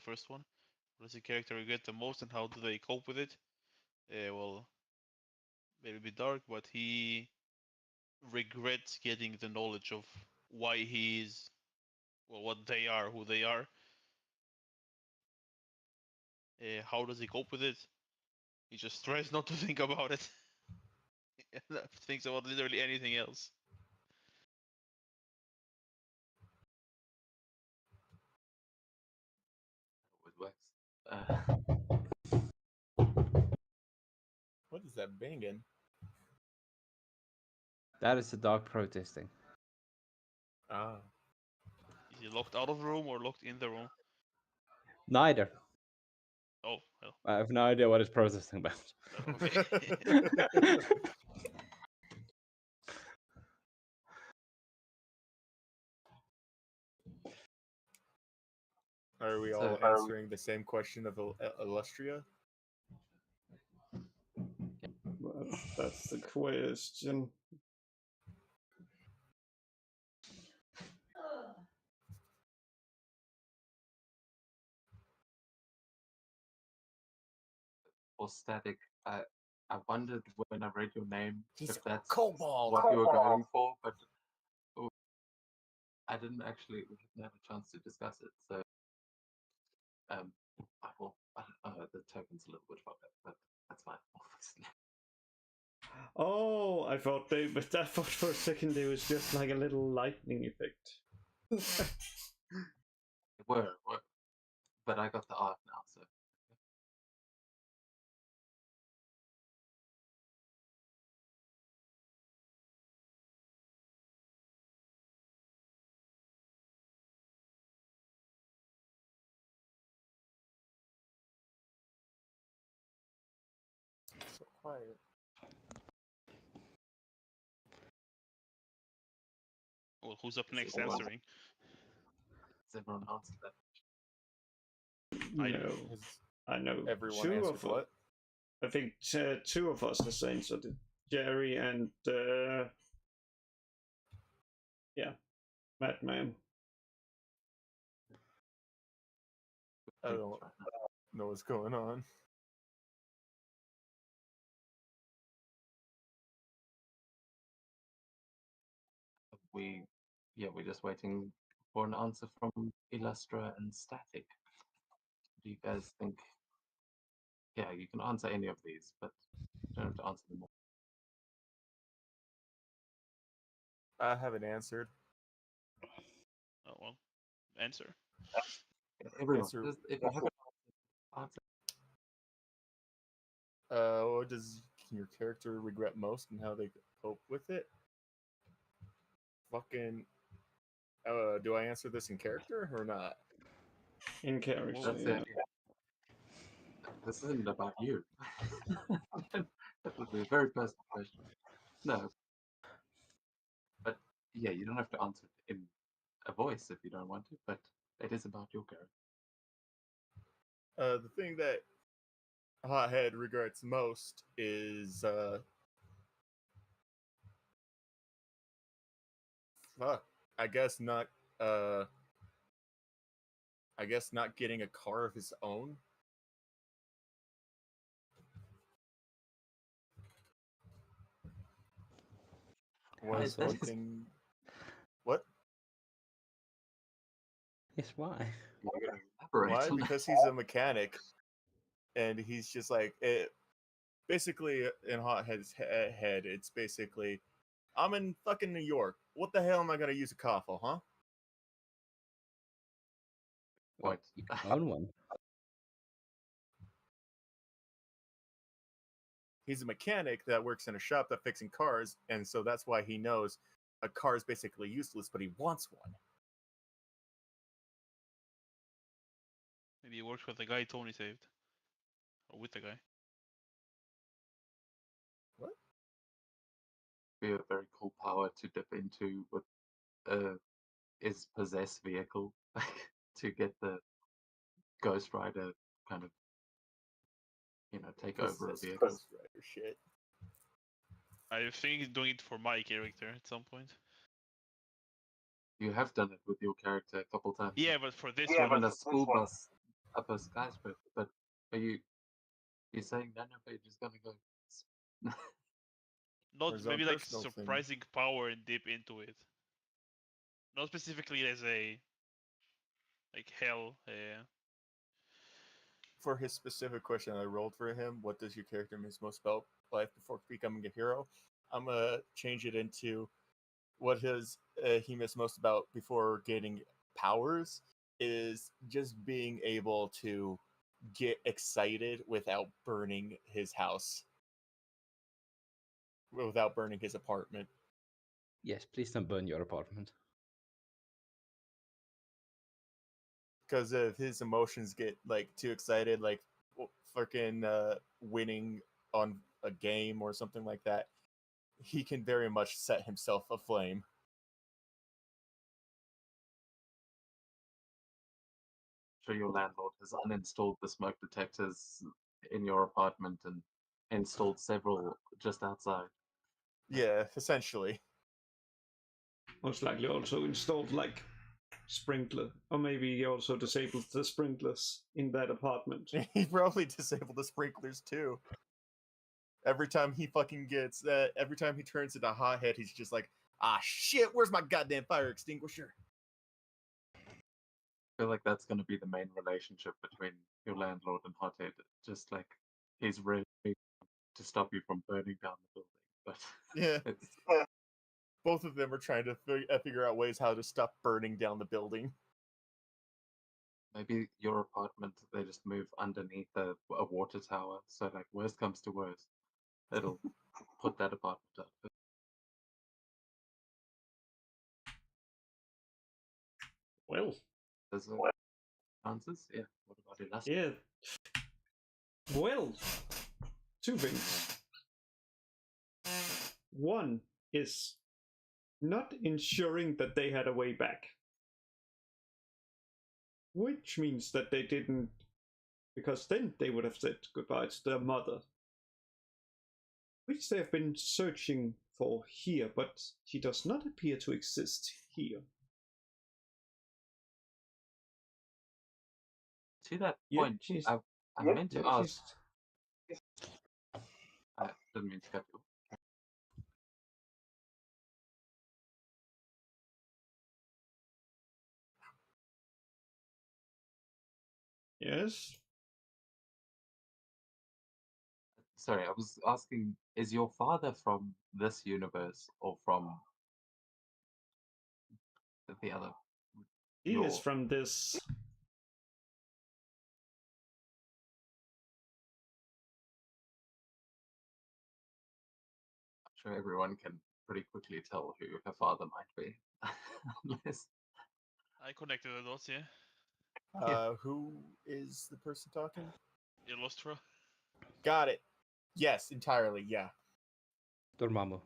first one. What does the character regret the most, and how do they cope with it? Well, maybe a bit dark, but he regrets getting the knowledge of why he's, well, what they are, who they are. How does he cope with it? He just tries not to think about it. Thinks about literally anything else. It works. What is that banging? That is the dog protesting. Ah. Is he locked out of the room or locked in the room? Neither. Oh, well. I have no idea what it's protesting about. Okay. Are we So, all answering the same question of Illustria? Well, that's the question. or Static, I wondered when I read your name He's if that's Cobalt. what you were going for, but I didn't actually. We didn't have a chance to discuss it, so I will. The token's a little bit fucked up, but that's fine. Obviously. Oh, I thought for a second it was just like a little lightning effect. were, but I got the art now, so. So quiet. Well, who's up Is next everyone- answering? Has everyone answered that? I No, do. I know Everyone two answered of what? I think two of us has answered it. Jerry and Madman. I don't know what's going on. We're just waiting for an answer from Illustra and Static. Do you guys think? Yeah, you can answer any of these, but you don't have to answer them all. I haven't answered. Oh, well, answer. Everyone, Answer. just, if you haven't answered, What does your character regret most and how they cope with it? Fucking. Do I answer this in character or not? In character, that's yeah. it. This isn't about you. That would be a very personal question. No. But yeah, you don't have to answer it in a voice if you don't want to, but it is about your character. The thing that Hothead regrets most is fuck. I guess not getting a car of his own. Was That is- wanting what? Yes, why? You're gonna elaborate Why? on Because that. he's a mechanic, and he's just like it. Basically, in Hothead's head, it's basically, I'm in fucking New York. What the hell am I gonna use a car for, huh? What? Own one. He's a mechanic that works in a shop that fixing cars, and so that's why he knows a car is basically useless, but he wants one. Maybe he works with the guy Tony saved. Or with the guy. What? Be a very cool power to dip into with is possess vehicle to get the Ghost Rider kind of take over a This vehicle. Ghost Rider shit. I think he's doing it for my character at some point. You have done it with your character a couple times. Yeah, but for this Driven one, a school bus up a skyscraper. But are you saying no, but you're just gonna go? Not his maybe own like personal thing. surprising power and dip into it. Not specifically as a like hell. For his specific question I rolled for him, what does your character miss most about life before becoming a hero? I'm gonna change it into what he missed most about before gaining powers is just being able to get excited without burning his house, without burning his apartment. Yes, please don't burn your apartment. Because if his emotions get like too excited, like freaking winning on a game or something like that, he can very much set himself aflame. Sure, your landlord has uninstalled the smoke detectors in your apartment and installed several just outside. Yeah, essentially. Most likely also installed like sprinkler, or maybe he also disabled the sprinklers in that apartment. He probably disabled the sprinklers too. Every time he fucking gets, every time he turns into a hothead, he's just like, ah, shit, where's my goddamn fire extinguisher? I feel like that's going to be the main relationship between your landlord and Hothead. Just like he's ready to stop you from burning down the building, but Yeah. it's Both of them are trying to figure out ways how to stop burning down the building. maybe your apartment. They just move underneath a water tower. So like, worst comes to worst, it'll put that apartment up. Well, There's answers. Yeah. What about it? Last yeah. Well, two things. One is not ensuring that they had a way back, which means that they didn't, because then they would have said goodbye to their mother, which they have been searching for here, but she does not appear to exist here. to that Yeah, point, she's- I meant to ask. she's- I didn't mean to cut you. Yes. Sorry, I was asking, is your father from this universe or from the other? He is Your- from this. I'm sure everyone can pretty quickly tell who her father might be. Unless I connected the dots, yeah. Who is the person talking? Illustra. Got it. Yes, entirely. Yeah. Dormammu.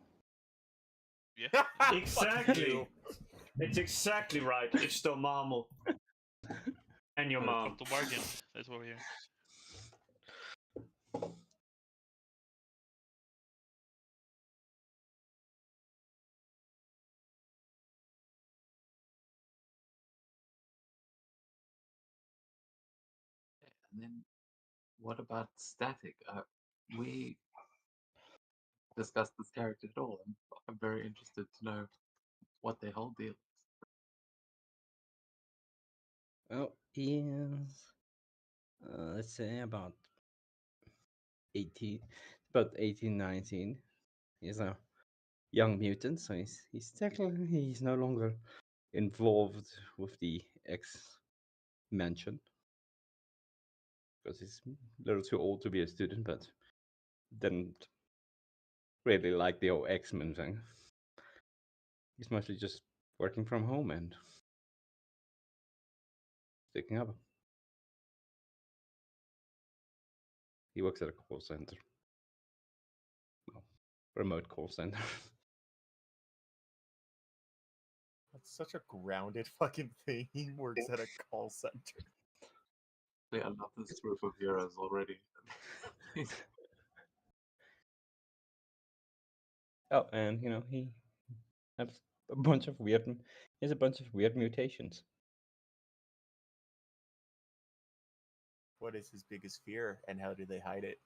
Yeah. Fuck Exactly. you. It's exactly right. It's Dormammu. And your mom. Dr. Bargain. That's what we're here. And then, what about Static? We discussed this character at all. I'm very interested to know what their whole deal is. Well, he is, let's say about 18, about 18, 19. He's a young mutant, so he's technically he's no longer involved with the X mansion because he's a little too old to be a student, but didn't really like the whole X-Men thing. He's mostly just working from home and sticking up. He works at a call center. Well, remote call center. That's such a grounded fucking thing. He works at a call center. They are not this group of heroes already. Oh, and he has a bunch of weird. He has a bunch of weird mutations. What is his biggest fear, and how do they hide it?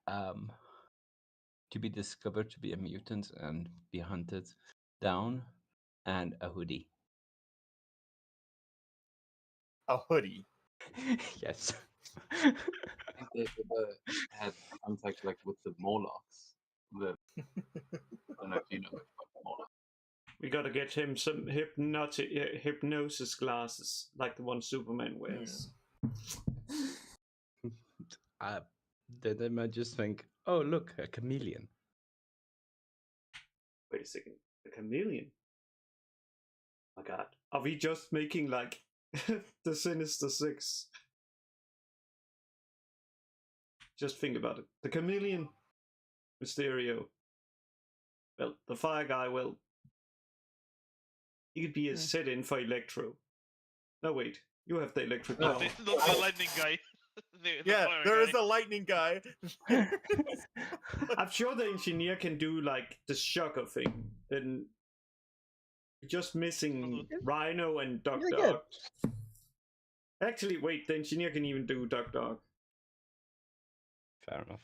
To be discovered to be a mutant and be hunted down, and a hoodie. A hoodie. Yes. I think they had contact like with the Morlocks. I don't know if you know about the Morlocks. We gotta get him some hypnosis glasses, like the one Superman wears. Then they might just think, oh, look, a chameleon. Wait a second, a chameleon? My God, are we just making like the Sinister Six? Just think about it. The chameleon, Mysterio. Well, the fire guy, well, he could be a sit-in for Electro. No, wait, you have the electric No, power. this is not the lightning guy. The Yeah, fire there guy. is a lightning guy. I'm sure the engineer can do like the shocker thing. Then just missing Rhino and Doc Yeah, Dog. Actually, wait, the engineer can even do Doc Dog. Fair enough.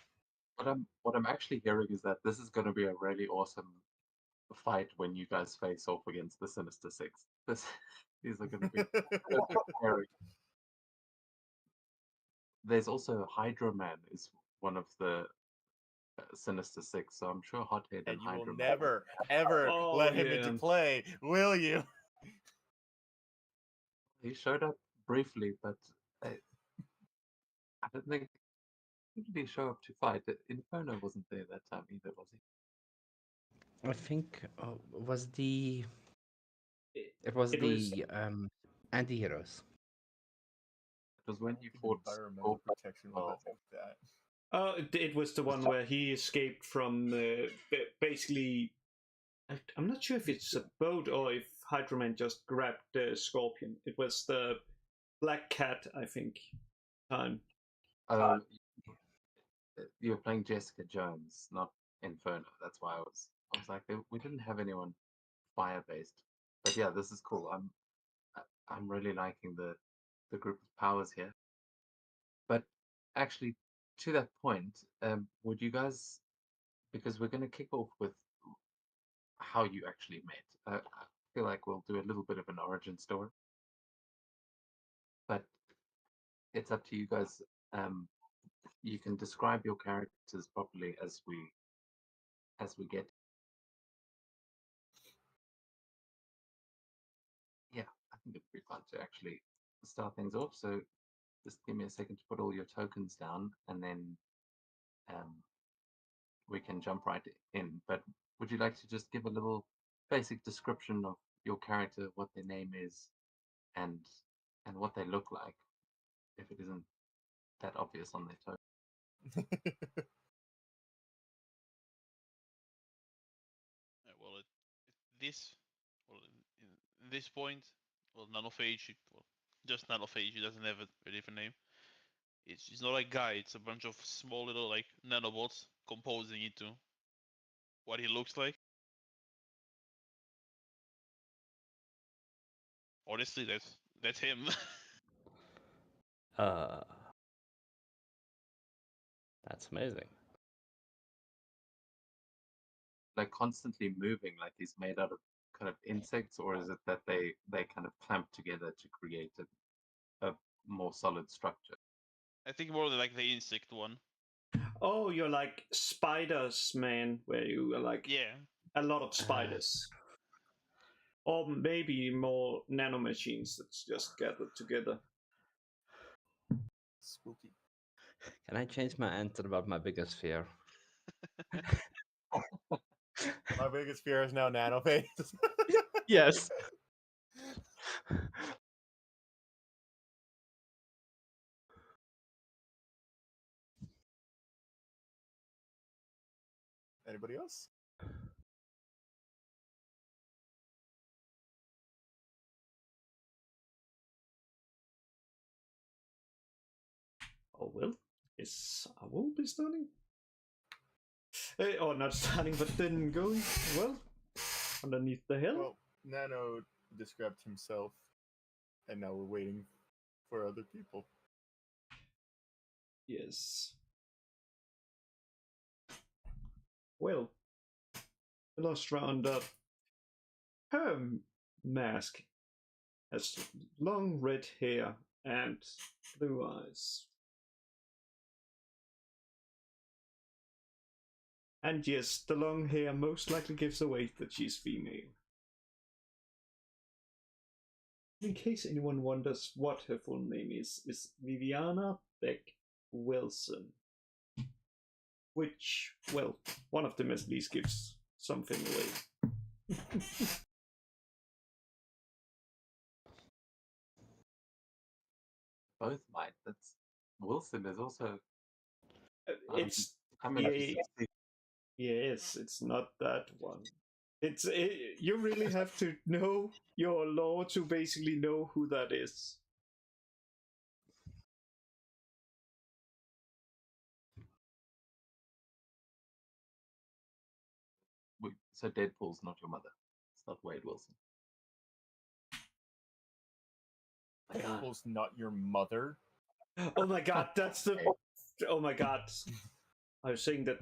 What I'm actually hearing is that this is going to be a really awesome fight when you guys face off against the Sinister Six. These are going to be scary. There's also Hydro Man is one of the Sinister Six, so I'm sure Hothead And and you Hydro will Man. never, ever Oh, let him into yeah. play, will you? He showed up briefly, but I don't think. Did he show up to fight? Inferno wasn't there that time either, was he? I think was the it was It was- the anti-heroes. It was when you fought Environmental Scorpion. protection will help with that. it was the one where he escaped from basically. I'm not sure if it's a boat or if Hydro Man just grabbed the Scorpion. It was the Black Cat, I think. Time. You're playing Jessica Jones, not Inferno. That's why I was like, we didn't have anyone fire based. But yeah, this is cool. I'm really liking the group of powers here. But actually, to that point, would you guys, because we're going to kick off with how you actually met. I feel like we'll do a little bit of an origin story, but it's up to you guys. You can describe your characters properly as we get. Yeah, I think it'd be fun to actually start things off. So just give me a second to put all your tokens down, and then we can jump right in. But would you like to just give a little basic description of your character, what their name is, and what they look like, if it isn't that obvious on their token? Well, in this point, well, Nanophage, just Nanophage. He doesn't have a different name. It's not a guy. It's a bunch of small little like nanobots composing into what he looks like. Honestly, that's him. That's amazing. Like constantly moving, like he's made out of kind of insects, or is it that they kind of clamp together to create a more solid structure? I think more like the insect one. Oh, you're like spiders, man, where you are like a lot of spiders. Or maybe more nanomachines that's just gathered together. Spooky. Can I change my answer about my biggest fear? My biggest fear is now Nanophage. Yes. Anybody else? Oh well, I won't be starting. Or not starting, but then going well underneath the hill. Well, Nano described himself, and now we're waiting for other people. Yes. Well, the last round up. Her mask has long red hair and blue eyes. And yes, the long hair most likely gives away that she's female. In case anyone wonders what her full name is Viviana Beck Wilson. Which, well, one of them at least gives something away. Both might. That's Wilson is also It's coming yeah, to 60. yes, it's not that one. You really have to know your lore to basically know who that is. So Deadpool's not your mother. It's not Wade Wilson. My God. Deadpool's not your mother. Oh my god, that's the. Oh my god. I was saying that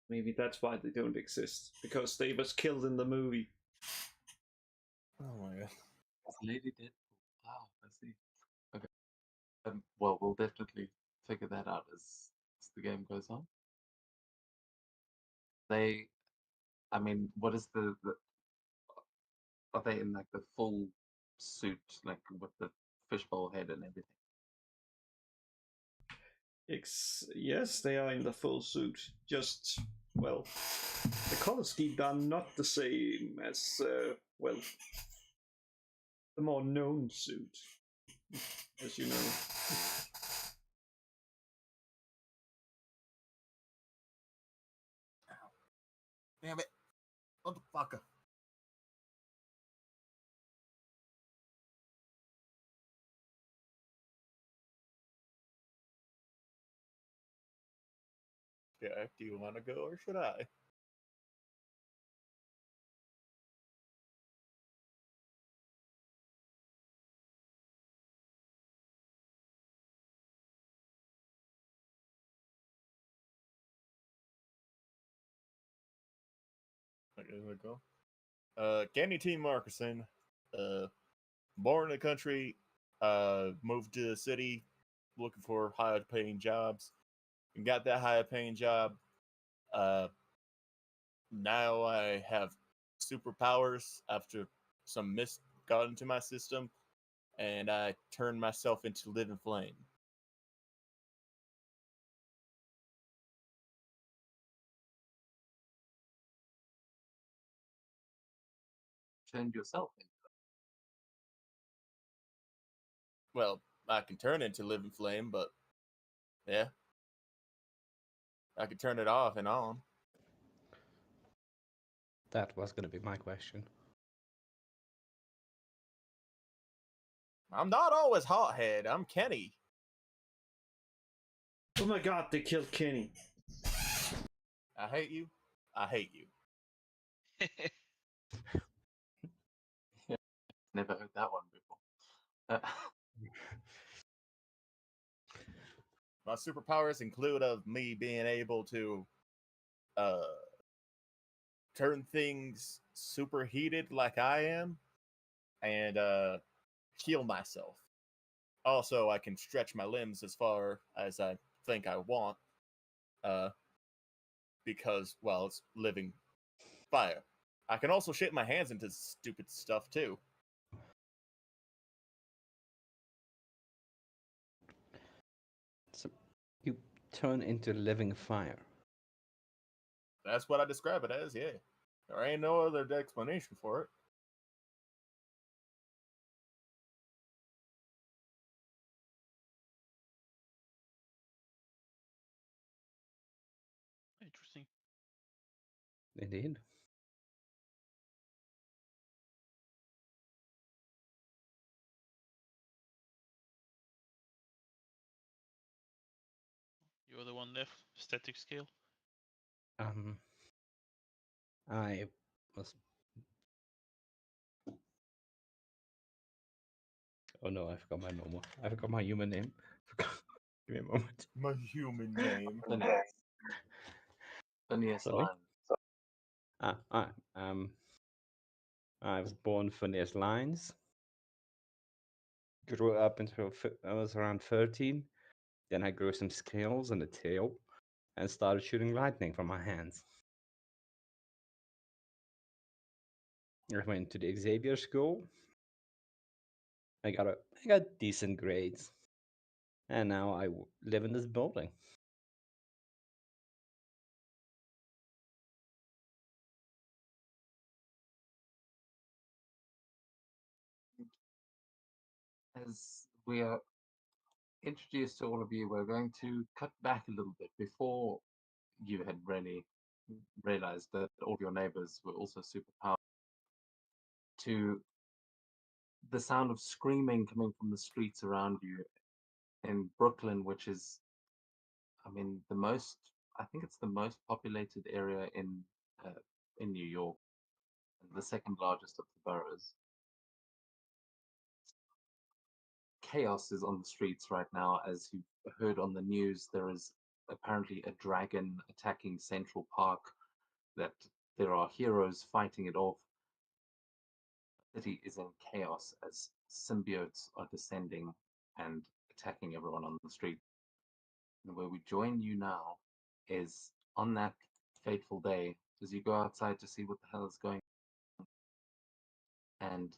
maybe that's why they don't exist, because they was killed in the movie. Oh my god. It's Lady Deadpool. Wow, I see. Okay. Well, we'll definitely figure that out as the game goes on. I mean, what is the are they in like the full suit, like with the fishbowl head and everything? Yes, they are in the full suit. Just, well, the color scheme are not the same as, well, the more known suit, as you know. Damn it. Motherfucker. Yeah, do you want to go or should I? Okay, there we go. Candy T. Markison, born in the country, moved to the city looking for higher paying jobs, and got that higher paying job. Now I have superpowers after some mist got into my system, and I turned myself into living flame. Turned yourself in. Well, I can turn into living flame, but yeah, I can turn it off and on. That was gonna be my question. I'm not always hothead. I'm Kenny. Oh my god, they killed Kenny. I hate you. I hate you. Never heard that one before. My superpowers include of me being able to turn things superheated like I am and heal myself. Also, I can stretch my limbs as far as I think I want because, well, it's living fire. I can also shape my hands into stupid stuff too. So you turn into living fire. That's what I describe it as, yeah. There ain't no other explanation for it. Interesting. Indeed. You're the one left. Static scale. I was. Oh no, I forgot my normal. I forgot my human name. Give me a moment. My human name. Phineas Sorry? Lines. I was born Phineas Lines. Grew up until I was around 13. Then I grew some scales and a tail and started shooting lightning from my hands. I went to the Xavier School. I got decent grades. And now I live in this building. As we are introduced to all of you, we're going to cut back a little bit before you had really realized that all of your neighbors were also superpowered, to the sound of screaming coming from the streets around you in Brooklyn, which is, I mean, I think it's the most populated area in New York, the second largest of the boroughs. Chaos is on the streets right now. As you heard on the news, there is apparently a dragon attacking Central Park, that there are heroes fighting it off. The city is in chaos as symbiotes are descending and attacking everyone on the street. And where we join you now is on that fateful day, as you go outside to see what the hell is going on. And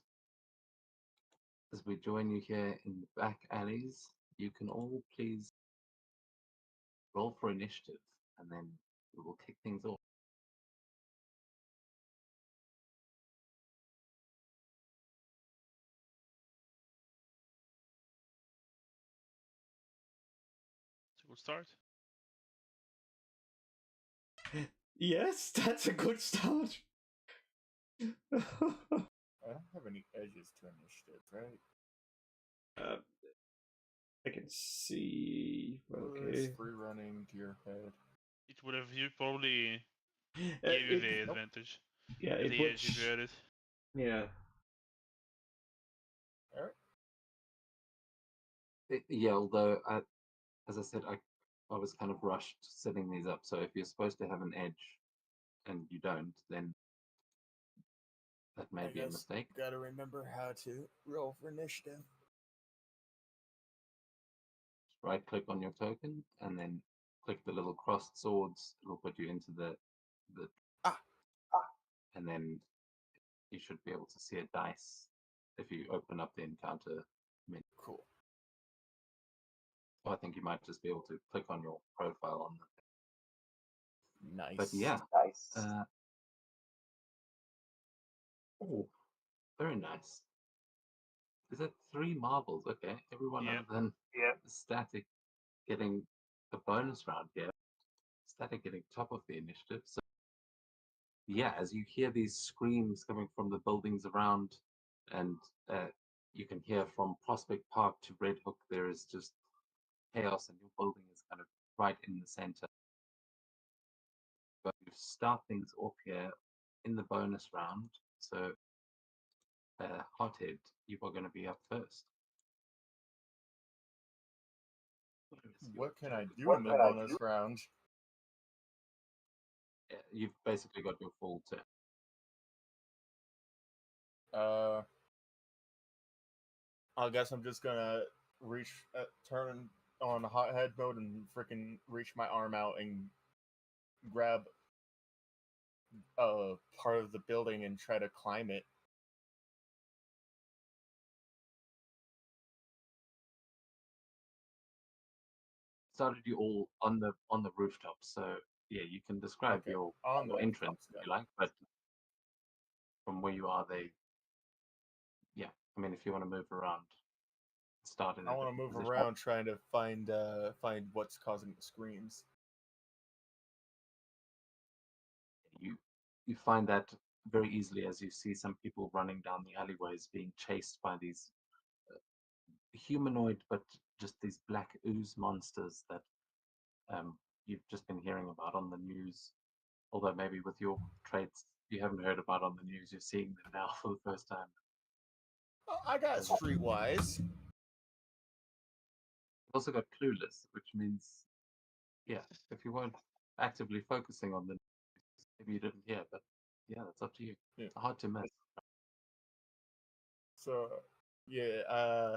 as we join you here in the back alleys, you can all please roll for initiative, and then we will kick things off. So we'll start. Yes, that's a good start. I don't have any edges to initiative, right? I can see. It's Okay. free running to your head. It would have you probably Uh, gave you it- the nope. advantage. yeah, it The would. edge if you had it. Yeah. Alright. Yeah, although as I said, I was kind of rushed setting these up. So if you're supposed to have an edge and you don't, then that may be a mistake. Gotta remember how to roll for initiative. Right click on your token and then click the little crossed swords. It'll put you into the and then you should be able to see a dice if you open up the encounter menu. Cool. Or I think you might just be able to click on your profile on the Nice. But yeah. Oh, very nice. Is that 3 marbles? Okay, everyone Yeah. other than Static getting a bonus round here. Static getting top of the initiative. So yeah, as you hear these screams coming from the buildings around, and you can hear from Prospect Park to Red Hook, there is just chaos, and your building is kind of right in the center. But you start things off here in the bonus round. So Hothead, you are going to be up first. What can I do in the bonus round? You've basically got your full turn. I guess I'm just gonna turn on hothead mode and freaking reach my arm out and grab a part of the building and try to climb it. Started you all on the rooftop, so yeah, you can describe Okay, your on the entrance rooftops, if you like, but from where you are, I mean, if you want to move around, start in. I want to move around trying to find what's causing the screams. You find that very easily as you see some people running down the alleyways being chased by these humanoid, but just these black ooze monsters that you've just been hearing about on the news. Although maybe with your traits you haven't heard about on the news, you're seeing them now for the first time. I got Streetwise. also got clueless, which means, yeah, if you weren't actively focusing on the, maybe you didn't hear, but yeah, that's up to you. Yeah. It's hard to miss. So, yeah.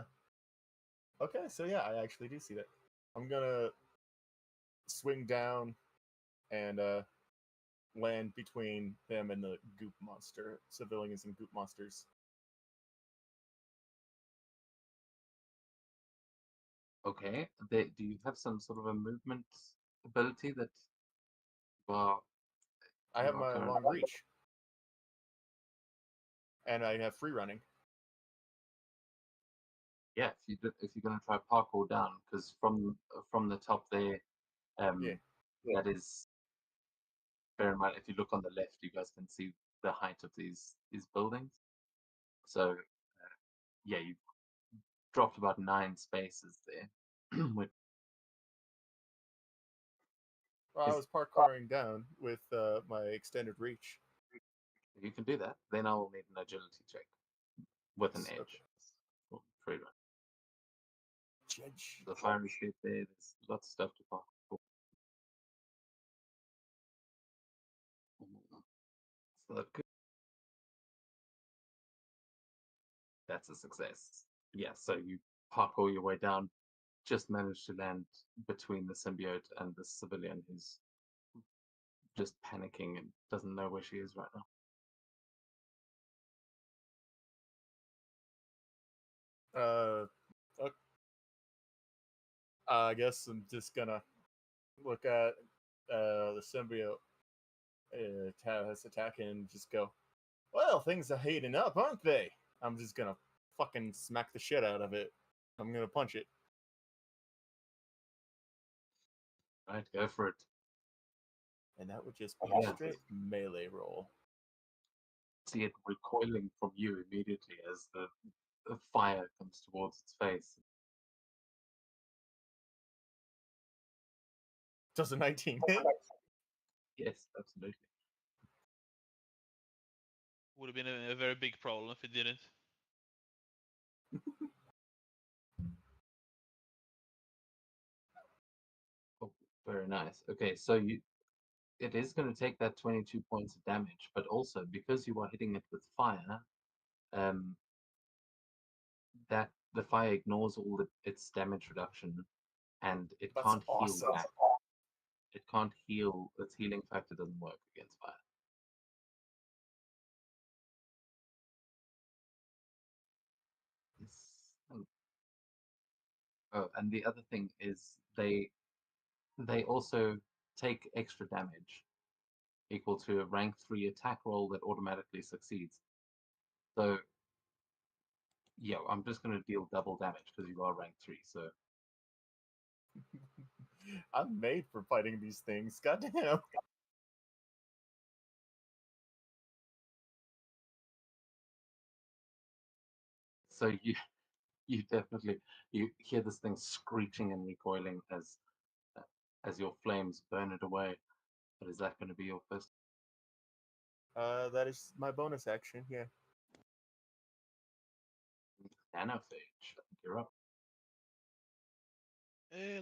Okay, so yeah, I actually do see that. I'm gonna swing down and land between them and the goop monster, civilians and goop monsters. Okay. Do you have some sort of a movement ability that well I you have are my currently- long reach, and I have free running. Yeah, if you're gonna try parkour down, because from the top there, Yeah. that is. Bear in mind, if you look on the left, you guys can see the height of these buildings. So, yeah, you dropped about 9 spaces there. Which Well, I Is- was parkouring down with my extended reach. you can do that. Then I will need an agility check with an Yes, edge. okay. For free run. Judge. The fire escape there. There's lots of stuff to parkour. So that's a success. Yeah, so you parkour your way down, just managed to land between the symbiote and the civilian who's just panicking and doesn't know where she is right now. Okay. I guess I'm just gonna look at the symbiote has attacking and just go, well, things are heating up, aren't they? I'm just gonna fucking smack the shit out of it. I'm gonna punch it. Right, go for it. And that would just be Yeah. a straight melee roll. See it recoiling from you immediately as the fire comes towards its face. Does a 19 hit? Yes, absolutely. Would have been a very big problem if it didn't. Oh, very nice. Okay, so it is going to take that 22 points of damage, but also because you are hitting it with fire, that the fire ignores all its damage reduction, and it That's can't awesome. heal back. It can't heal. Its healing factor doesn't work against fire. Yes. Oh, and the other thing is they also take extra damage equal to a rank 3 attack roll that automatically succeeds. So, yeah, I'm just going to deal double damage because you are rank 3. So, I'm made for fighting these things. Goddamn. so you definitely you hear this thing screeching and recoiling as your flames burn it away. But is that going to be your first? That is my bonus action. Yeah. Nanophage? I think you're up.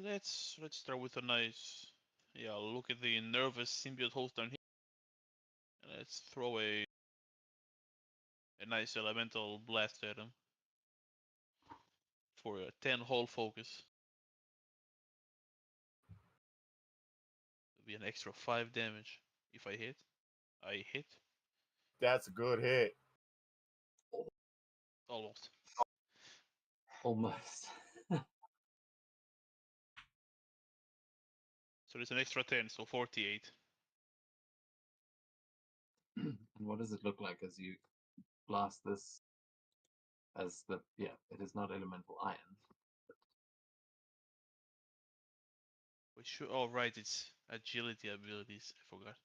Let's start with a nice. Yeah, look at the nervous symbiote host down here. And let's throw a nice elemental blast at him for a 10 whole focus. It'll be an extra 5 damage if I hit. I hit. That's a good hit. Almost. Almost. So there's an extra 10, so 48. And what does it look like as you blast this? As the it is not elemental iron. We should. Oh right, it's agility abilities. I forgot.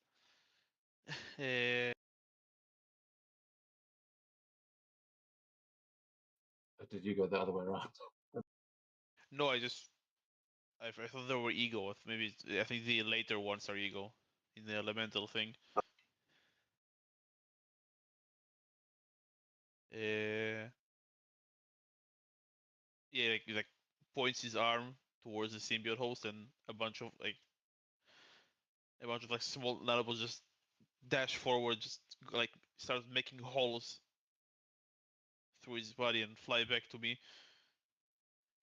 uh, Or did you go the other way around? no, I thought they were ego. Maybe I think the later ones are ego in the elemental thing. Yeah, like points his arm towards the symbiote host, and a bunch of small nanobots just dash forward, just like start making holes through his body and fly back to me.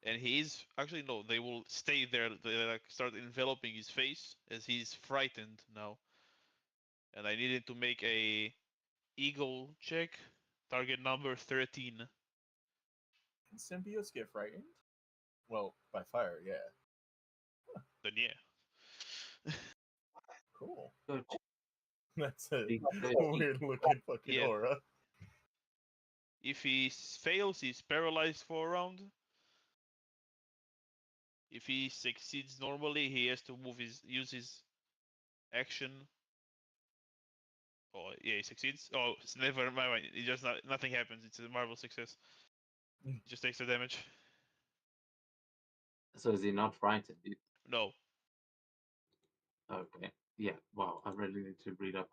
And he's actually no, they will stay there. They like start enveloping his face as he's frightened now. And I needed to make a eagle check, target number 13. Can symbiotes get frightened? Well, by fire, yeah. Then yeah. Cool. So That's a Big fish. weird looking fucking Yeah. aura. If he fails, he's paralyzed for a round. If he succeeds normally, he has to use his action. Oh yeah, he succeeds. Oh, it's never mind. It just nothing happens. It's a marvel success. He just takes the damage. So is he not frightened? No. Okay. Yeah. Wow. I really need to read up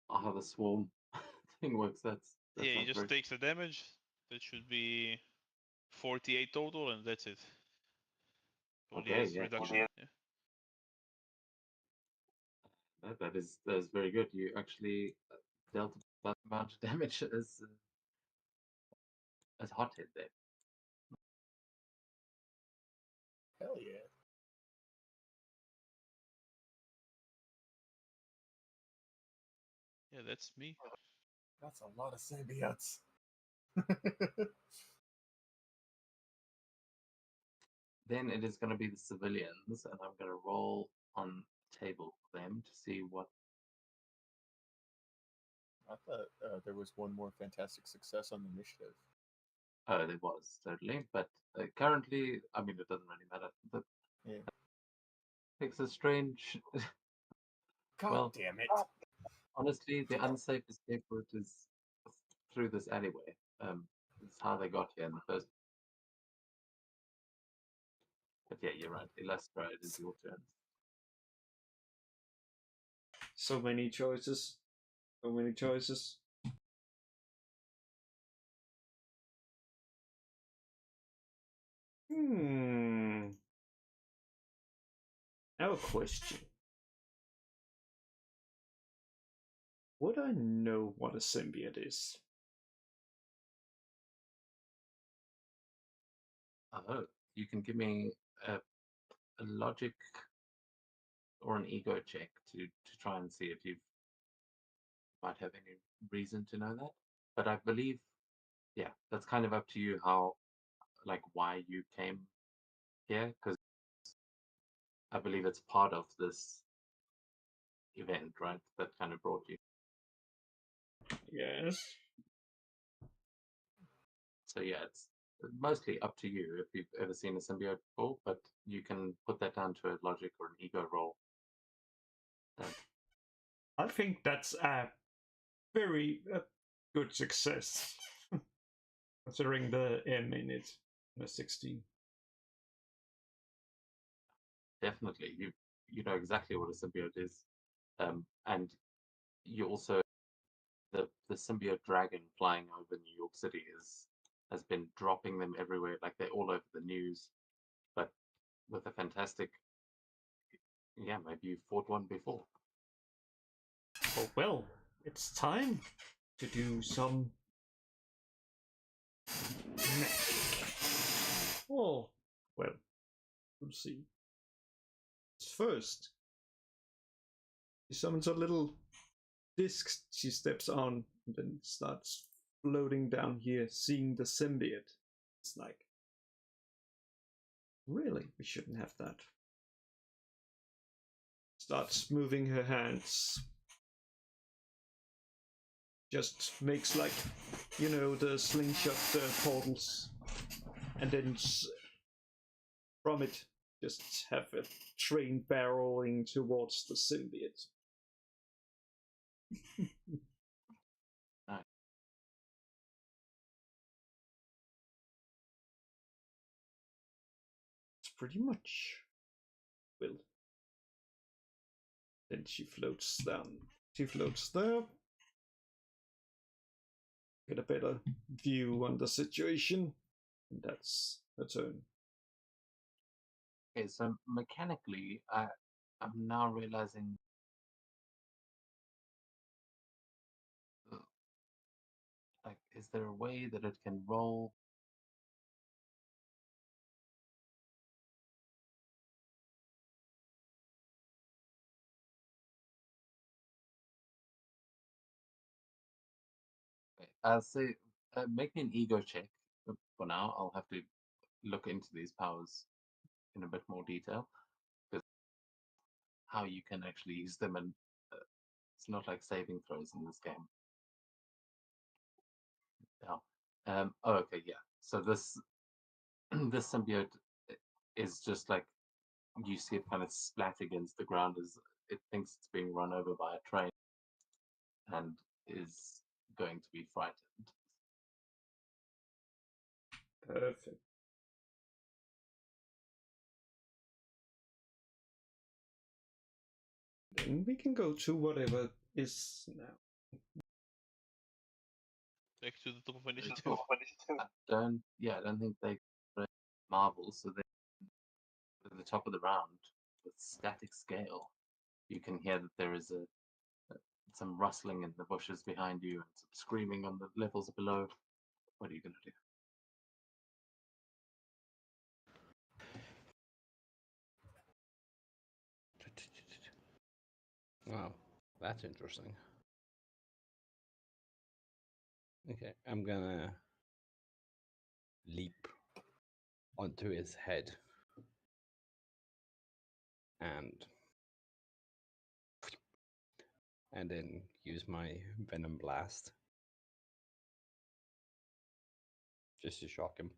on how the swarm thing works. That Yeah, he sounds just very... takes the damage. That should be 48 total, and that's it. Only Okay, has yeah. reduction. Yeah. That is very good. You actually dealt that amount of damage as hothead there. Hell yeah. Yeah, that's me. That's a lot of symbiotes. Then it is going to be the civilians, and I'm going to roll on a table for them to see what. I thought there was one more fantastic success on the initiative. Oh, there was certainly, but currently, I mean, it doesn't really matter. But Yeah. it's a strange. God Well, damn it. honestly, the unsafe escape route is through this alleyway. It's how they got here in the first. But yeah, you're right. Illustra, it is your turn. So many choices. So many choices. Now a question. Would I know what a symbiote is? Oh, you can give me a logic or an ego check to try and see if you might have any reason to know that. But I believe, yeah, that's kind of up to you how, like, why you came here, because I believe it's part of this event, right? That kind of brought you. Yes. So yeah, it's mostly up to you if you've ever seen a symbiote before, but you can put that down to a logic or an ego roll. I think that's a very good success. Considering the M in it. The 16. Definitely, you know exactly what a symbiote is, and you also the symbiote dragon flying over New York City has been dropping them everywhere, like they're all over the news. But with a fantastic, yeah, maybe you fought one before. Oh well, it's time to do some magic. Oh, well, we'll see. First, she summons a little disc she steps on and then starts floating down here, seeing the symbiote. It's like, really? We shouldn't have that. Starts moving her hands. Just makes like, you know, the slingshot portals. And then from it, just have a train barreling towards the symbiote. It's pretty much. Well. Then she floats down. She floats there. Get a better view on the situation. And that's her turn. Okay, so mechanically, I'm now realizing. uh, Like, is there a way that it can roll? Okay, I'll say, make me an ego check. For now, I'll have to look into these powers in a bit more detail, because how you can actually use them, and it's not like saving throws in this game. Yeah. Oh, okay, yeah. So this this symbiote is just like, you see it kind of splat against the ground as it thinks it's being run over by a train and is going to be frightened. Perfect. Then we can go to whatever is now. Back to the top of Very initiative. cool. I don't think they play Marvel, so they're at the top of the round with static scale. You can hear that there is some rustling in the bushes behind you and some screaming on the levels below. What are you going to do? Wow, that's interesting. Okay, I'm gonna leap onto his head and then use my Venom Blast just to shock him.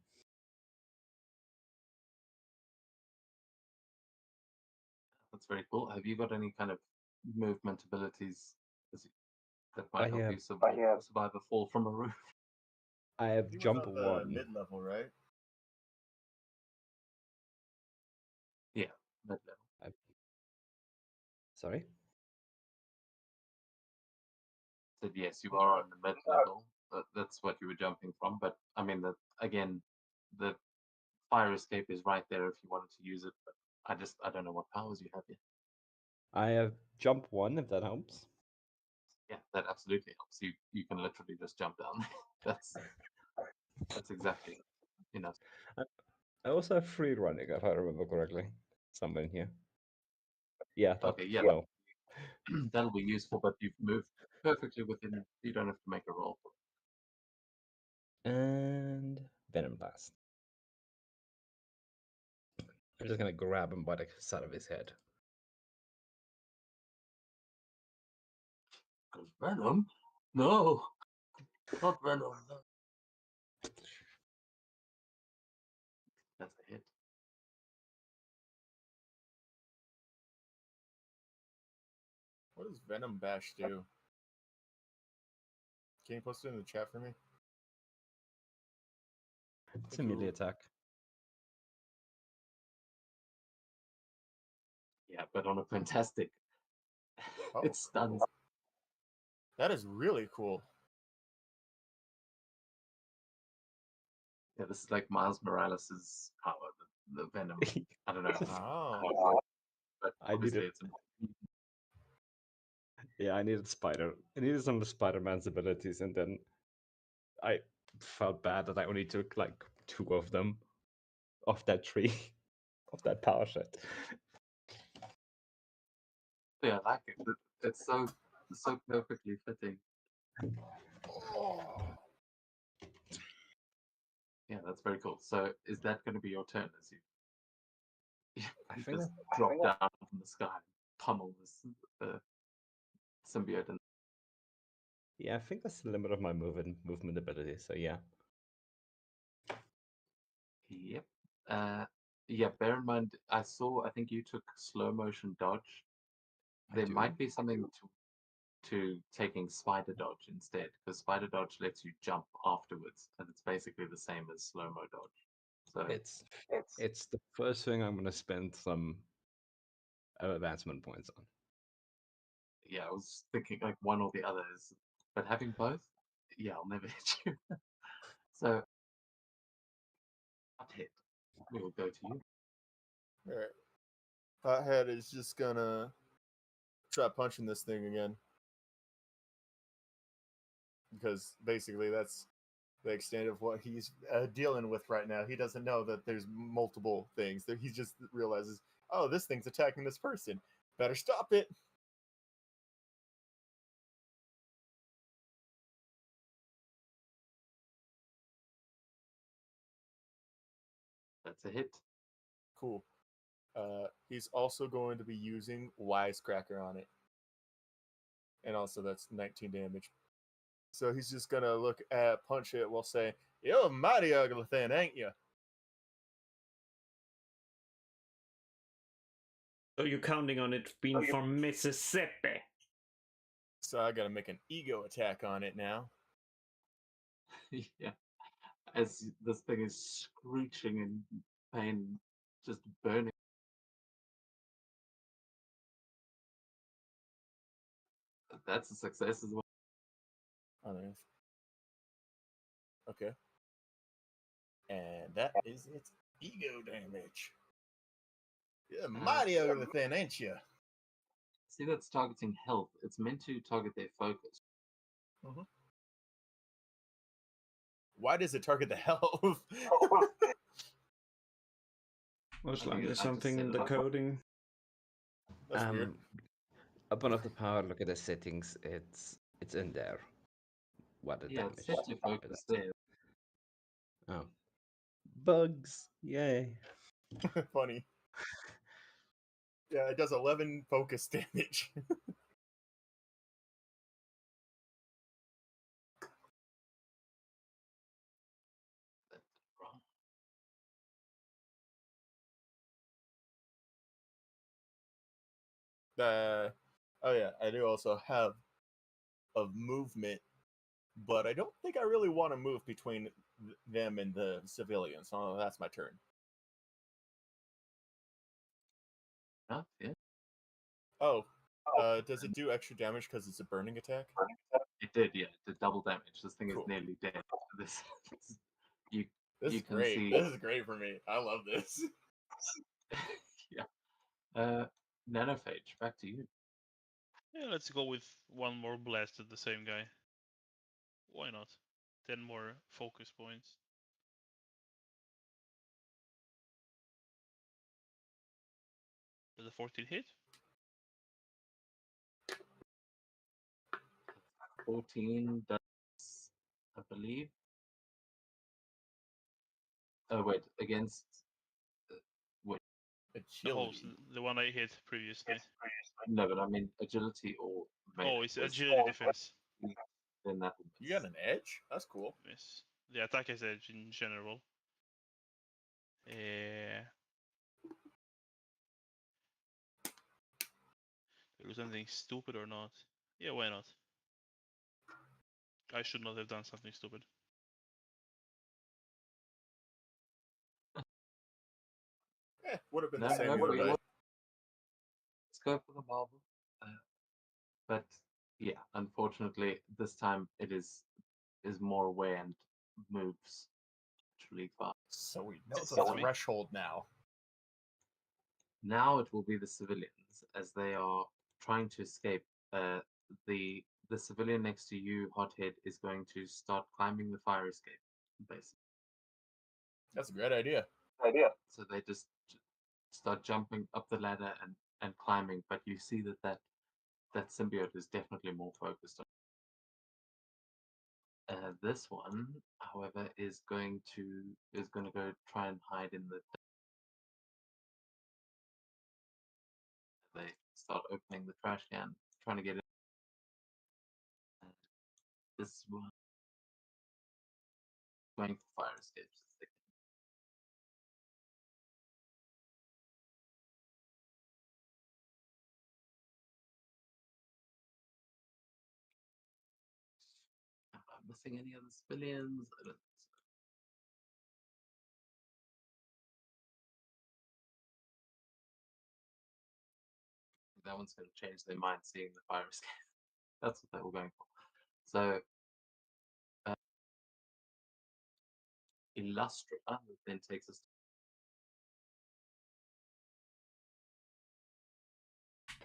That's very cool. Have you got any kind of movement abilities that might help you survive a fall from a roof? I have He was jump on the 1. mid-level, right? Yeah, mid level. Sorry? Said yes, you are on the mid level. That's what you were jumping from. But I mean, again, the fire escape is right there if you wanted to use it. But I don't know what powers you have yet. I have jump 1, if that helps. Yeah, that absolutely helps. You can literally just jump down. that's exactly enough. I also have free running, if I remember correctly. Somewhere in here. Yeah, Okay, yeah, no. that'll be useful. But you've moved perfectly within. You don't have to make a roll for it. And Venom Blast. I'm just gonna grab him by the side of his head. Venom? No, not Venom. No. That's a hit. What does Venom Bash do? Can you post it in the chat for me? It's a melee attack. Yeah, but on a fantastic. Oh, It stuns. cool. That is really cool. Yeah, this is like Miles Morales' power, the Venom. I don't know. Oh. But I obviously needed- it's Yeah, I needed Spider. I needed some of Spider-Man's abilities, and then I felt bad that I only took like 2 of them off that tree, of that power set. yeah, I like it. It's so perfectly fitting. Yeah, that's very cool. So is that going to be your turn as you I you think just drop down from the sky, pummel this symbiote, and Yeah, I think that's the limit of my movement ability. So yeah. yep. Yeah, bear in mind, I think you took slow motion dodge. I There do. might be something to taking spider dodge instead, because spider dodge lets you jump afterwards, and it's basically the same as slow mo dodge. So It's the first thing I'm gonna spend some advancement points on. yeah, I was thinking like one or the other is, but having both, yeah, I'll never hit you. So, up hit. We will go to you. Alright. Hothead is just gonna try punching this thing again. Because basically that's the extent of what he's dealing with right now. He doesn't know that there's multiple things. That he just realizes, oh, this thing's attacking this person. Better stop it. That's a hit. Cool. He's also going to be using Wisecracker on it. And also that's 19 damage. So he's just gonna look at punch it while saying, "You're a mighty ugly thing, ain't you?" So you're counting on it being from Mississippi. So I gotta make an ego attack on it now. Yeah. As this thing is screeching in pain, just burning. That's a success as well. Oh, nice. Okay. And that is its ego damage. You're a mighty ugly thing, ain't you? See, that's targeting health. It's meant to target their focus. Why does it target the health? Most I think likely I just something set in it the up. coding. That's weird. Open up the power, look at the settings. It's in there. What the Yeah, damage? it's set to focus there. Oh, bugs! Yay! Funny. Yeah, it does 11 focus damage. Wrong. Oh yeah, I do also have a movement, but I don't think I really want to move between them and the civilians. So that's my turn. Huh? Yeah, Oh, does it do extra damage because it's a burning attack? it did. Yeah, it did double damage. This thing Cool. is nearly dead. This, you, This you is can great. see. This is great for me. I love this. Yeah. Nanophage, back to you. Yeah, let's go with one more blast at the same guy. Why not? 10 more focus points. Does a 14 hit? 14 does, I believe. Oh wait, against wait, The host, Agility. the one I hit previously. no, but I mean agility or Oh, it's was- agility defense. Then that would You got an edge? That's cool. Yes. The attack is edge in general. Do something stupid or not? Yeah, why not? I should not have done something stupid. Would have been No, the same no, either we way. will- Let's go for the marble. But yeah, unfortunately, this time it is more aware and moves actually fast. So we know It's the not me. threshold now. Now it will be the civilians as they are trying to escape. The civilian next to you, Hothead, is going to start climbing the fire escape, basically. That's a great idea. So they just start jumping up the ladder and climbing, but you see that symbiote is definitely more focused on. This one, however, is going to go try and hide in the. They start opening the trash can, trying to get it. This one going for fire escapes. Am I missing any other civilians? I don't think so. That one's going to change their mind seeing the fire escape. That's what they were going for. So, Illustra then takes us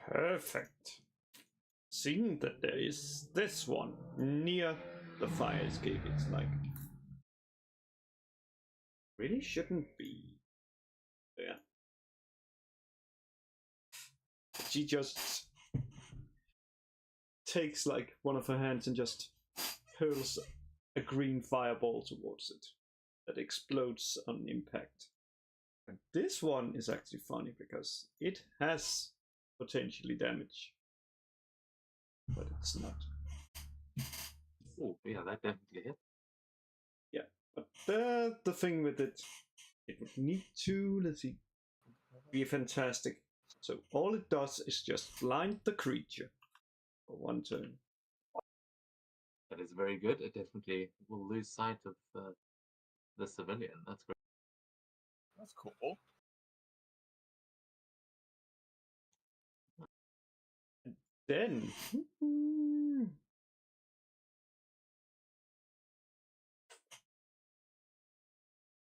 Perfect. Seeing that there is this one near the fire escape, it's like really shouldn't be there. She just takes like one of her hands and just hurls a green fireball towards it that explodes on impact. And this one is actually funny because it has potentially damage, but it's not. Oh, yeah, that definitely hit. Yeah, but the thing with it, it would need to, let's see, be fantastic. So all it does is just blind the creature for one turn. That is very good. It definitely will lose sight of the civilian. That's great. That's cool. Then, let's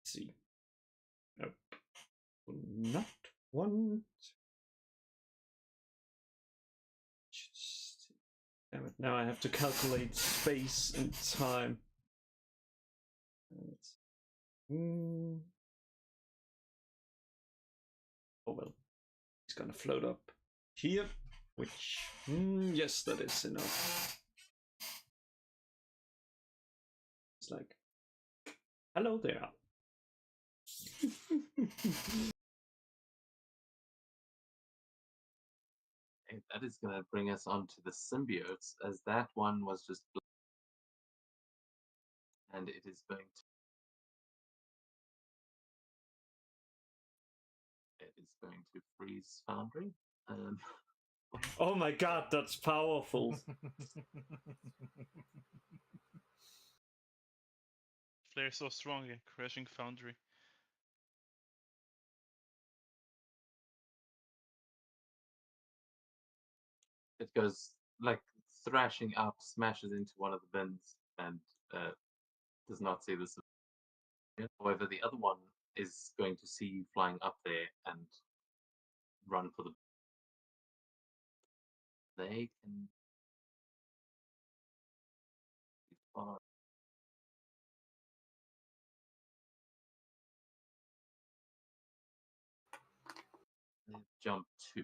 see. Nope. Will not want. Just, damn it! Now I have to calculate space and time. Oh well, it's gonna float up here, which yes, that is enough. It's like, hello there. And that is going to bring us on to the symbiotes, as that one was just. And it is going to. It is going to freeze Foundry. Oh my god, that's powerful. Flare so strong, yeah, crashing Foundry. It goes like thrashing up, smashes into one of the bins, and does not see this. However, the other one is going to see you flying up there and run for the. They can. Jump 2.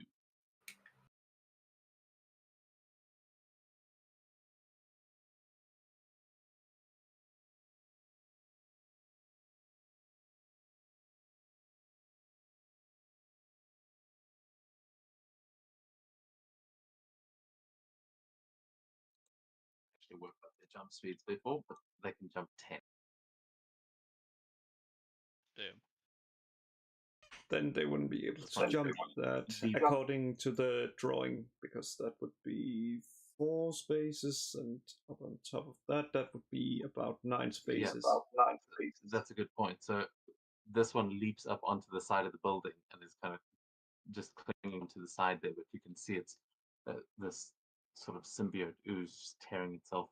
Actually worked out their jump speeds before, but they can jump 10. Damn. Then they wouldn't be able to Fine. jump that The- according to the drawing, because that would be 4 spaces, and up on top of that, that would be about 9 spaces. That's a good point. So this one leaps up onto the side of the building and is kind of just clinging to the side there, but you can see it's this sort of symbiote ooze just tearing itself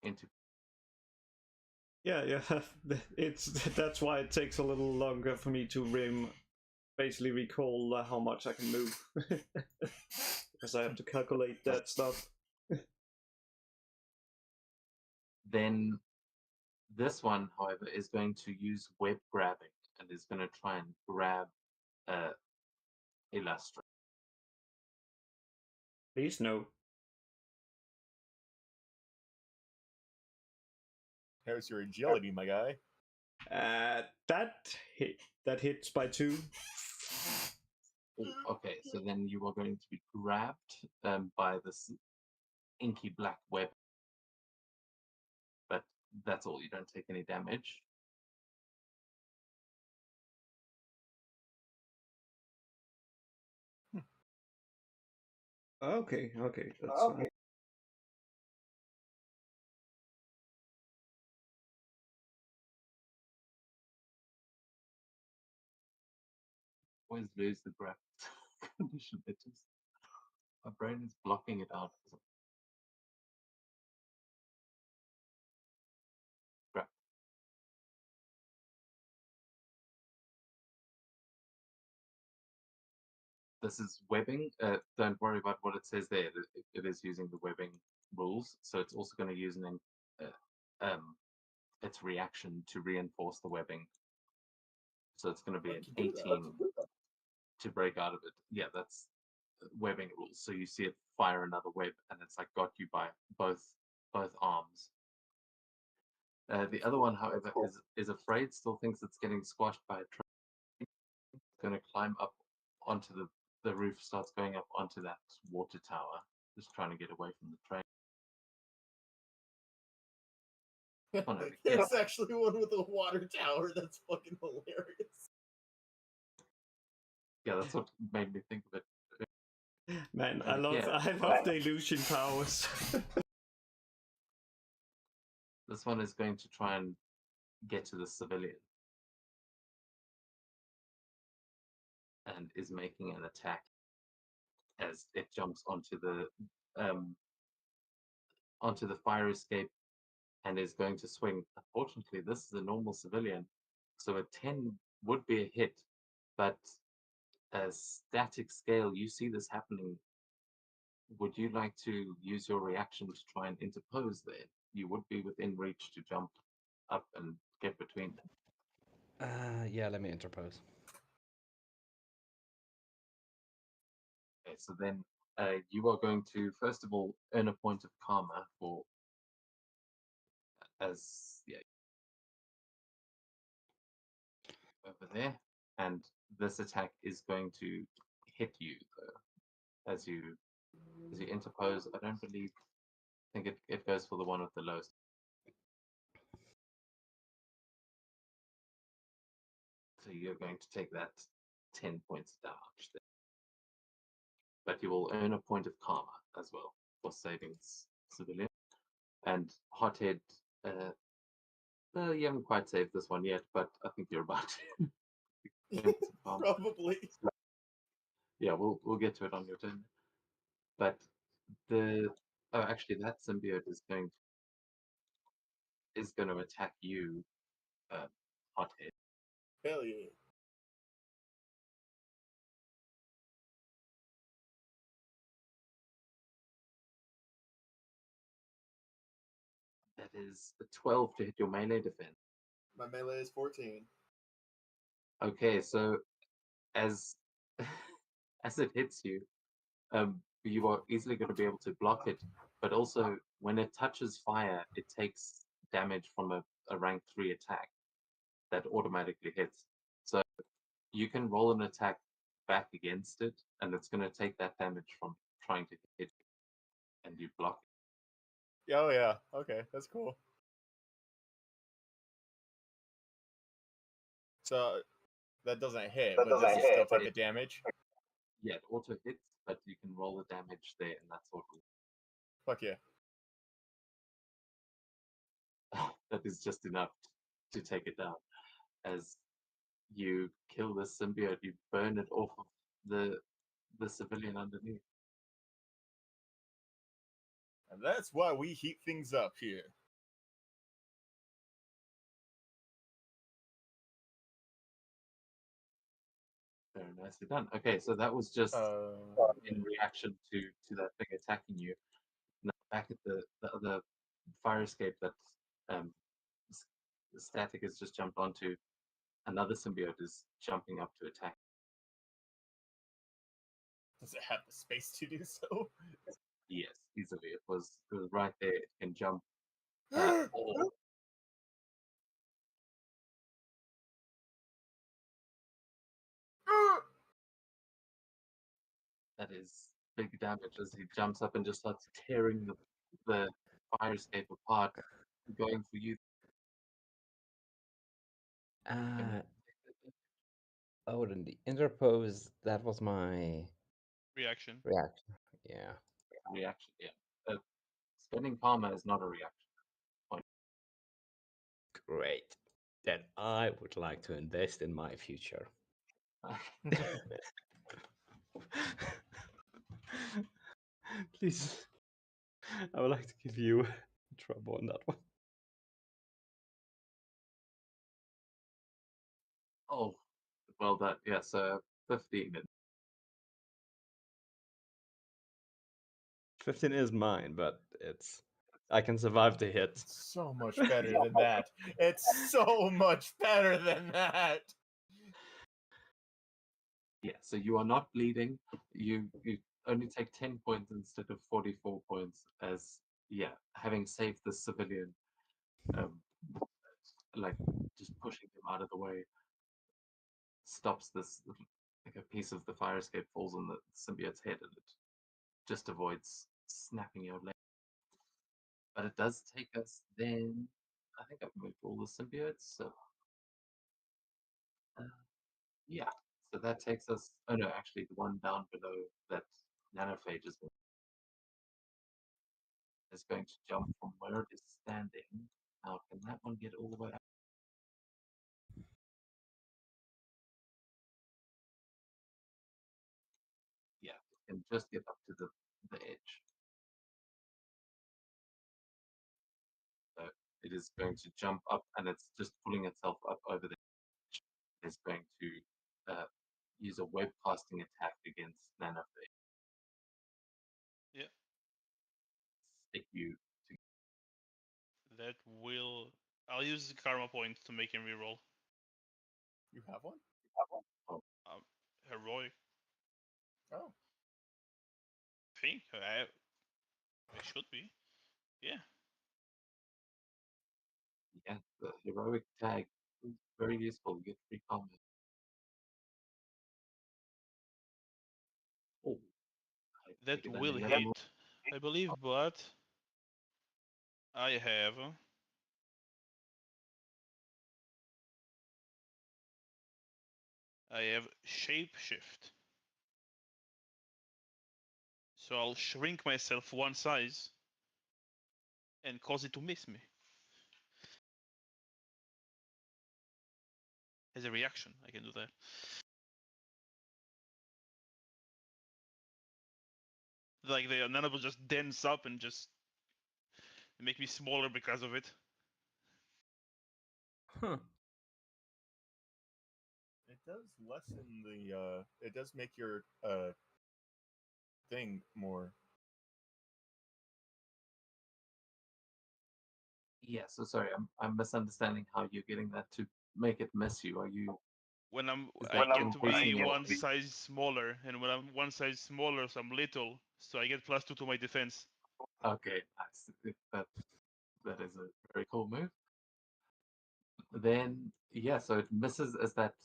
into. Yeah, it's that's why it takes a little longer for me to basically recall how much I can move, because I have to calculate that stuff. Then this one, however, is going to use web grabbing and is going to try and grab Elastra. Please no. How's your agility, my guy? That hits by 2. Okay, so then you are going to be grabbed by this inky black web. But that's all, you don't take any damage. Okay, that's fine. Always lose the graph condition. It just, my brain is blocking it out. Graph. this is webbing. Don't worry about what it says there. It is using the webbing rules, so it's also going to use its reaction to reinforce the webbing. So it's going to be an 18 to break out of it. Yeah, that's webbing rules. So you see it fire another web, and it's like got you by both arms. The other one, however, is afraid. Still thinks it's getting squashed by a train. It's going to climb up onto the roof. Starts going up onto that water tower, just trying to get away from the train. Oh, no, It's actually one with a water tower. That's fucking hilarious. Yeah, that's what made me think of it. Man, And I yeah. love the illusion powers. This one is going to try and get to the civilian and is making an attack as it jumps onto the fire escape and is going to swing. Unfortunately, this is a normal civilian, so a 10 would be a hit, but a static scale, you see this happening. Would you like to use your reaction to try and interpose there? You would be within reach to jump up and get between them. Yeah, let me interpose. Okay, so then you are going to first of all earn a point of karma for over there, and this attack is going to hit you though, as you interpose. I don't believe. I think it goes for the one with the lowest. So you're going to take that 10 points damage there. But you will earn a point of karma as well for saving this civilian. And Hothead, you haven't quite saved this one yet, but I think you're about to. Probably. Yeah, we'll get to it on your turn. But actually that symbiote is going to attack you, Hothead. Hell yeah. That is a 12 to hit your melee defense. My melee is 14. Okay, so as as it hits you, you are easily going to be able to block it, but also when it touches fire, it takes damage from a rank 3 attack that automatically hits. So you can roll an attack back against it, and it's going to take that damage from trying to hit you, and you block it. Oh yeah, okay, that's cool. So that doesn't hit, but does it still take the damage? Yeah, it auto hits, but you can roll the damage there, and that's what Fuck yeah. that is just enough to take it down. As you kill the symbiote, you burn it off of the civilian underneath. And that's why we heat things up here. Very nicely done. Okay, so that was just in reaction to that thing attacking you. Now back at the other fire escape that Static has just jumped onto, another symbiote is jumping up to attack. Does it have the space to do so? Yes, easily. It was right there. It can jump. That is big damage as he jumps up and just starts tearing the fire escape apart, going for you. Odin, the interpose, that was my Reaction. reaction. Yeah. Reaction, yeah. Spending karma is not a reaction. Great. Then I would like to invest in my future. Please. I would like to give you trouble on that one. Oh, well, that, yeah, so 15. 15 is mine, but I can survive the hit. It's so much better than that. It's so much better than that. Yeah, so you are not bleeding. You only take 10 points instead of 44 points, as having saved the civilian, like just pushing him out of the way stops this. Like a piece of the fire escape falls on the symbiote's head, and it just avoids snapping your leg. But it does take us then. I think I've moved all the symbiotes, so yeah. So that takes us. Oh no, actually, the one down below that nanophage is going to jump from where it is standing. Now, can that one get all the way up? Yeah, it can just get up to the edge. So it is going to jump up, and it's just pulling itself up over the edge. It's going to use a web casting attack against nanophage. Yeah. Stick you to. That will. I'll use the karma point to make him reroll. You have one? Heroic. Oh. I think I should be. Yeah. Yeah, the heroic tag is very useful. You get free combat. Oh, That bigger than will 11. hit, I believe, but I have shapeshift. So I'll shrink myself one size and cause it to miss me. As a reaction, I can do that. Like the nano will just dense up and just make me smaller because of it. Huh. It does lessen the it does make your thing more. Yeah, so sorry, I'm misunderstanding how you're getting that to make it miss you. Are you? When Is I that get to be increasing your one speed? size smaller, and when I'm one size smaller, so I'm little, so I get +2 to my defense. Okay, nice. That is a very cool move. Then yeah, so it misses as that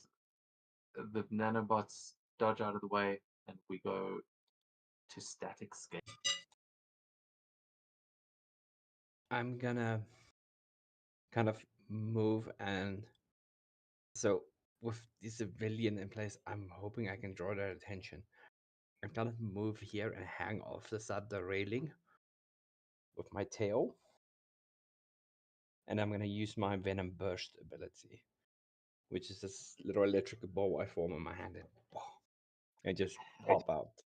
the nanobots dodge out of the way, and we go to static scale. I'm gonna kind of move, and so with the civilian in place, I'm hoping I can draw their attention. I'm gonna move here and hang off the side of the railing with my tail. And I'm gonna use my Venom Burst ability, which is this little electric ball I form in my hand and just pop out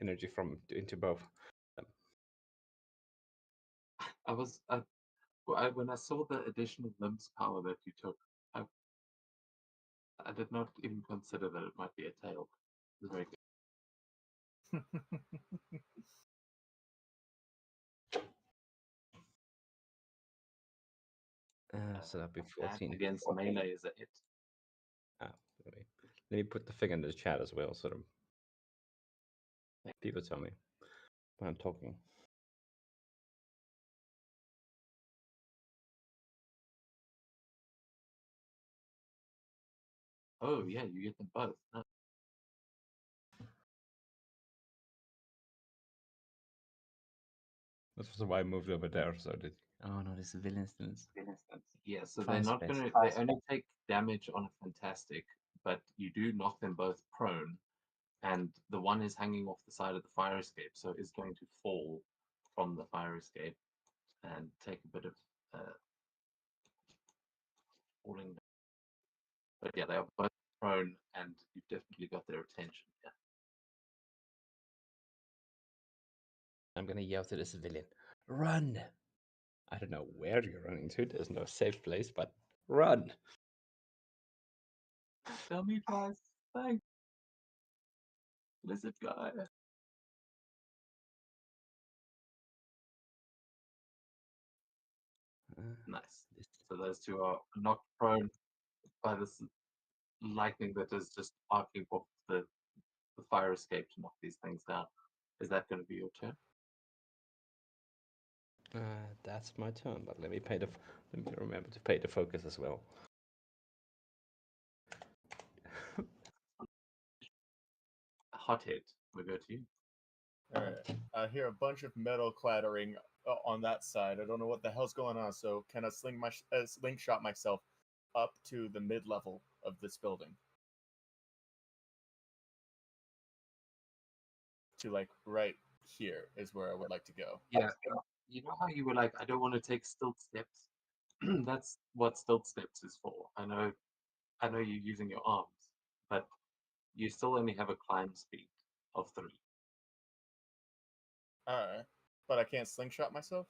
energy from into both. When I saw the additional limbs power that you took, I did not even consider that it might be a tail. It was very good. So that'd be That 14. against melee is a hit. Let me put the figure in the chat as well, so that people tell me when I'm talking. Oh yeah, you get them both. No. That's why I moved over there. So did. Oh no, this is villain instance. Yeah, so Fire they're not space. gonna. They only take damage on a fantastic, but you do knock them both prone, and the one is hanging off the side of the fire escape, so is going to fall from the fire escape and take a bit of falling. But yeah, they are both prone, and you've definitely got their attention. Yeah. I'm gonna yell to the civilian, "Run!" I don't know where you're running to. There's no safe place, but run! Tell me twice. Thanks. Lizard guy. Nice. This- So those two are knocked prone by this lightning that is just arcing off the fire escape to knock these things down. Is that going to be your turn? That's my turn, but let me let me remember to pay the focus as well. Hothead, we go to you. Alright. I hear a bunch of metal clattering on that side. I don't know what the hell's going on, so can I slingshot myself up to the mid-level of this building? To, like, right here is where I would like to go. Yeah. You know how you were like, I don't want to take stilt steps? That's what stilt steps is for. I know you're using your arms, but you still only have a climb speed of 3. Alright. But I can't slingshot myself?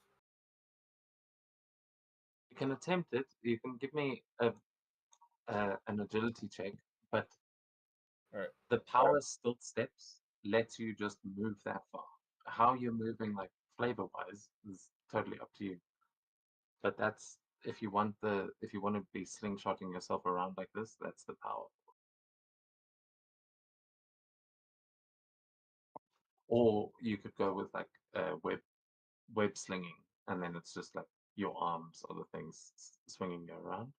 You can attempt it. You can give me an agility check, but Alright. the power stilt steps lets you just move that far. How you're moving, like flavor wise, is totally up to you. But that's if you want to be slingshotting yourself around like this, that's the power. Or you could go with like web slinging, and then it's just like your arms are the things swinging you around.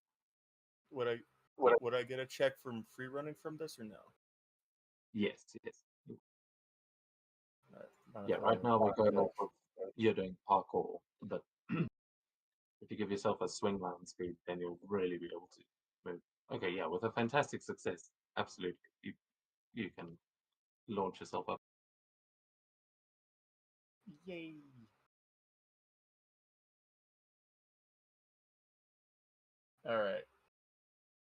Would I get a check from free running from this or no? Yes. Alright. Yeah, right now we're going off of you're doing parkour, but if you give yourself a swing line speed, then you'll really be able to move. Okay, yeah, with a fantastic success, absolutely, you can launch yourself up. Yay! Alright.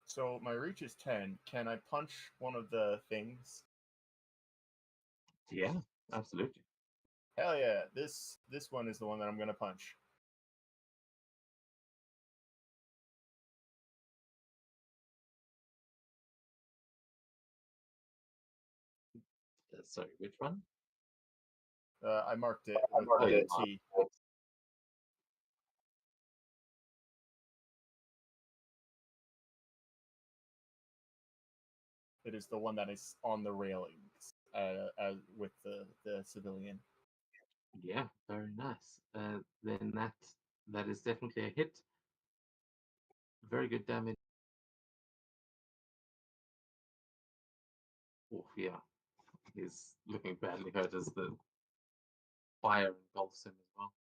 So my reach is 10. Can I punch one of the things? Yeah, absolutely. Hell yeah! This one is the one that I'm gonna punch. Sorry, which one? I marked it with the T. It is the one that is on the railings, with the civilian. Yeah, very nice. Then that is definitely a hit. Very good damage. Oh yeah, he's looking badly hurt as the fire engulfs him as well.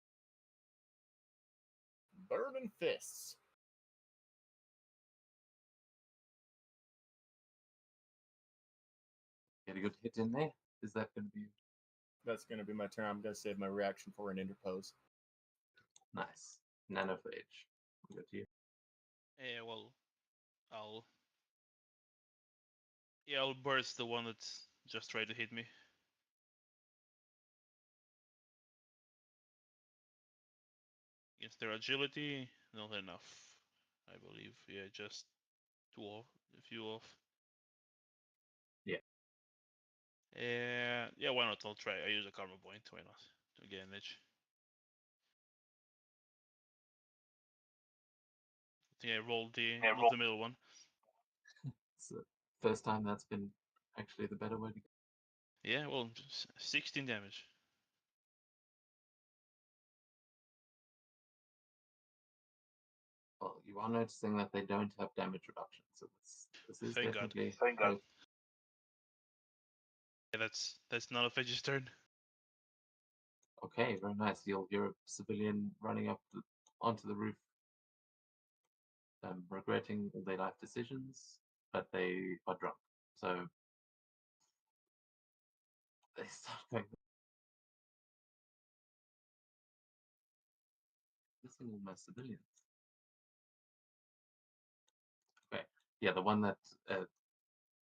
Burning fists. Get a good hit in there. Is that going to be That's gonna be my turn. I'm gonna save my reaction for an interpose. nice? Nanophage. We'll go to you. Yeah, well, I'll I'll burst the one that's just tried to hit me. Against their agility, not enough, I believe. Yeah, just 2 off, a few off. Yeah. Yeah, why not? I'll try. I use a karma point. Why not? To get an edge. I think I rolled the middle one. It's the first time that's been actually the better way to go. Yeah, well, 16 damage. Well, you are noticing that they don't have damage reduction, so this is Thank God. definitely Yeah, that's not a Vege's turn. okay. Very nice. You'll hear a civilian running up onto the roof, regretting all their life decisions, but they are drunk, so they start going. Missing all my civilians. Okay, yeah, the one that the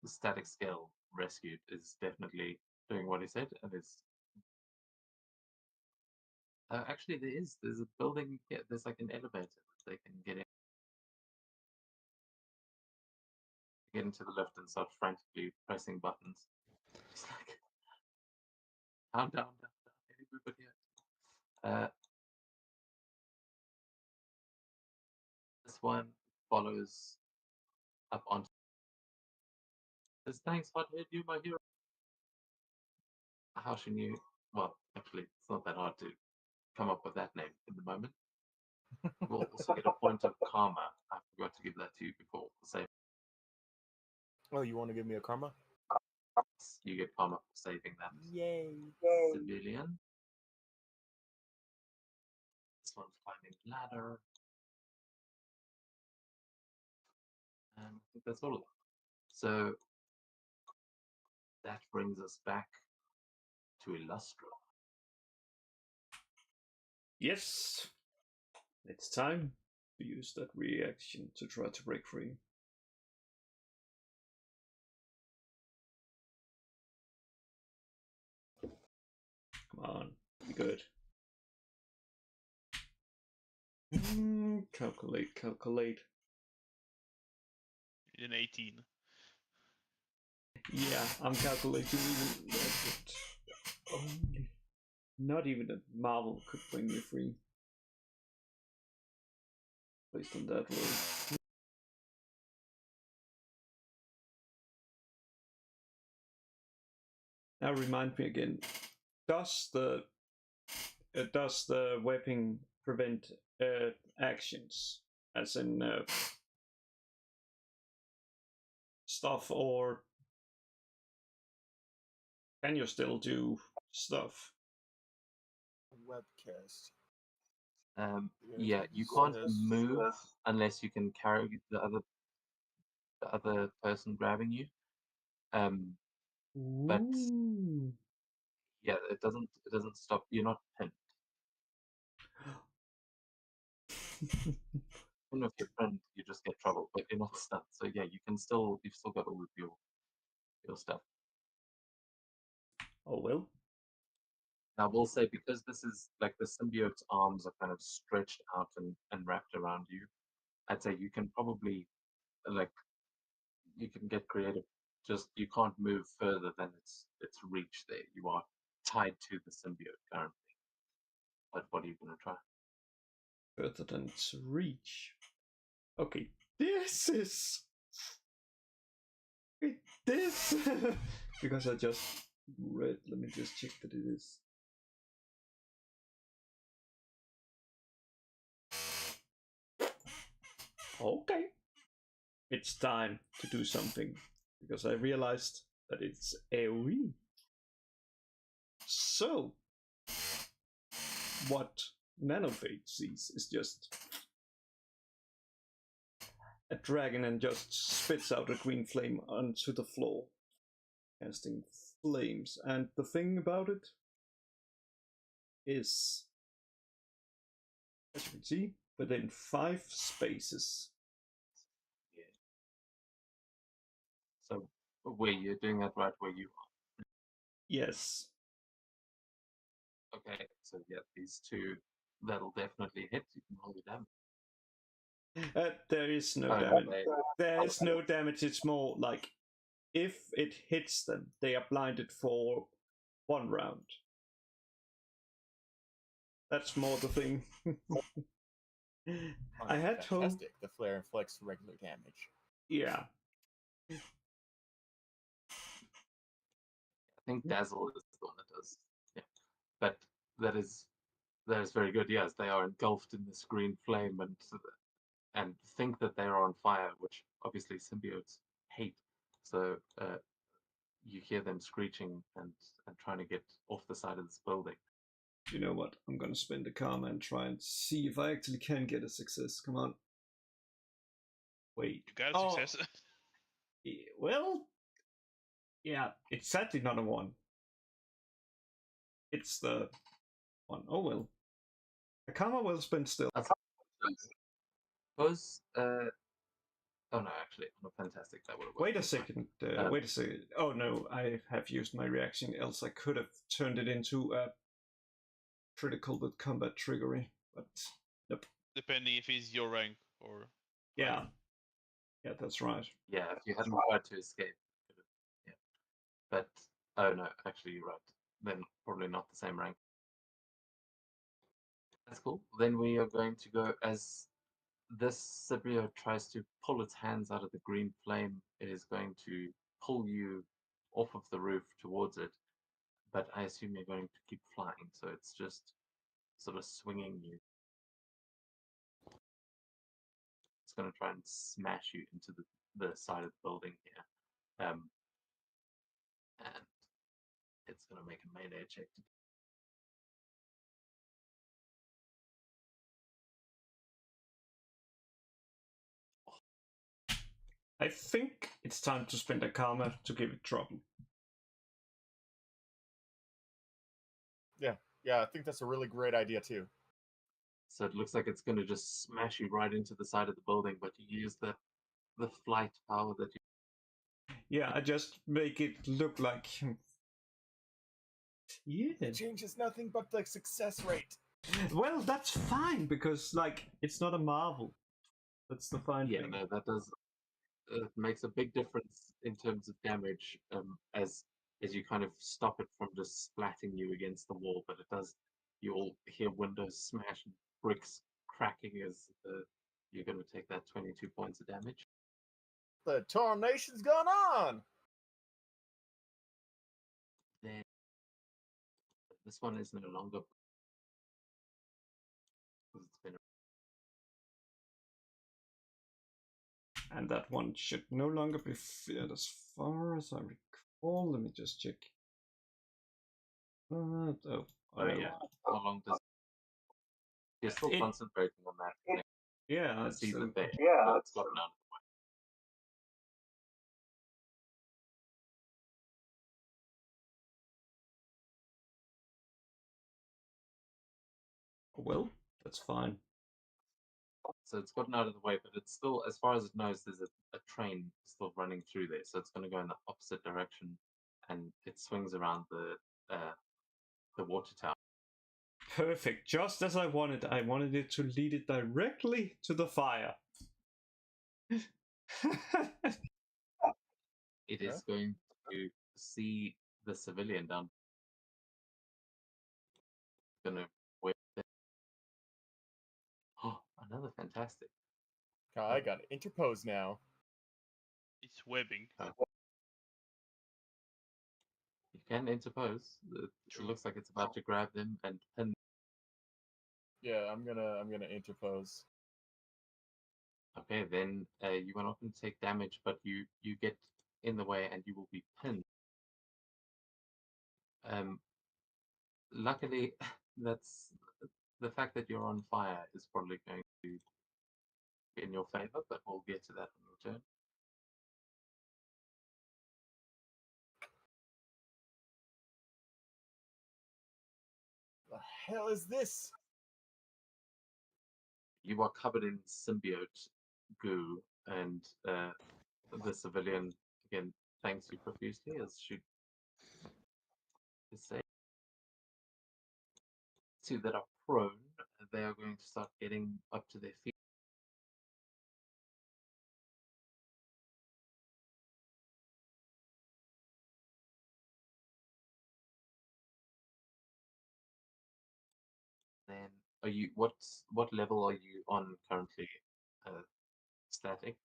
static scale rescued is definitely doing what he said, and is actually there's a building here. There's like an elevator that they can get into the lift and start frantically pressing buttons. It's like down, down, down, down, everybody. one follows up onto. Says, thanks, Hothead, you my hero. How she knew? Well, actually, it's not that hard to come up with that name in the moment. We'll also get a point of karma. I forgot to give that to you before. Save. Oh, you want to give me a karma? You get karma for saving that Yay! civilian. This one's climbing the ladder. And I think that's all of them. So that brings us back to Illustra. Yes, it's time to use that reaction to try to break free. Come on, be good. Calculate, calculate. In 18. Yeah, I'm calculating even that. Only, not even a Marvel could bring me free. Based on that roll. Now remind me again. Does the weapon prevent actions, as in stuff, or can you still do stuff? Webcast. Yeah, you can't move unless you can carry the other person grabbing you. But Ooh. yeah, it doesn't stop. You're not pinned. Even if you're pinned, you just get trouble, but you're not stunned. So yeah, you've still got all of your stuff. Oh well. Now we'll say, because this is like the symbiote's arms are kind of stretched out and wrapped around you, I'd say you can probably you can get creative. Just you can't move further than its reach there. You are tied to the symbiote currently. But what are you gonna try? Further than its reach. Okay, this is this because I just read. Let me just check that it is. Okay, it's time to do something because I realized that it's AoE. So, what Nanophage sees is just a dragon and just spits out a green flame onto the floor, casting flames. And the thing about it is, as you can see, within 5 spaces. Yeah. So where you're doing that right where you are. Yes. Okay, so yeah, these two that'll definitely hit. You can roll the damage. There is no Oh, damage. okay. There is no damage. It's more like if it hits them, they are blinded for 1 round. That's more the thing. I had hoped. Fantastic. The flare inflicts regular damage. Yeah. I think Dazzle is the one that does. Yeah, but that is very good. Yes, they are engulfed in this green flame and think that they are on fire, which obviously symbiotes hate. So you hear them screeching and trying to get off the side of this building. You know what? I'm gonna spend the karma and try and see if I actually can get a success. Come on. Wait. You got a success. Well, yeah, it's sadly not a 1. It's the 1. Oh well. The karma will spend still. Suppose. Oh no, actually, on a fantastic that would have worked. Wait a second. Wait a second. Oh no, I have used my reaction. Else I could have turned it into a critical with combat triggery. But nope. Depending if he's your rank or. Yeah. Yeah, that's right. Yeah, if you hadn't tried to escape. Yeah. But oh no, actually you're right. Then probably not the same rank. That's cool. Then we are going to go as this symbiote tries to pull its hands out of the green flame, it is going to pull you off of the roof towards it. But I assume you're going to keep flying, so it's just sort of swinging you. It's going to try and smash you into the side of the building here. And it's going to make a melee check. I think it's time to spend a karma to give it trouble. Yeah, I think that's a really great idea too. So it looks like it's going to just smash you right into the side of the building, but you use the flight power that you... Yeah, I just make it look like. Yeah. It changes nothing but the success rate. Well, that's fine because like it's not a marvel. That's the fine Yeah, thing. no, that does... It makes a big difference in terms of damage as you kind of stop it from just splatting you against the wall, but it does... You'll hear windows smash and bricks cracking as you're going to take that 22 points of damage. The Tornation's gone on! Then this one is no longer... It's been... And that one should no longer be feared as far as I recall. Let me just check. Oh yeah. How long does... You're still concentrating on that. Yeah, See the thing. Yeah, It's gotten out of well, that's fine. So it's gotten out of the way, but it's still, as far as it knows, there's a train still running through there. So it's going to go in the opposite direction, and it swings around the water tower. Perfect. Just as I wanted. I wanted it to lead it directly to the fire. It is going to see the civilian down. Going to wait there. Oh, another fantastic. I got to interpose now. It's webbing. You can interpose. It looks like it's about to grab them and pin. Yeah, I'm gonna interpose. Okay, then you are not going to take damage, but you get in the way and you will be pinned. Luckily, that's the fact that you're on fire is probably going to be in your favor, but we'll get to that on your turn. The hell is this? You are covered in symbiote goo, and the civilian again thanks you profusely as she say two that are prone. They are going to start getting up to their feet. Then are you what level are you on currently? Static?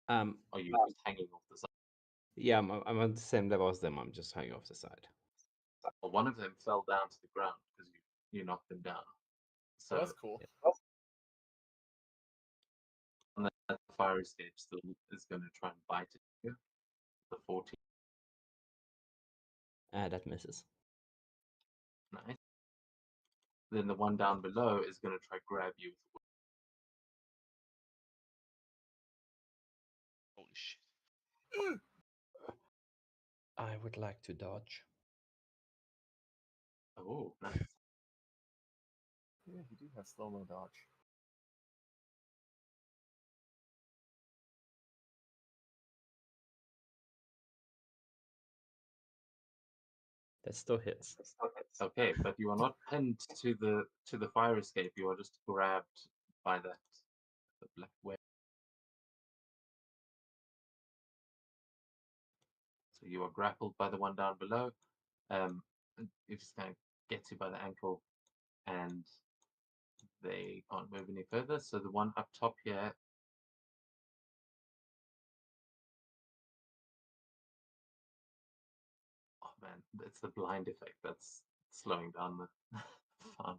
Are you just hanging off the side? Yeah, I'm on the same level as them. I'm just hanging off the side. Well, one of them fell down to the ground because you knocked them down. So That's cool. and that fire escape still is going to try and bite at you. The 14. That misses. Nice. Then the one down below is going to try grab you with the whip. Holy shit. I would like to dodge. Oh, nice. Yeah, you do have slow-mo dodge. That still hits. Okay, but you are not pinned to the fire escape. You are just grabbed by the black web. So you are grappled by the one down below. It just kind of gets you by the ankle and they can't move any further. So the one up top here. Oh man, it's the blind effect that's slowing down the fun.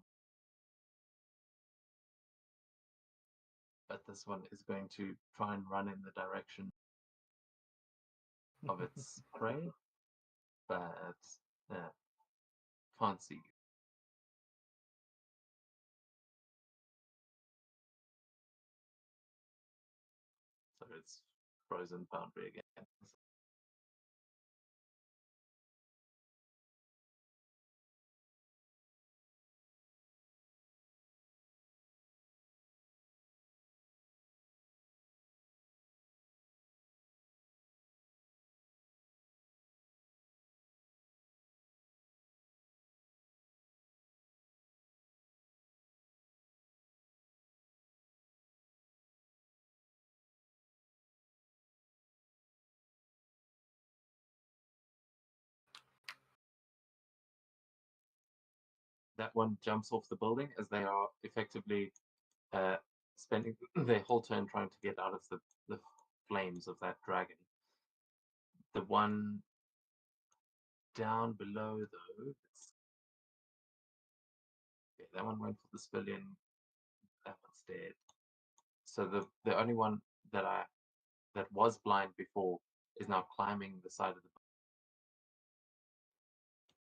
But this one is going to try and run in the direction of its prey, but can't see you. So it's frozen boundary again. That one jumps off the building as they are effectively spending their whole turn trying to get out of the flames of that dragon. The one down below, though, okay, that one went for the civilian. That one's dead. So the only one that was blind before is now climbing the side of the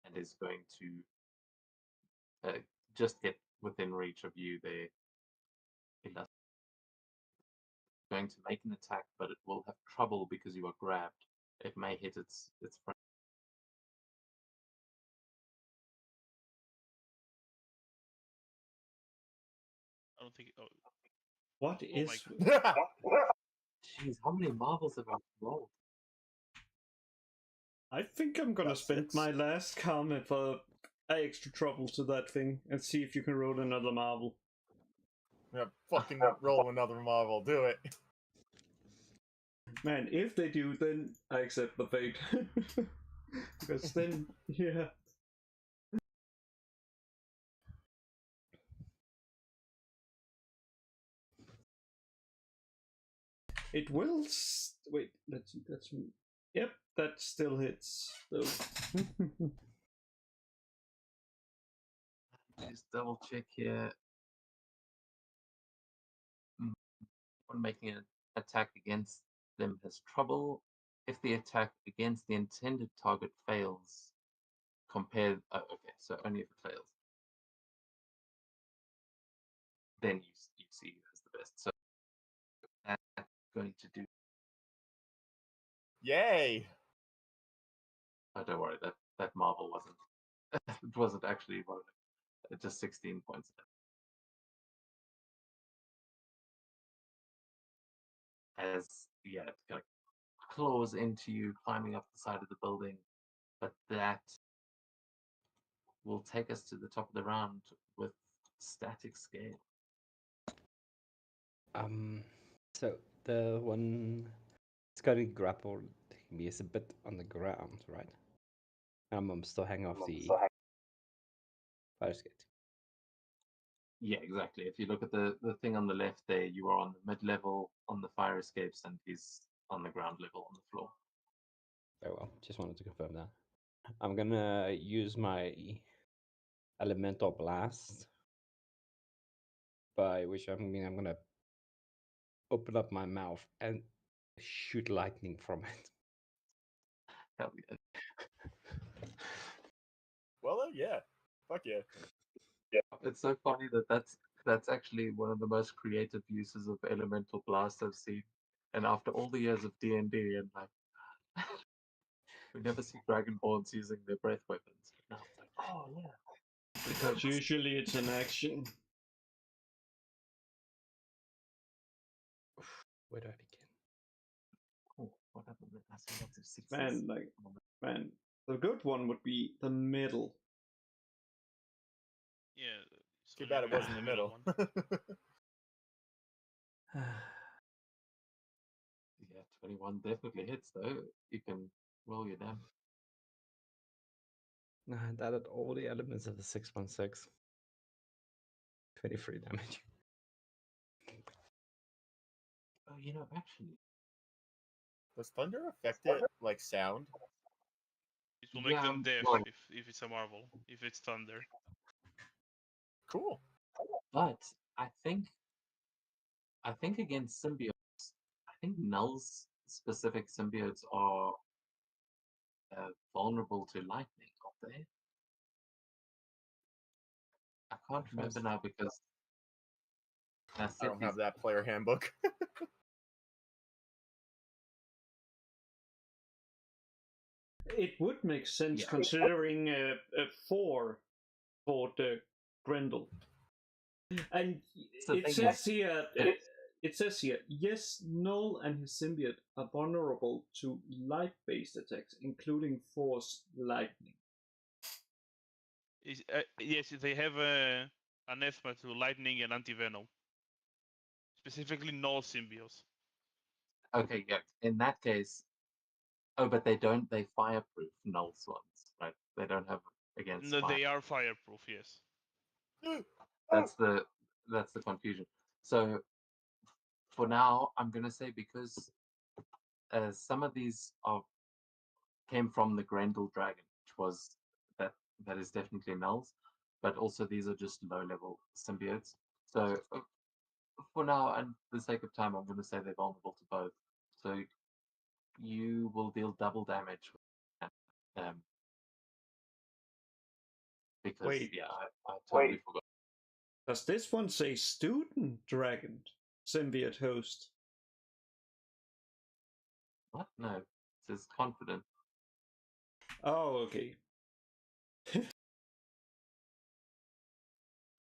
and is going to just get within reach of you there. Going to make an attack, but it will have trouble because you are grabbed. It may hit its friend. I don't think. Oh, What oh is? my Jeez, how many marbles have I rolled? I think I'm gonna That's spend 6. my last karma for extra trouble to that thing and see if you can roll another marble. Yeah, fucking roll another marvel. Do it. Man, if they do, then I accept the fate. Because then, yeah. It will. Wait, that's. Yep, that still hits. So. Just double check here. When making an attack against them has trouble. If the attack against the intended target fails, compare. Oh, okay, so only if it fails, then you see who has the best. So that's going to do. Yay! Oh, don't worry, that marble wasn't. It wasn't actually rolling. Just 16 points. As yeah, it kind of claws into you, climbing up the side of the building, but that will take us to the top of the round with static scale. So the one it's getting grappled me is a bit on the ground, right? I'm still hanging off the fire escape. Yeah, exactly. If you look at the thing on the left there, you are on the mid-level on the fire escapes, and he's on the ground level on the floor. Very well. Just wanted to confirm that. I'm gonna use my elemental blast, by which I mean I'm gonna open up my mouth and shoot lightning from it. Hell yeah. Well, yeah. Fuck yeah. It's so funny that's actually one of the most creative uses of elemental blast I've seen. And after all the years of D&D, and like we never see dragonborns using their breath weapons. Now it's like, oh yeah. Because usually it's an action. Where do I begin? Oh, what happened? I see lots of sixes. Man, the good one would be the middle. Yeah. So Too bad it you're wasn't the the middle. one. Yeah, 21 definitely hits though. You can roll your damage. That had all the elements of the 616. 23 damage. Oh, actually, Does thunder affect it like sound? It will make Yeah, them deaf well- if it's a marvel, if it's thunder. Cool. but I think against symbiotes, I think Null's specific symbiotes are vulnerable to lightning, aren't they? I can't remember now because I don't have that player handbook. It would make sense Yeah. considering a 4 for the Grendel. And So it thing says here, it- it says here, yes, Null and his symbiote are vulnerable to light-based attacks, including force lightning. Yes, they have anathema to lightning and anti-venom. Specifically null symbiotes. Okay, yeah. In that case, but they don't. They fireproof Null ones, right? They don't have against No, fire. they are fireproof, yes. That's the confusion. So for now, I'm gonna say because some of these came from the Grendel dragon, which was that is definitely Nulls, but also these are just low-level symbiotes. So for now, and for the sake of time, I'm gonna say they're vulnerable to both. So you will deal double damage with that, because Wait. yeah, I totally forgot. Does this one say student dragon symbiote host? What? No, it says confident. Oh, okay.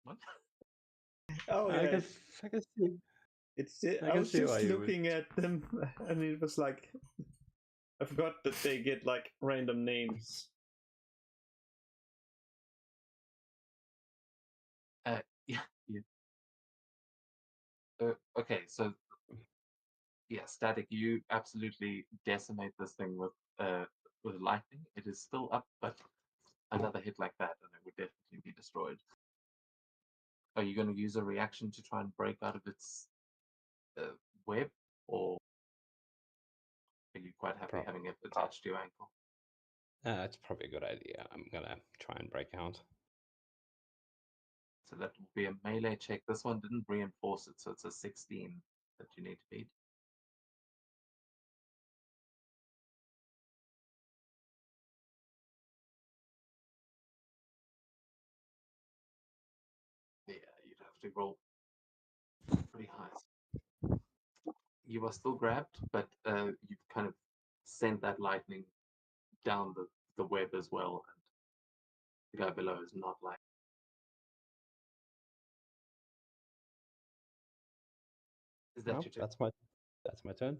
What? Oh, I yeah. can see. I I can was see just why you would. looking at them, and it was like, I forgot that they get like random names. Yeah. Okay, so yeah, Static, you absolutely decimate this thing with lightning. It is still up, but another hit like that, and it would definitely be destroyed. Are you going to use a reaction to try and break out of its web, or are you quite happy having it attached to your ankle? It's probably a good idea. I'm gonna try and break out. So that will be a melee check. This one didn't reinforce it, so it's a 16 that you need to beat. Yeah, you'd have to roll pretty high. You are still grabbed, but you've kind of sent that lightning down the web as well, and the guy below is not like. Is that No, your turn? that's my turn.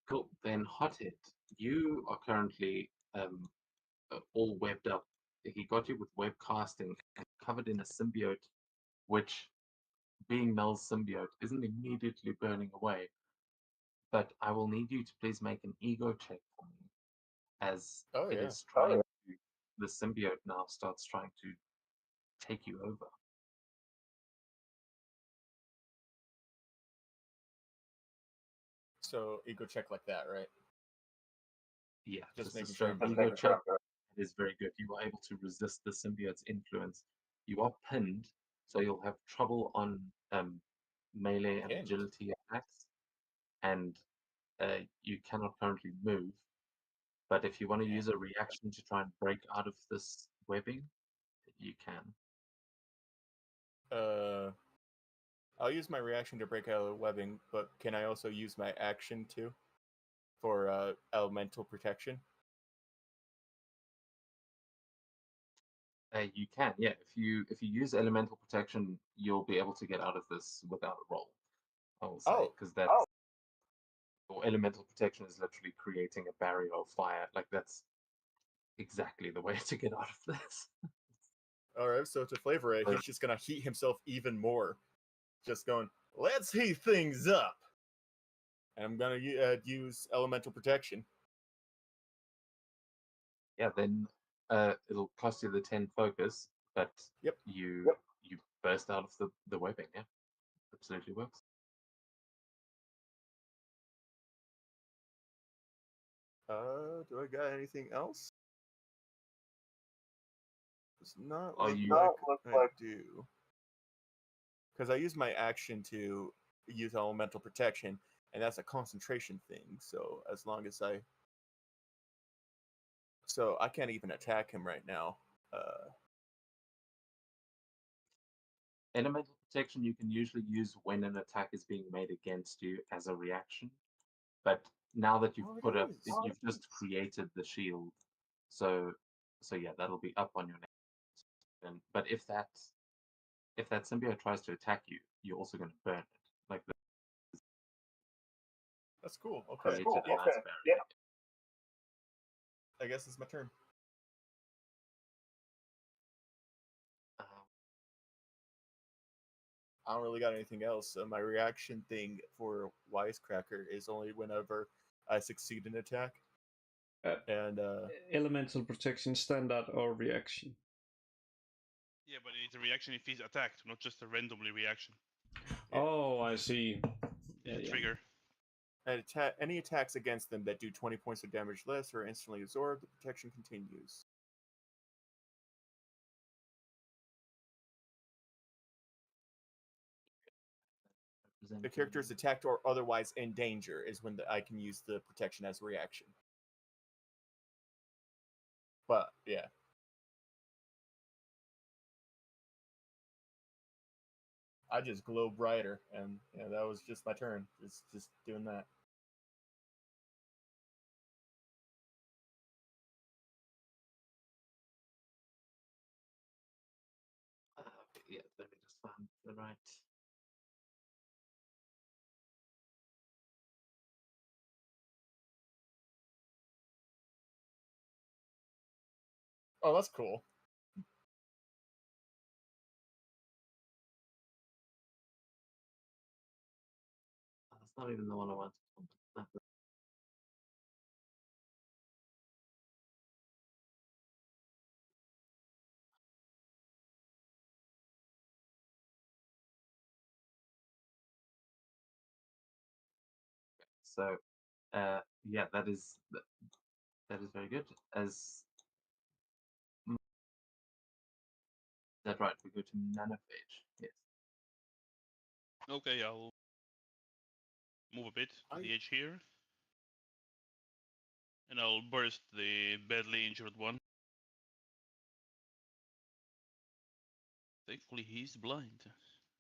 Cool. Then Hothead, you are currently all webbed up. He got you with web casting and covered in a symbiote, which, being Null's symbiote, isn't immediately burning away. But I will need you to please make an ego check for me, as it is trying to. The symbiote now starts trying to take you over. So ego check like that, right? Yeah, Just just a making sure straight I'm ego check. It is very good. You are able to resist the symbiote's influence. You are pinned, so you'll have trouble on melee and Pinned. agility attacks, and you cannot currently move. But if you want to use a reaction to try and break out of this webbing, you can. I'll use my reaction to break out of the webbing, but can I also use my action too for elemental protection? You can, yeah. If you use elemental protection, you'll be able to get out of this without a roll. I will say, because that's or elemental protection is literally creating a barrier of fire. Like that's exactly the way to get out of this. All right, so to flavor it, he's just gonna heat himself even more. Just going, let's heat things up. And I'm gonna use elemental protection. Yeah, then it'll cost you the 10 focus, but Yep. you burst out of the webbing. Yeah, absolutely works. Do I got anything else? Does not Are look you- like I do. Because I use my action to use elemental protection, and that's a concentration thing. So as long as I can't even attack him right now. Elemental protection you can usually use when an attack is being made against you as a reaction, but now that you've you've just created the shield, so yeah, that'll be up on your next. But if that symbiote tries to attack you, you're also going to burn it. Like That's cool. Okay. created a nice barrier. I guess it's my turn. I don't really got anything else. My reaction thing for Wisecracker is only whenever I succeed in attack. And Elemental protection, standard, or reaction. Yeah, but it's a reaction if he's attacked, not just a randomly reaction. Yeah. Oh, I see. Yeah, trigger. And any attacks against them that do 20 points of damage less are instantly absorbed. The protection continues. The character is attacked or otherwise in danger is when I can use the protection as a reaction. But yeah. I just glow brighter, and yeah, that was just my turn. Just doing that. Yeah, let me just find the right. Oh, that's cool. That's not even the one I wanted. So, yeah, that is very good. Is that right? We go to Nanophage. Yes. Okay, I'll move a bit to the edge here. And I'll burst the badly injured one. Thankfully, he's blind.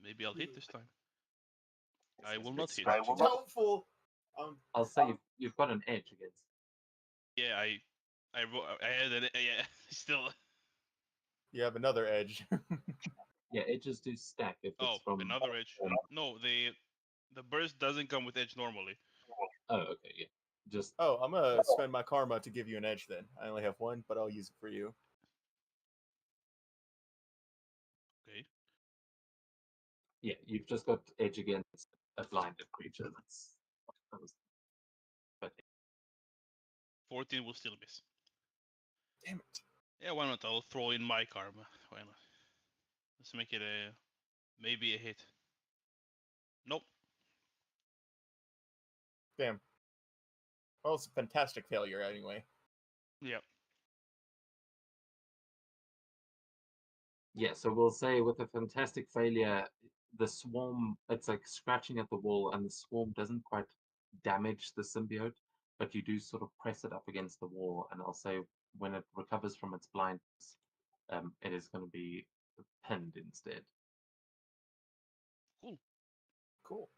Maybe I'll hit this time. I will not hit. Doubtful. I'll say you've got an edge against. Yeah, I had an yeah. Still. You have another edge. Yeah, edges do stack if Oh, it's from another edge. No, the burst doesn't come with edge normally. Oh, okay, yeah. Just I'm gonna spend my karma to give you an edge. Then I only have one, but I'll use it for you. Okay. Yeah, you've just got edge against a blinded creature. That was. But 14 will still miss. Damn it. Yeah, why not? I'll throw in my karma. Why not? Let's make it maybe a hit. Nope. Damn. Well, it's a fantastic failure anyway. Yeah. Yeah, so we'll say with a fantastic failure, the swarm, it's like scratching at the wall, and the swarm doesn't quite damage the symbiote, but you do sort of press it up against the wall, and I'll say when it recovers from its blindness, it is going to be pinned instead. Cool. Cool.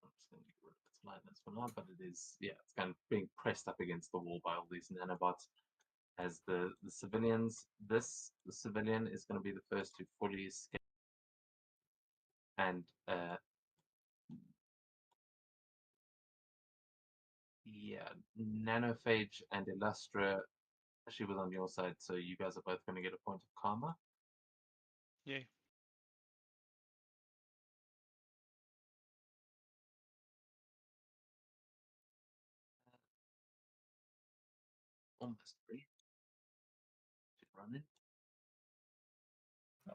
I'm just going to get rid of its blindness for now, but it is, yeah, it's kind of being pressed up against the wall by all these nanobots. As the civilians, the civilian is going to be the first to fully escape. And yeah, Nanophage and Illustra, she was on your side, so you guys are both going to get a point of karma. Yay. Almost 3.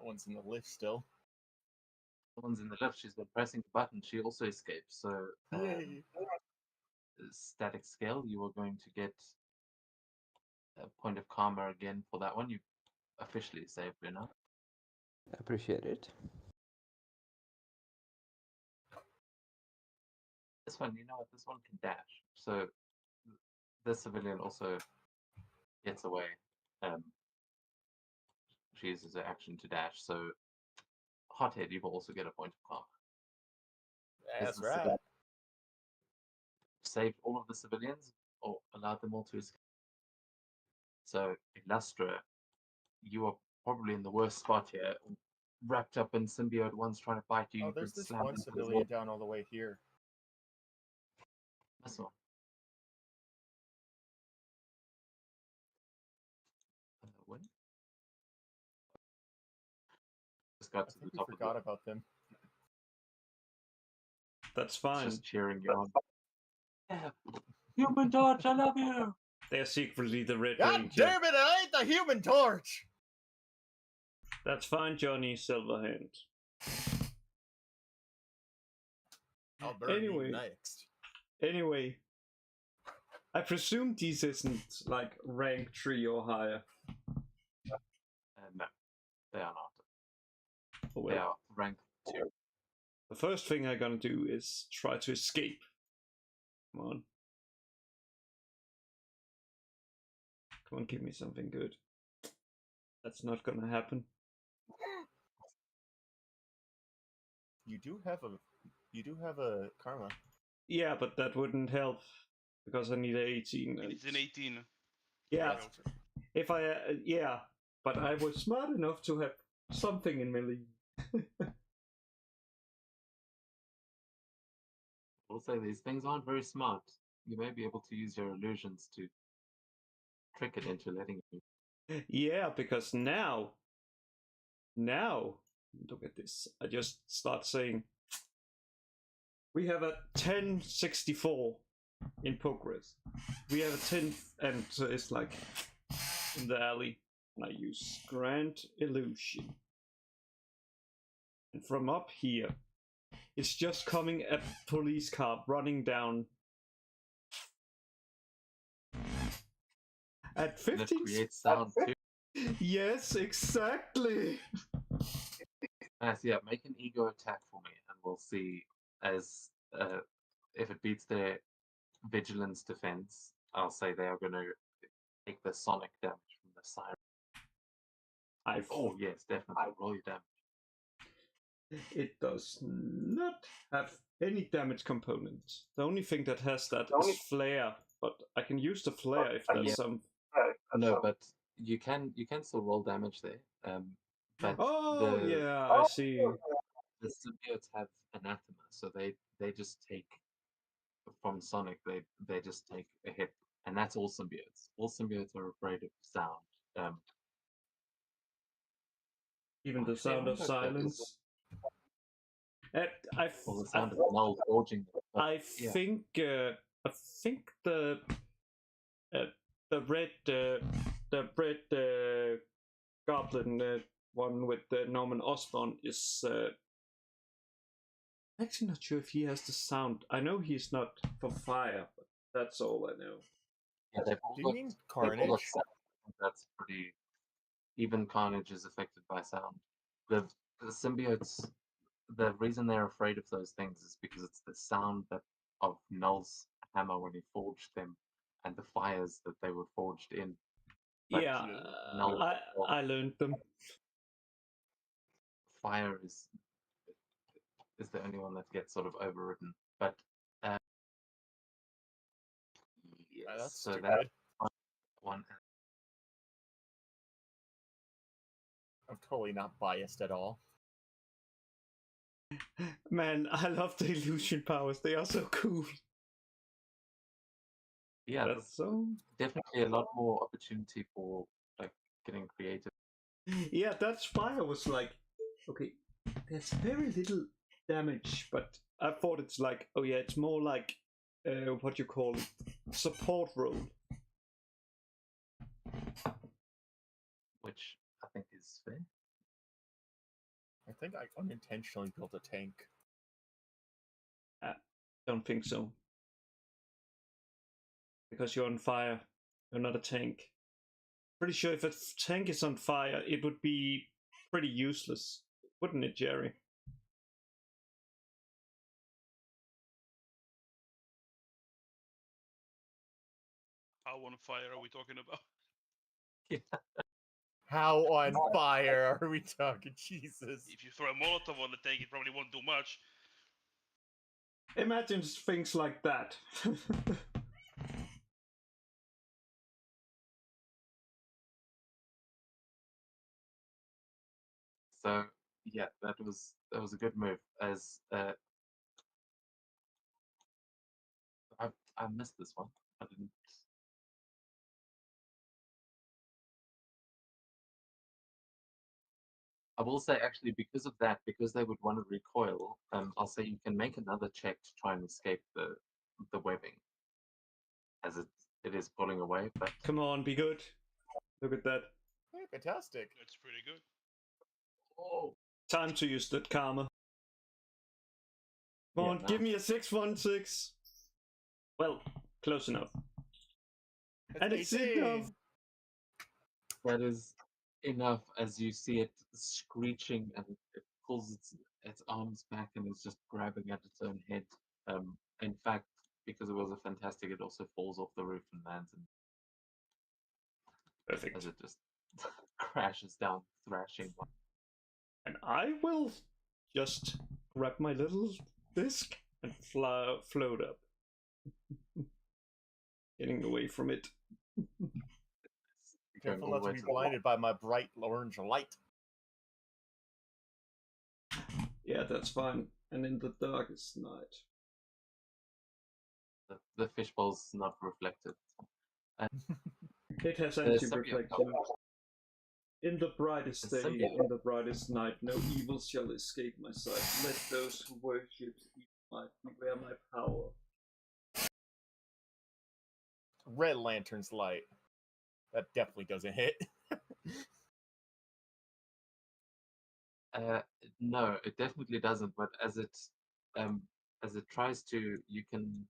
one's in the lift still. The one's in the lift. She's been pressing the button. She also escapes. So, Yay. static scale, you are going to get a point of karma again for that one. You officially saved her now. Appreciate it. This one, you know what? This one can dash. So this civilian also gets away. She uses her action to dash. So Hothead, you will also get a point of karma. That's the right. Saved all of the civilians or allowed them all to escape. So Illustra, you are probably in the worst spot here. Wrapped up in symbiote ones trying to bite you. Oh, You there's could this slam one into his civilian wall. down all the way here. This one. When? Just I got to the think we top of forgot the about them. That's fine. just cheering you on. Yeah. Human Torch, I love you. They're secretly the Red God Ranger. damn it! I ain't the Human Torch. That's fine, Johnny Silverhand. I'll burn Anyway. you next. Anyway, I presume these isn't like rank 3 or higher. No, they are not. Oh, They well. are rank 2. The first thing I'm gonna do is try to escape. Come on. Come on, give me something good. That's not gonna happen. You do have a karma. Yeah, but that wouldn't help because I need an 18. and- It's an 18. Yeah, That's- if I yeah, but I was smart enough to have something in melee. We'll say these things aren't very smart. You may be able to use your illusions to trick it into letting you. Yeah, because now, look at this. I just start saying, we have a 1064 in progress. We have a 10, and it's like in the alley. And I use Grand Illusion. And from up here, it's just coming a police car running down. At And it 15. creates sound too. Yes, exactly. Nice, yeah, make an ego attack for me, and we'll see as if it beats their vigilance defense. I'll say they are going to take the sonic damage from the siren. Oh yes, definitely. Roll your damage. It does not have any damage components. The only thing that has that is flare, but I can use the flare if there's Yeah. some. No, but you can still roll damage there. But Oh the, yeah, I see. the symbiotes have anathema, so they just take from Sonic. They just take a hit, and that's all symbiotes. All symbiotes are afraid of sound. Even the Actually, I sound of wonder if that is- silence. I Or the sound of null forging. I yeah. think the red goblin one with Norman Osborn is I'm actually not sure if he has the sound. I know he's not for fire, but that's all I know. Yeah, they've all Do got- you mean they've all got Carnage? sound. That's pretty. Even Carnage is affected by sound. The symbiotes. The reason they're afraid of those things is because it's the sound of Null's hammer when he forged them, and the fires that they were forged in. But Yeah, Null, I learned them. fire is the only one that gets sort of overridden. But yes, That's so stupid. that one. I'm totally not biased at all. Man, I love the illusion powers. They are so cool. Yeah, That's there's so. definitely a lot more opportunity for like getting creative. Yeah, that's why I was like, okay, there's very little damage, but I thought it's like, oh yeah, it's more like what you call it, support role. Which I think is fair. I think I unintentionally built a tank. Don't think so. Because you're on fire. You're not a tank. Pretty sure if a tank is on fire, it would be pretty useless. Wouldn't it, Jerry? How on fire are we talking about? How on fire are we talking? Jesus. If you throw a Molotov on the tank, it probably won't do much. Imagine things like that. So yeah, that was a good move. As I missed this one. I didn't. I will say actually because of that, because they would want to recoil, I'll say you can make another check to try and escape the webbing, as it is pulling away. But Come on, be good. Look at that. Hey, fantastic. That's pretty good. oh, Time to use that karma. Come Yeah, on, no. give me a 616. Well, close enough. And it's 18. enough. that is enough. As you see it screeching, and it pulls its arms back and is just grabbing at its own head. In fact, because it was a fantastic, it also falls off the roof and lands, and Perfect. as it just crashes down, thrashing. And I will just grab my little disc and float up. Getting away from it. Be careful Going all not the to way be to the blinded by my bright orange light. Yeah, that's fine. And in the darkest night. The fishbowl's not reflected. It has The anti-reflection. In the brightest The day, symbiote. in the brightest night, no evil shall escape my sight. Let those who worship evil might beware my power. Red Lantern's light. That definitely doesn't hit. No, it definitely doesn't. But as it tries to, you can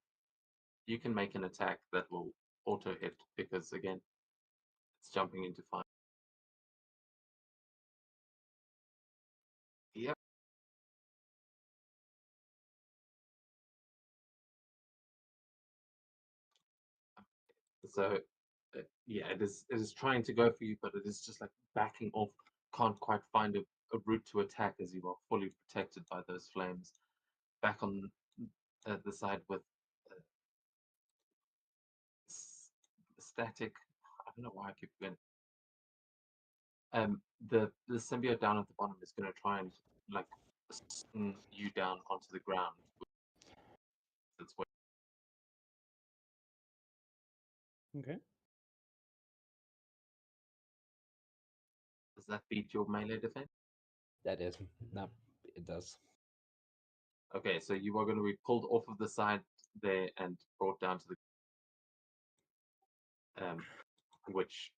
make an attack that will auto hit because again, it's jumping into fire. Yep. So yeah, it is trying to go for you, but it is just like backing off. Can't quite find a route to attack as you are fully protected by those flames. Back on the side with static. I don't know why I keep going. The symbiote down at the bottom is going to try and like spin you down onto the ground. That's what. Okay. Does that beat your melee defense? That is. No, it does. Okay, so you are going to be pulled off of the side there and brought down to the which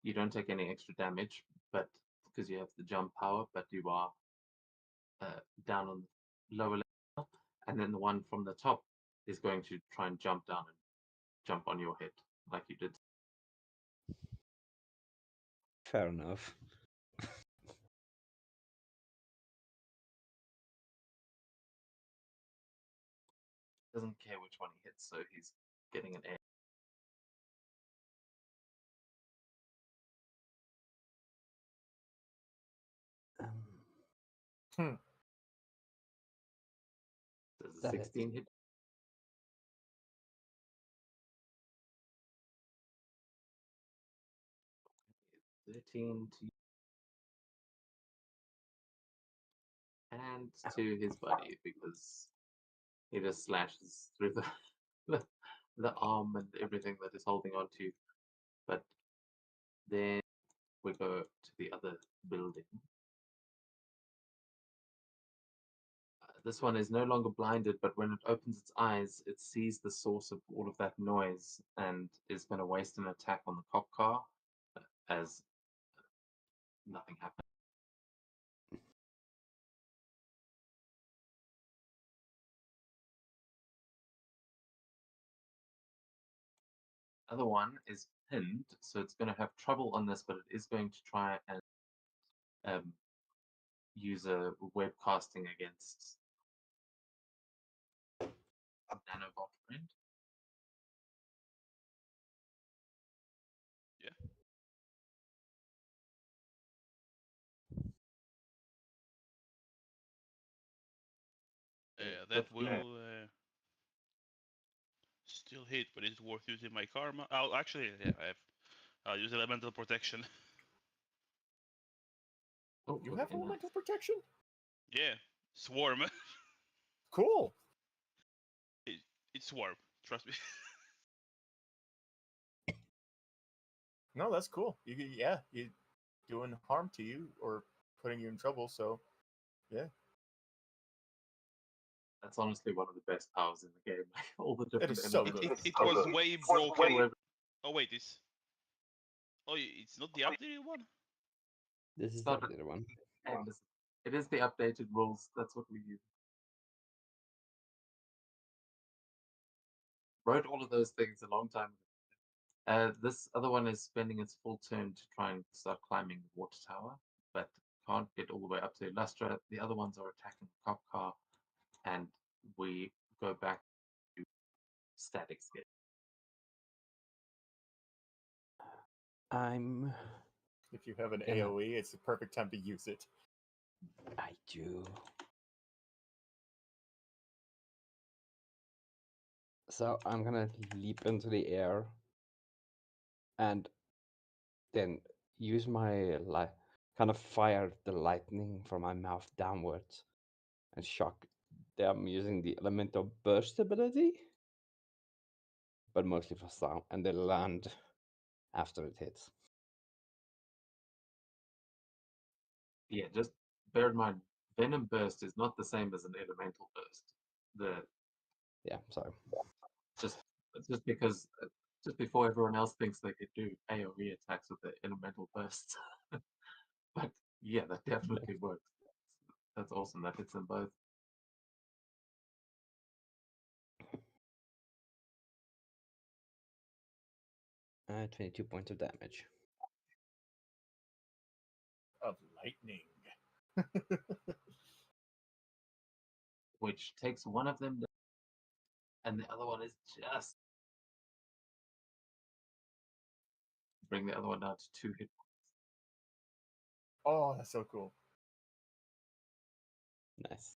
you don't take any extra damage, but because you have the jump power, but you are down on the lower level, and then the one from the top is going to try and jump down and jump on your head like you did. Fair enough. Doesn't care which one he hits, so he's getting an air. Does a That hits. 16 hit? $13 to you. And to his body because he just slashes through the arm and everything that is holding on to. But then we go to the other building. This one is no longer blinded, but when it opens its eyes, it sees the source of all of that noise and is going to waste an attack on the cop car as nothing happened. other one is pinned, so it's going to have trouble on this, but it is going to try and use a webcasting against Nanobot friend. That But yeah, will still hit, but it's worth using my karma. I'll actually, yeah, I'll use elemental protection. oh, You look have at that. elemental protection? Yeah, swarm. Cool. It's swarm. Trust me. No, that's cool. You doing harm to you or putting you in trouble, so yeah. That's honestly one of the best powers in the game. All the different is so elements. good. It was way broken. Web- Oh wait, it's not the updated one. This is Not- the other one. and it is the updated rules. That's what we use. Wrote all of those things a long time ago. This other one is spending its full turn to try and start climbing the water tower, but can't get all the way up to Lustra. The other ones are attacking the cop car, and we go back to static scale. I'm. If you have an Yeah. AoE, it's the perfect time to use it. I do. So I'm gonna leap into the air and then use my kind of fire the lightning from my mouth downwards and shock them using the elemental burst ability, but mostly for sound, and they land after it hits. Yeah, just bear in mind, Venom Burst is not the same as an Elemental Burst. Yeah, sorry. Just because just before everyone else thinks they could do AoE attacks with the Elemental Bursts. But yeah, that definitely works. That's awesome. That hits them both. 22 points of damage. Of lightning. Which takes one of them down, and the other one is just bring the other one down to 2 hit points. Oh, that's so cool. Nice.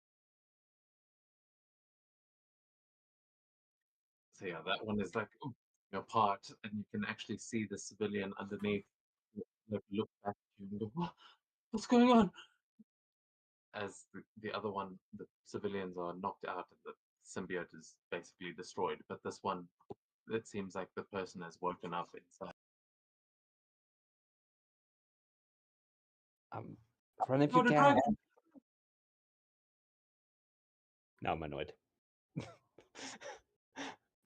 So yeah, that one is like apart, and you can actually see the civilian underneath. Look back at you and go, what's going on? As the other one, the civilians are knocked out and the symbiote is basically destroyed. But this one, it seems like the person has woken up inside. Run if you Not a can. dragon! Now I'm annoyed.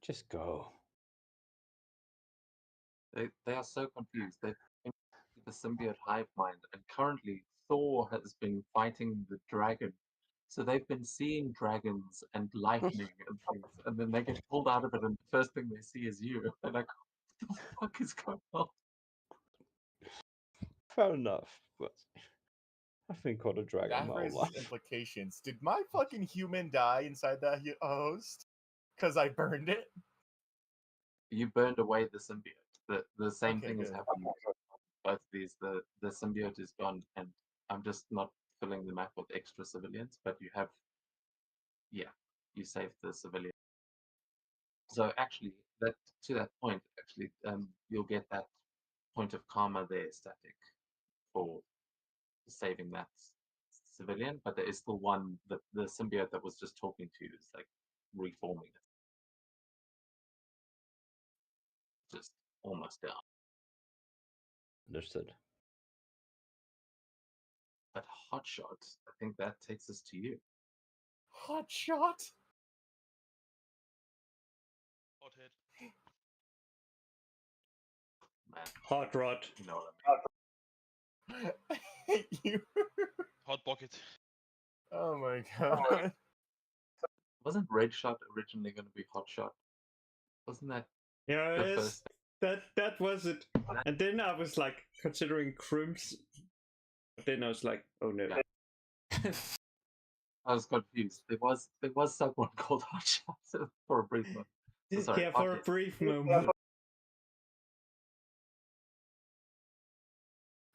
Just go. They are so confused. They've been to the symbiote hive mind, and currently Thor has been fighting the dragon. So they've been seeing dragons and lightning and things, and then they get pulled out of it, and the first thing they see is you. They're like, what the fuck is going on? Fair enough, but I've been called a dragon That my whole raises life. implications. Did my fucking human die inside that host? Because I burned it? You burned away the symbiote. The same Okay, thing has good. happened with both of these. The symbiote is gone, and I'm just not filling the map with extra civilians, but you have, yeah, you saved the civilian. So actually, that to that point, actually, you'll get that point of karma there, static, for saving that civilian. But there is still one, the symbiote that was just talking to you is like reforming it, just almost down. Understood. But Hotshot, I think that takes us to you. Hot shot? Hothead. Man, Hot rod. you know what I mean. I hate you. Hot pocket. Oh my god. Wasn't Red Shot originally going to be Hot Shot? Wasn't that Yeah, the it is. first? that was it. And then I was like considering Crimson. Then I was like, oh no. Yeah. I was confused. There was someone called Hotshot for a brief moment. So sorry, Yeah, for a Hothead. brief moment.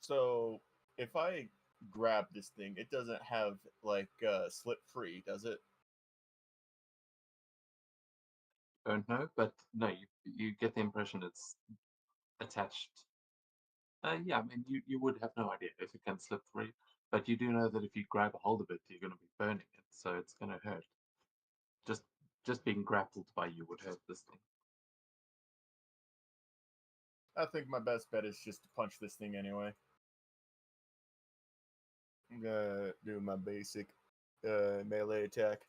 So if I grab this thing, it doesn't have like slip free, does it? Don't know, but no, you get the impression it's attached. Yeah, I mean you would have no idea if it can slip free, but you do know that if you grab a hold of it, you're going to be burning it, so it's going to hurt. Just being grappled by you would hurt this thing. I think my best bet is just to punch this thing anyway. I'm gonna do my basic melee attack.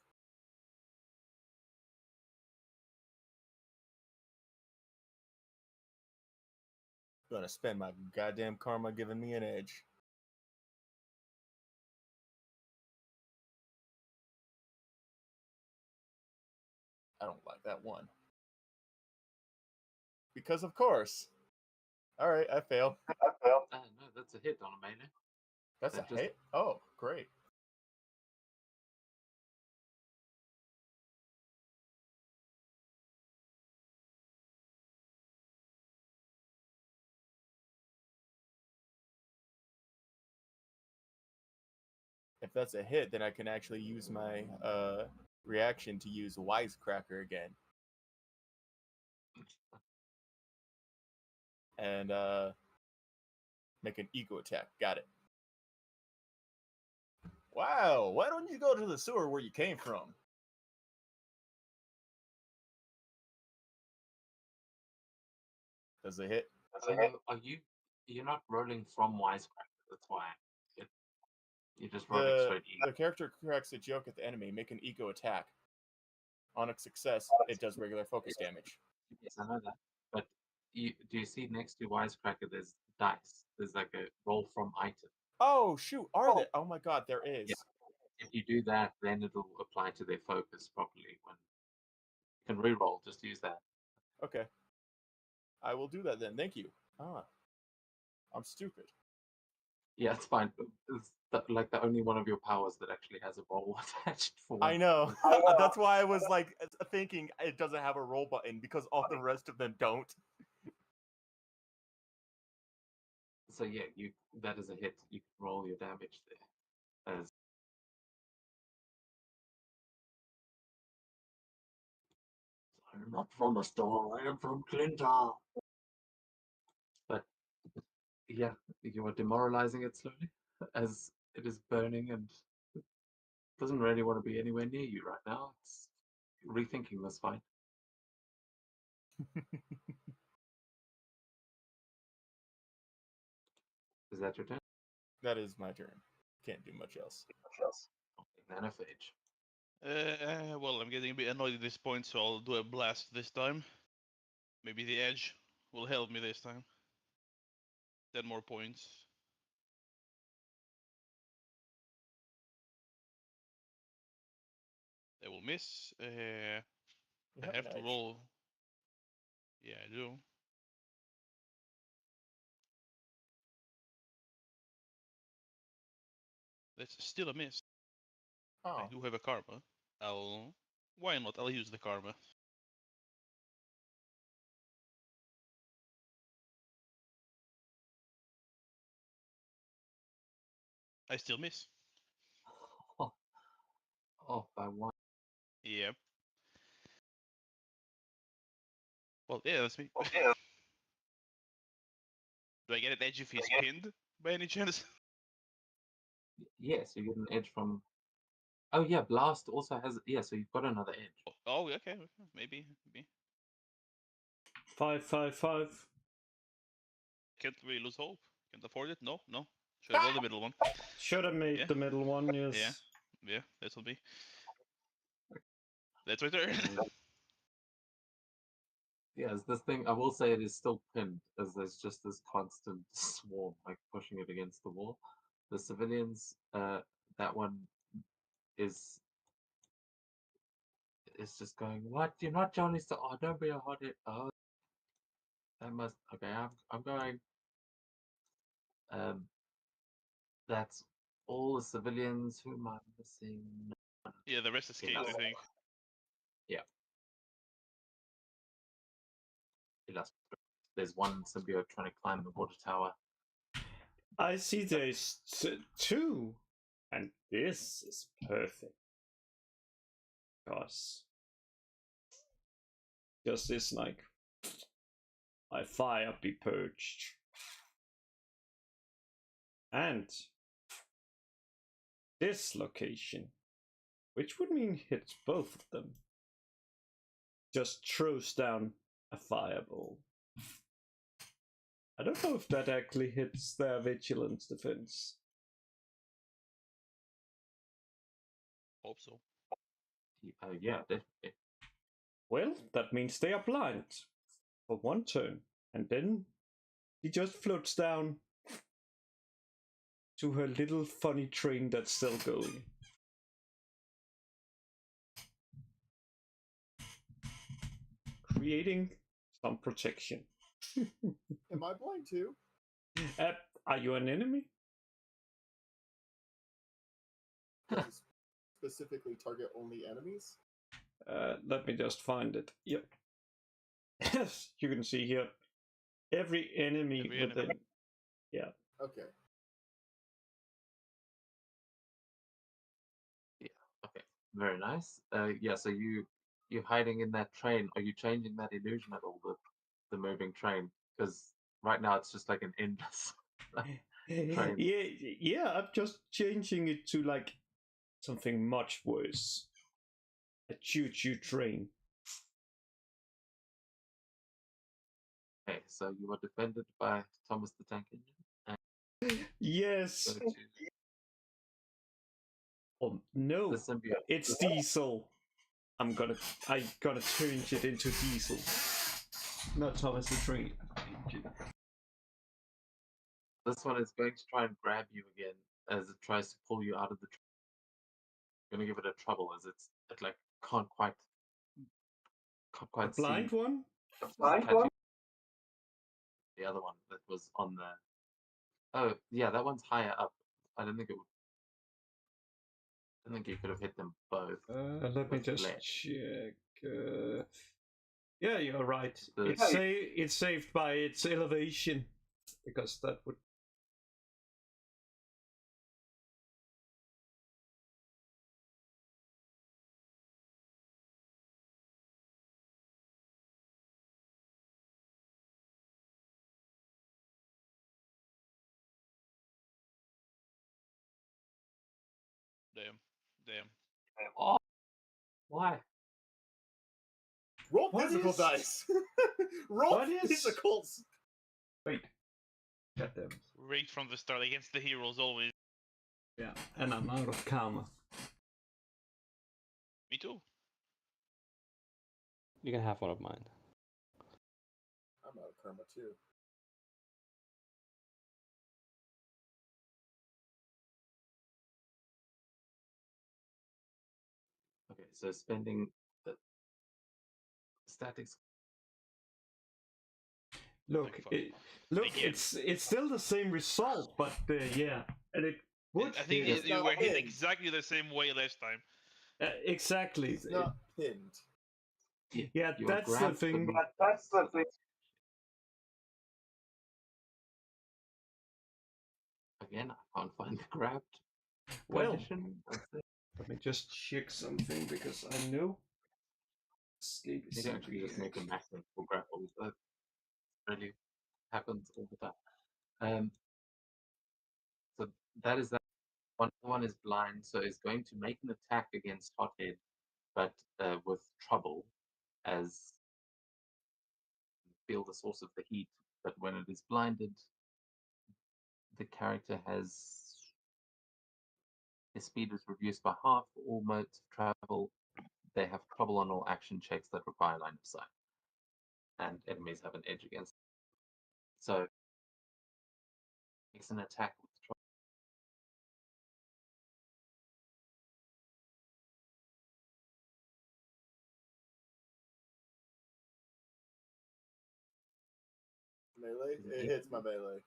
Gonna spend my goddamn karma giving me an edge. I don't like that one. Because of course. Alright, I fail. No, that's a hit on a melee. That's That a just- hit? Oh, great. If that's a hit, then I can actually use my reaction to use Wisecracker again. And make an ego attack. Got it. Wow, why don't you go to the sewer where you came from? Does it hit? Are you're not rolling from Wisecracker, that's why. You're just rolling straight The character cracks a joke at the enemy. Make an ego attack. On a success, it does regular focus damage. Yes, I know that. But do you see next to Wisecracker there's dice? There's like a roll from item. Oh shoot, are there? Oh my god, there is. Yeah. If you do that, then it'll apply to their focus properly. When you can re-roll, just use that. Okay. I will do that then. Thank you. Ah. I'm stupid. Yeah, it's fine. It's like the only one of your powers that actually has a roll attached for. I know. That's why I was like thinking it doesn't have a roll button because all the rest of them don't. So yeah, that is a hit. You can roll your damage there. As I'm not from a store, I am from Clinton. But yeah, you are demoralizing it slowly as it is burning and doesn't really want to be anywhere near you right now. It's rethinking this fight. Is that your turn? That is my turn. Can't do much else. Nanophage. Well, I'm getting a bit annoyed at this point, so I'll do a blast this time. Maybe the edge will help me this time. 10 more points. They will miss. I have to roll. Yeah, I do. That's still a miss. Oh, I do have a karma. Why not? I'll use the karma. I still miss. Off by one. Yep. Well, yeah, that's me. Do I get an edge if he's pinned by any chance? Yes, you get an edge from. Oh yeah, blast also has. Yeah, so you've got another edge. Oh, okay. Maybe. 5. Can't really lose hope. Can't afford it. No. Should have rolled the middle one. Should have made Yeah. the middle one, yes. Yeah, that'll be. That's my turn. Yes, this thing, I will say it is still pinned, as there's just this constant swarm, like pushing it against the wall. The civilians, that one is just going, what? You're not Johnny Storm. Oh, don't be a hothead. Oh. That must okay. I'm going. That's all the civilians. Who am I missing? Yeah, the rest escaped, I think. There's one symbiote trying to climb the water tower. I see there's two, and this is perfect. Because just this, like, by fire be purged. And this location, which would mean hits both of them, just throws down a fireball. I don't know if that actually hits their vigilance defense. Hope so. Yeah, definitely. Well, that means they are blind for one turn, and then he just floats down to her little funny train that's still going. Creating some protection. Am I blind too? Are you an enemy? Does it specifically target only enemies? Let me just find it. Yep. Yes, you can see here. Every enemy Every within. enemy. Yeah. Okay. Okay, very nice. Yeah, so you're hiding in that train. Are you changing that illusion at all? The moving train, because right now it's just like an endless. Train. Yeah, I'm just changing it to like something much worse. A choo-choo train. Okay, so you are defended by Thomas the Tank Engine. Yes. Go to Oh no, the symbiote. it's Diesel. I'm gonna change it into Diesel. Not Thomas the Train Engine. This one is going to try and grab you again as it tries to pull you out of the train. Gonna give it a trouble as it like can't quite The blind see. one? Catching the other one that was on the. Oh yeah, that one's higher up. I don't think it would. I don't think you could have hit them both. Let me with just Blair. check. Yeah, you're right. The- It's saved by its elevation, because that would. Damn. Oh, why? Roll What physical is- dice. Roll what is- physicals. Wait. Goddamn. Right from the start against the heroes always. Yeah, and I'm out of karma. Me too. You can have one of mine. I'm out of karma too. Okay, so spending the statics. Look, Like, Again. it's still the same result, but yeah, and it would. I think hit. you not were hit pinned. exactly the same way last time. Exactly. It's not pinned. Yeah, You are that's the grabbed, thing. but that's the thing. Again, I can't find the grabbed Well, condition. let me just check something because I know. Escape is You can actually just make a massive for grapple. That really happens all the time. So that is that. One is blind, so is going to make an attack against Hothead, but with trouble, as feel the source of the heat. But when it is blinded, the character has his speed is reduced by half for all modes of travel. They have trouble on all action checks that require line of sight, and enemies have an edge against them. So makes an attack with trouble. Melee? Does it It hit hits you? my melee.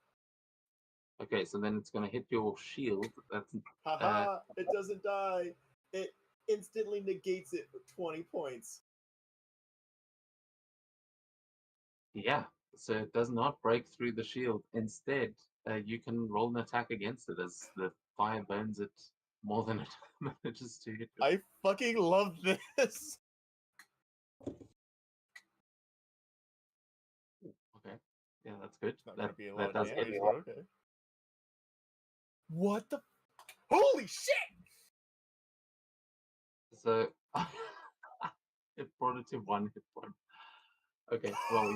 Okay, so then it's going to hit your shield. That's Haha! It doesn't die. It instantly negates it for 20 points. yeah. So it does not break through the shield. Instead, you can roll an attack against it as the fire burns it more than it manages to hit. I fucking love this. Okay, yeah, that's good. It's not gonna be a lot that of does damage, hit. but okay. What the? Holy shit! So it brought it to 1 hit point. Okay, well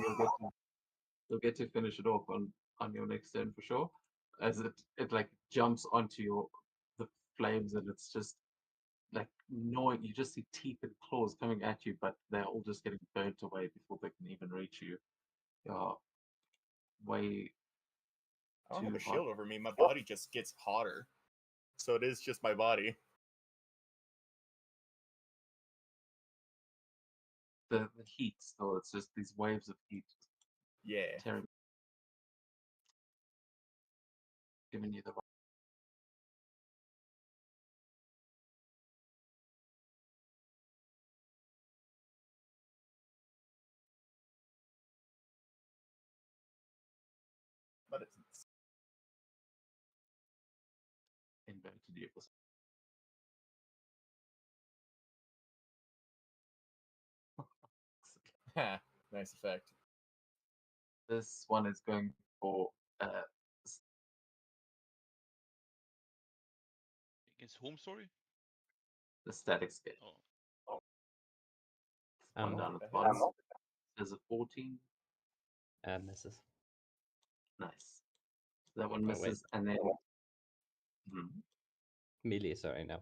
you'll get to finish it off on your next turn for sure. As it like jumps onto the flames and it's just like gnawing. You just see teeth and claws coming at you, but they're all just getting burnt away before they can even reach you. Way I don't have too a hot. shield over me. My body just gets hotter. So it is just my body. The heat still. It's just these waves of heat Yeah. tearing, giving you the. But it's Inverted ears. nice effect. This one is going for Against whom, sorry? the static scale. Oh, One Um, down at the that bottom. hits. There's a 14. misses. Nice. That one Oh, wait. misses, and then. Hmm. Melee, sorry, no.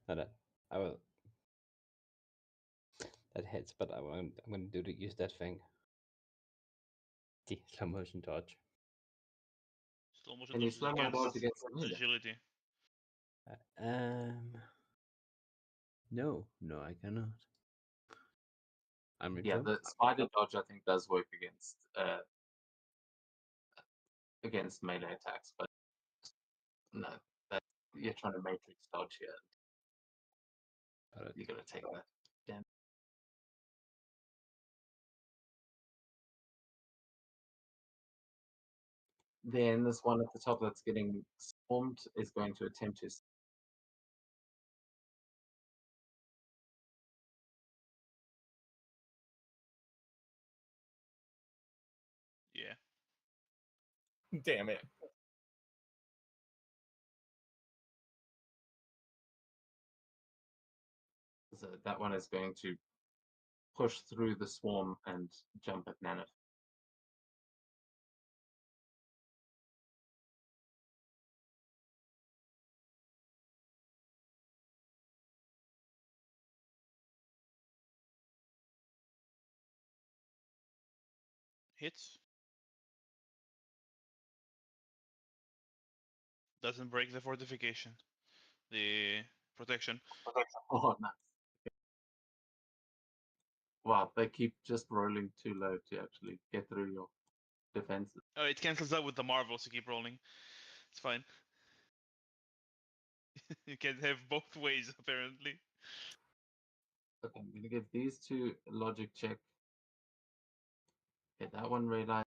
Not that. I will. That hits, but I'm going to use that thing. The slow motion dodge. slow motion Can you dodge is slow my dodge against the melee? agility. No, I cannot. I'm Yeah, retro. the spider dodge I think does work against melee attacks, but no, that you're trying to matrix dodge here. But You're gonna take that damage. Then this one at the top that's getting swarmed is going to attempt to. Yeah. Damn it. So that one is going to push through the swarm and jump at Nanith. Hits. Doesn't break the fortification. The protection. Oh, nice. Wow, they keep just rolling too low to actually get through your defenses. Oh, it cancels out with the marvel, so keep rolling. It's fine. You can have both ways, apparently. Okay, I'm gonna give these two a logic check. Okay, that one realized.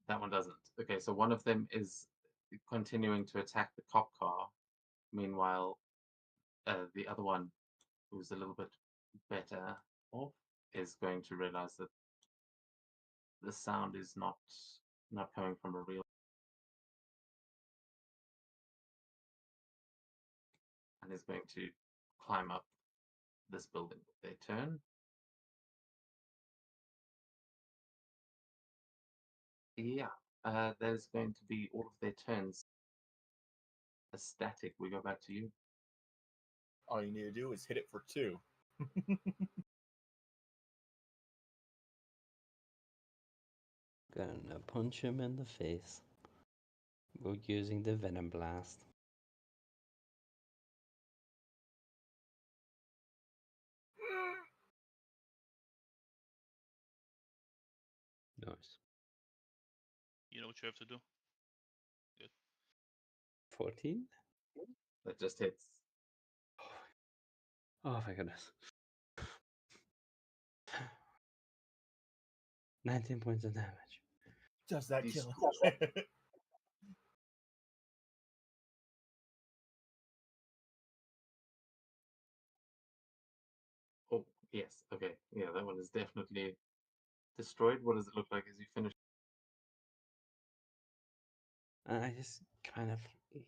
That one doesn't. Okay, so one of them is continuing to attack the cop car. Meanwhile, the other one, who's a little bit better off, is going to realize that the sound is not coming from a real. And is going to climb up this building with their turn. Yeah, there's going to be all of their turns as static. We go back to you. All you need to do is hit it for 2. gonna punch him in the face. We're using the Venom Blast. Nice. You know what you have to do. 14? That just hits. Oh my goodness. 19 points of damage. Does that These- kill him? Oh, yes. Okay. Yeah, that one is definitely destroyed. What does it look like as you finish? I just kind of leap,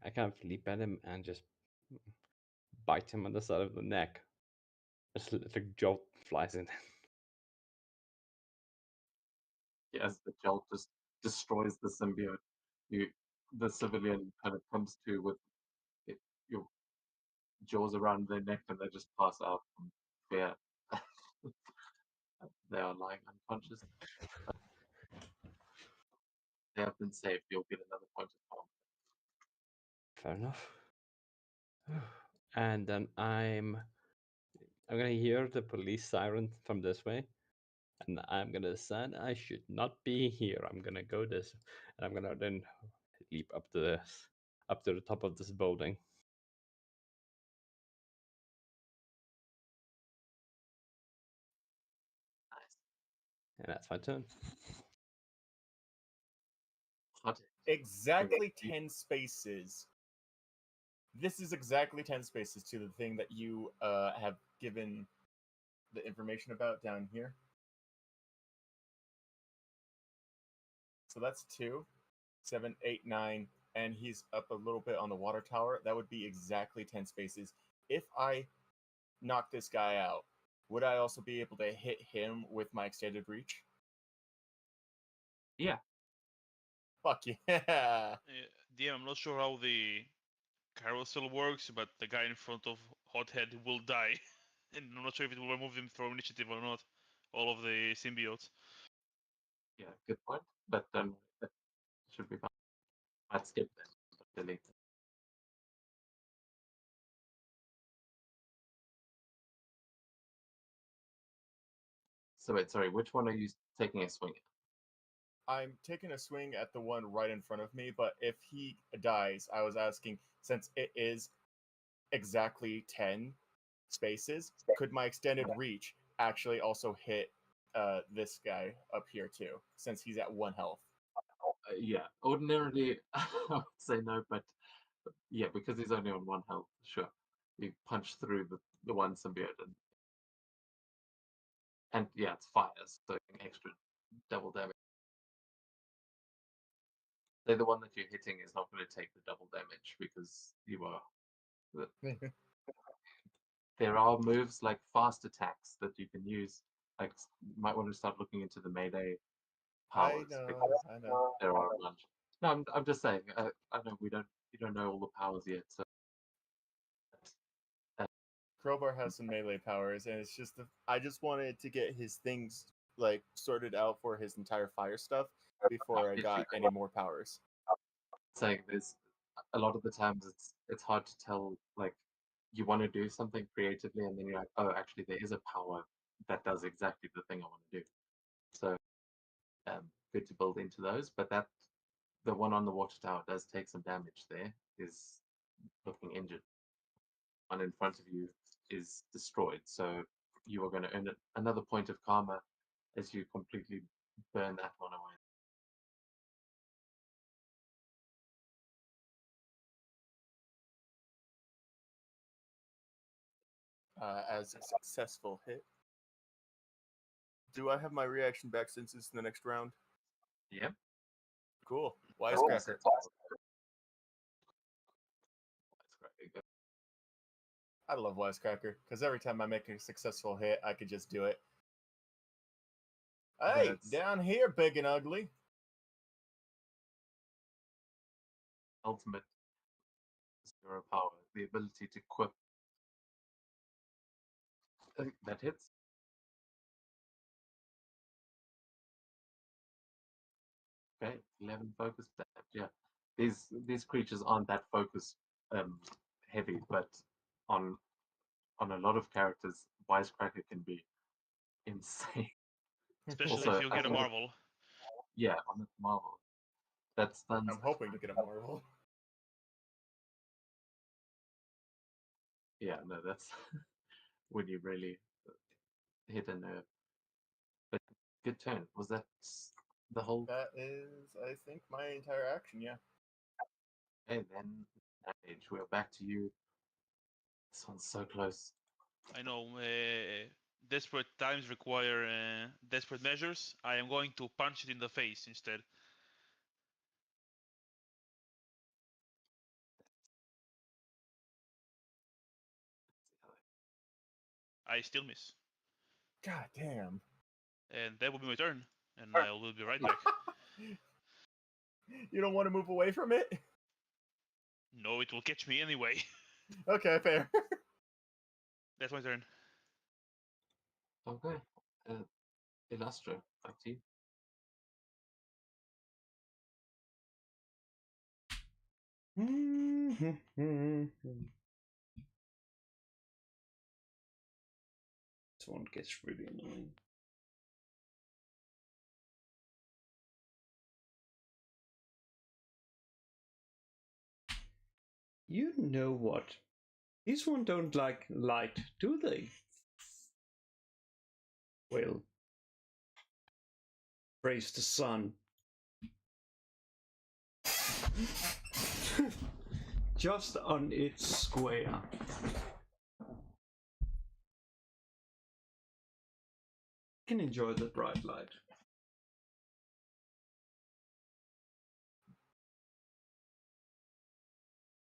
I kind of leap at him and just bite him on the side of the neck. Just the jolt flies in. Yeah, as the gel just destroys the symbiote, the civilian kind of comes to with your jaws around their neck, and they just pass out from fear. They are lying unconscious. They have been saved. You'll get another point of harm. Fair enough. And then I'm gonna hear the police siren from this way, and I'm gonna decide I should not be here. I'm gonna go this, and I'm gonna then leap up to the top of this building. Nice. And that's my turn. Hot. Exactly 10 spaces. This is exactly 10 spaces to the thing that you have given the information about down here. So that's 2, 7, 8, 9, and he's up a little bit on the water tower. That would be exactly 10 spaces. If I knock this guy out, would I also be able to hit him with my extended reach? Yeah. Fuck yeah! DM, I'm not sure how the carousel works, but the guy in front of Hothead will die. And I'm not sure if it will remove him from initiative or not. All of the symbiotes. Yeah, good point. But that should be fine. I'd skip that. But delete it. So wait, sorry, which one are you taking a swing at? I'm taking a swing at the one right in front of me, but if he dies, I was asking, since it is exactly 10 spaces, could my extended reach actually also hit this guy up here too, since he's at 1 health? Yeah, ordinarily I would say no, but yeah, because he's only on 1 health, sure. You punch through the one symbiote, and yeah, it's fire, so extra double damage. Say the one that you're hitting is not going to take the double damage because you are. There are moves like fast attacks that you can use. Like, you might want to start looking into the melee powers. because I know. There are a bunch. No, I'm just saying. I know you don't know all the powers yet, so Crowbar has some melee powers, and it's just I just wanted to get his things like sorted out for his entire fire stuff before I If got you- any more powers. saying there's a lot of the times it's hard to tell, like, you want to do something creatively and then you're like, oh, actually there is a power that does exactly the thing I want to do. So good to build into those, but that the one on the water tower does take some damage. There is looking injured. One in front of you is destroyed, so you are going to earn another point of karma as you completely burn that one away. As a successful hit. Do I have my reaction back since it's the next round? Yep. Cool. That's Wisecracker. awesome. I love Wisecracker because every time I make a successful hit, I could just do it. Hey, That's- down here, big and ugly. Ultimate zero power, the ability to quip. That hits. Okay, 11 focus damage. Yeah, these creatures aren't that focus heavy, but on a lot of characters, Wisecracker can be insane. Especially Also, if you I get a think it- Marvel. Yeah, on the Marvel. That stuns. I'm hoping to get a Marvel. Yeah, no, that's when you really hit a nerve. But good turn. Was that the whole? That is, I think, my entire action. Yeah. Hey, then Age, we're back to you. This one's so close. I know desperate times require desperate measures. I am going to punch it in the face instead. I still miss. God damn. And that will be my turn. And I will be right back. You don't want to move away from it? No, it will catch me anyway. Okay, fair. That's my turn. Okay. Illustra, back to you. This one gets really annoying. You know what? These one don't like light, do they? Well, praise the sun. Just on its square. Can enjoy the bright light.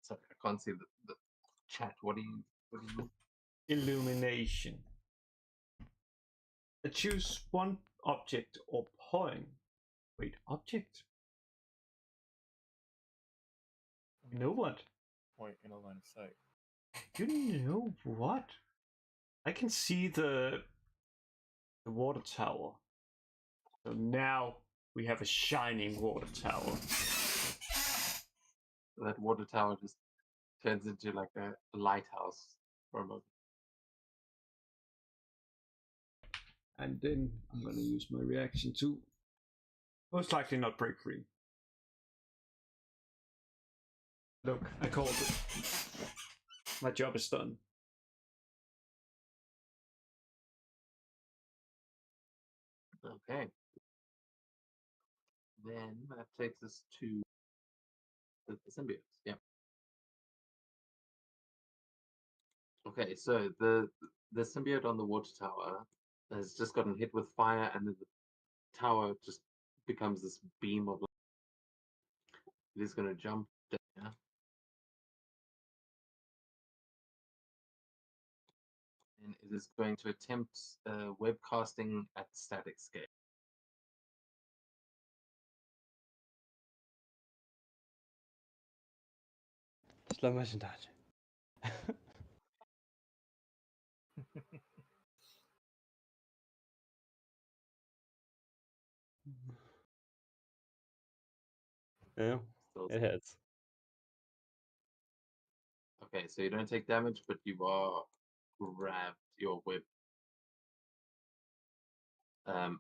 Sorry, I can't see the chat. What do you mean? Illumination. Choose one object or point. Wait, object? You know what? Point in a line of sight. You know what? I can see the water tower. So now we have a shining water tower. That water tower just turns into like a lighthouse for a moment. And then I'm gonna use my reaction to most likely not break free. Look, I called it. My job is done. Okay. Then that takes us to the symbiotes. Yeah. Okay, so the symbiote on the water tower has just gotten hit with fire, and then the tower just becomes this beam of light. It is going to jump down. And it is going to attempt web casting at static scale. Slow motion dodge. Yeah, Still it hits. Okay, so you don't take damage, but you are grabbed your whip. And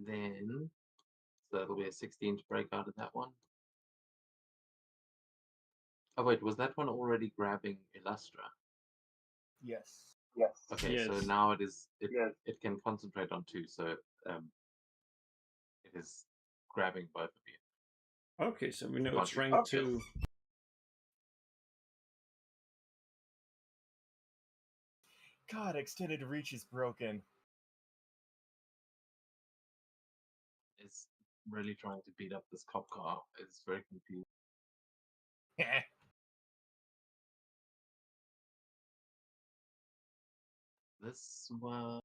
then, so that'll be a 16 to break out of that one. Oh wait, was that one already grabbing Illustra? Yes. Okay, so Yes. now it can concentrate on two, so it is grabbing both of you. Okay, so we know Can't it's do rank that. 2. God, extended reach is broken. It's really trying to beat up this cop car. It's very confused. This one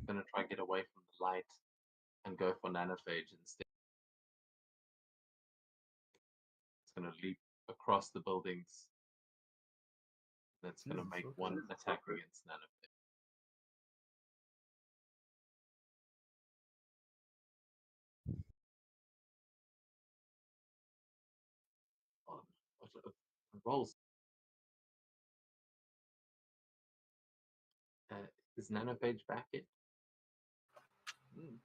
gonna try and get away from the light and go for nanophage instead. It's gonna leap across the buildings. That's gonna Jesus, make okay. one attack against nanophage. Oh, rolls. Is Nanopage back yet? Hmm.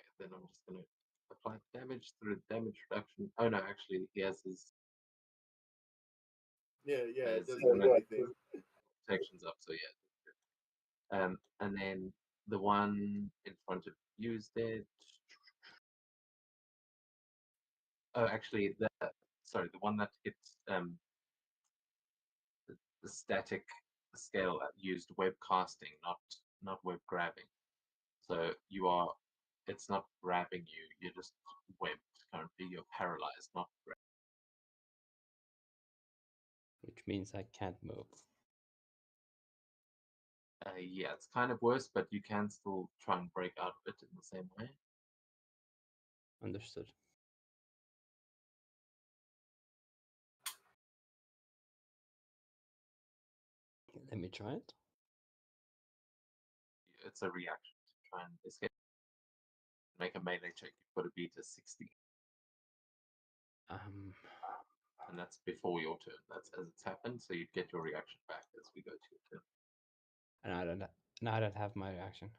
Okay, then I'm just going to apply damage through damage reduction. Oh no, actually, he has his Yeah, it As doesn't do anything. protections up, so yeah. And then the one in front of you is dead. Oh, actually, the one that hits the static scale that used web casting, not web grabbing. So it's not grabbing you. You're just webbed currently. You're paralyzed, not grabbed. Which means I can't move. Yeah, it's kind of worse, but you can still try and break out of it in the same way. Understood. Let me try it. It's a reaction to try and escape. Make a melee check. You've got to beat a 60. And that's before your turn. That's as it's happened, so you'd get your reaction back as we go to your turn. And I don't have my reaction.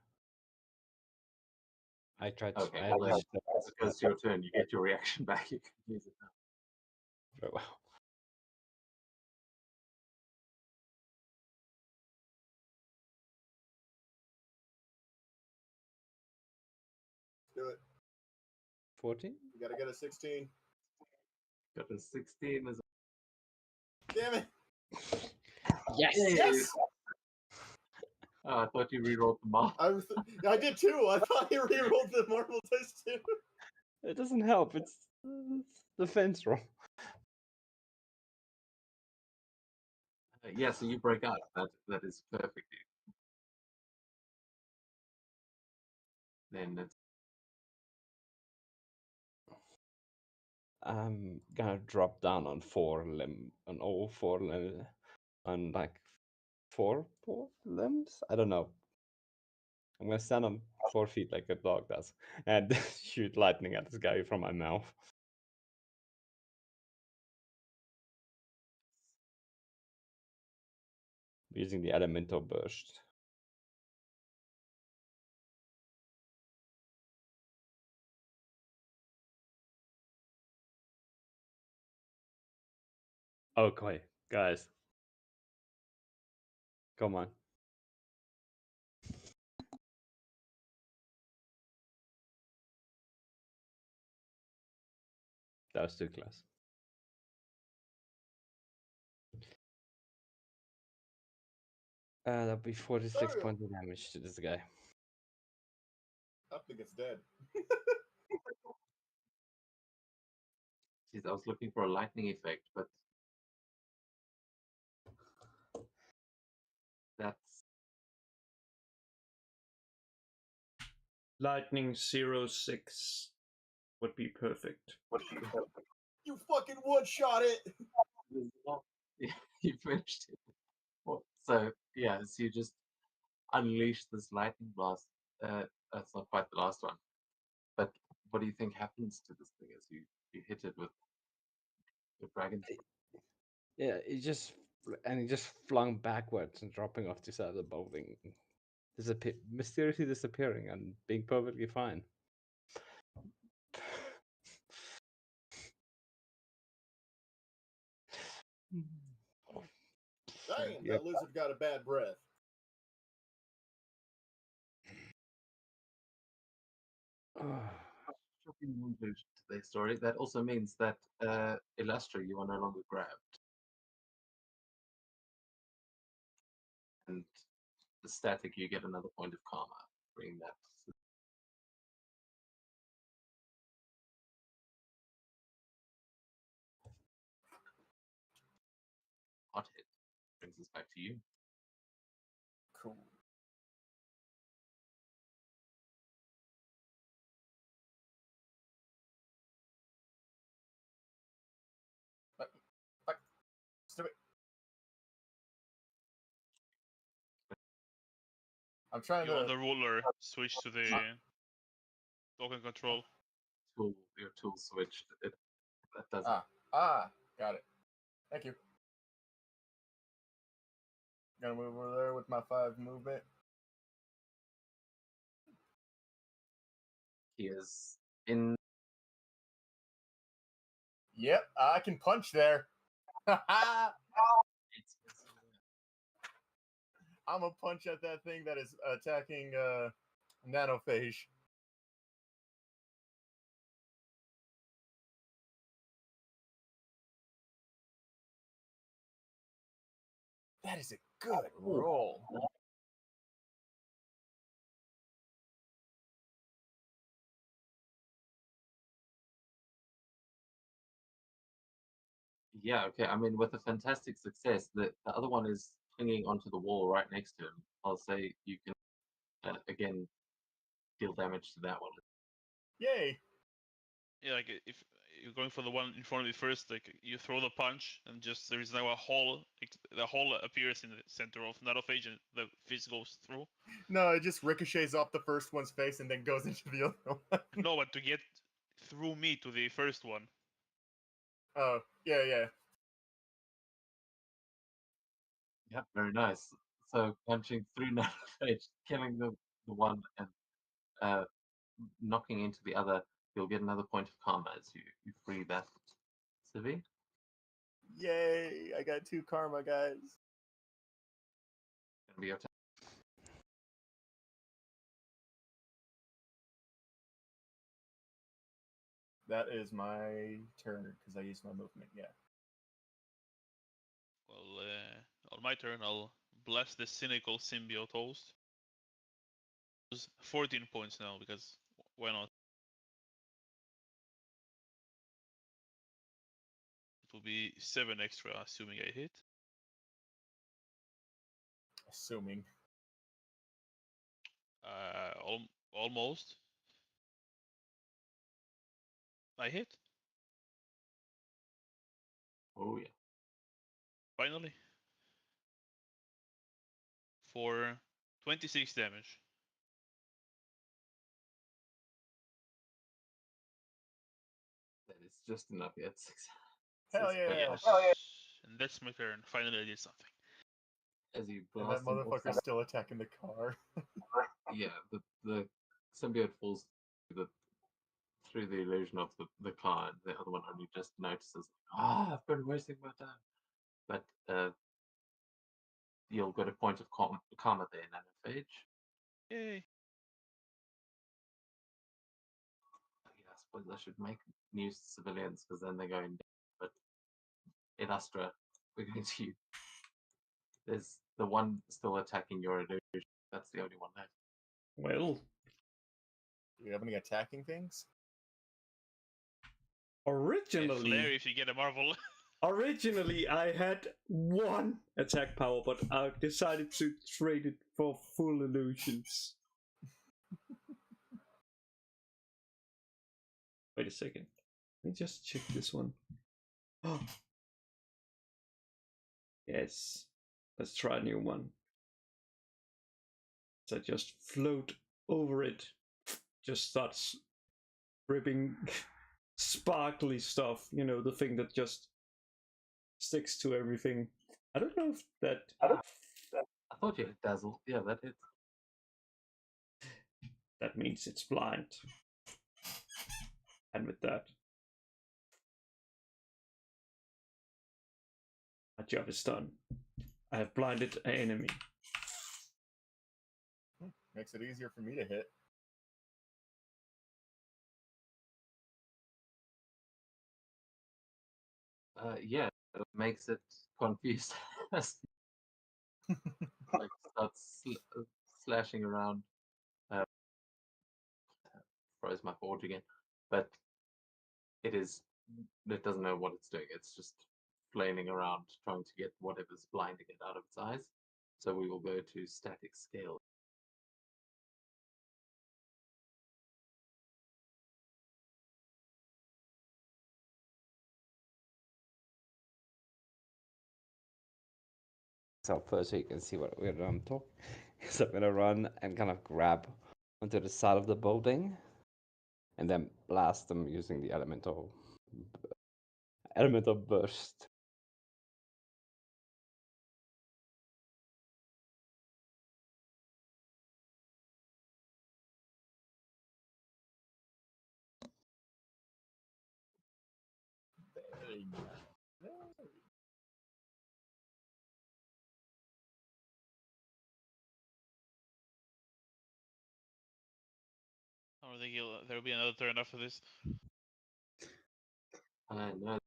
I tried. Okay, I well, used as it goes to your turn, you get your reaction back. You can use it now. very well. Do it. 14? You gotta get a 16. Got a 16 as Damn it! Yes! Yes! Oh, I thought you rerolled the mark. I did too. I thought he rerolled the marble dice too. It doesn't help. It's defense roll. Yeah, so you break out. That is perfect. Then it's I'm gonna drop down on all four limb, on like four limbs. I don't know. I'm gonna stand on 4 feet like a dog does, and shoot lightning at this guy from my mouth. Using the elemental burst. Okay, guys. Come on. That was too close. That'll be 46 points of damage to this guy. I think it's dead. Jeez, I was looking for a lightning effect, but that's Lightning 06 would be perfect. You fucking one-shot it! you finished it. So yeah, so you just unleash this lightning blast. That's not quite the last one, but what do you think happens to this thing as you hit it with the dragon? Yeah, he just flung backwards and dropping off the side of the building, mysteriously disappearing and being perfectly fine. Dang, Yep. that lizard got a bad breath. Shocking conclusion to their story. That also means that Illustra, you are no longer grabbed, and the static, you get another point of karma. Bring that. Hot hit brings us back to you. Cool. Stupid. I'm trying You on to. the ruler, switch to the token control. Your tool switched. That doesn't. Got it. Thank you. Gonna move over there with my 5 movement. He is in. Yep, I can punch there. I'm a punch at that thing that is attacking Nanophage. That is a good roll. Yeah, okay. I mean, with a fantastic success, the other one is clinging onto the wall right next to him. I'll say you can, again, deal damage to that one. Yay! Yeah, like if you're going for the one in front of you first, like you throw the punch and just there is now a hole. Like, the hole appears in the center of Nanophage and the fist goes through. No, it just ricochets off the first one's face and then goes into the other one. No, but to get through me to the first one. Oh, yeah. Yeah, very nice. So punching through Nanophage, killing the one and knocking into the other, you'll get another point of karma as you free that civvy. Yay! I got 2 karma, guys. Gonna be your turn. That is my turn because I used my movement. Yeah. Well, on my turn, I'll blast the cynical symbiote host. It's 14 points now because why not? It will be 7 extra, assuming I hit. Assuming. Almost. I hit. Oh yeah. Finally. For 26 damage. That is just enough. Yeah, it's 6. Hell yeah! Yes. And that's my turn. Finally, I did something. As you And blast that him off motherfucker's still attacking the car. yeah, the symbiote falls through the illusion of the car, and the other one only just notices, I've been wasting my time. But you'll get a point of karma there, Nanophage. Yay. Yeah, I suppose I should make new civilians because then they're going down. But in Astra, we're going to. There's the one still attacking your illusion. That's the only one left. Well, Do you have any attacking things? Flare originally, if you get a Marvel. originally I had 1 attack power, but I decided to trade it for full illusions. Wait a second. Let me just check this one. Oh. Yes. Let's try a new one. So I just float over it. Just starts dripping sparkly stuff. You know, the thing that just sticks to everything. I don't know if that. I thought you had Dazzle. Yeah, that hits. That means it's blind. And with that, my job is done. I have blinded an enemy. Makes it easier for me to hit. Yeah, it makes it confused. Like starts slashing around. Froze my forge again, but it doesn't know what it's doing. It's just flailing around trying to get whatever's blinding it out of its eyes. So we will go to static scale. So first so you can see what I'm talking. So I'm gonna run and kind of grab onto the side of the building, and then blast them using the elemental burst. think there'll be another turn after this. No.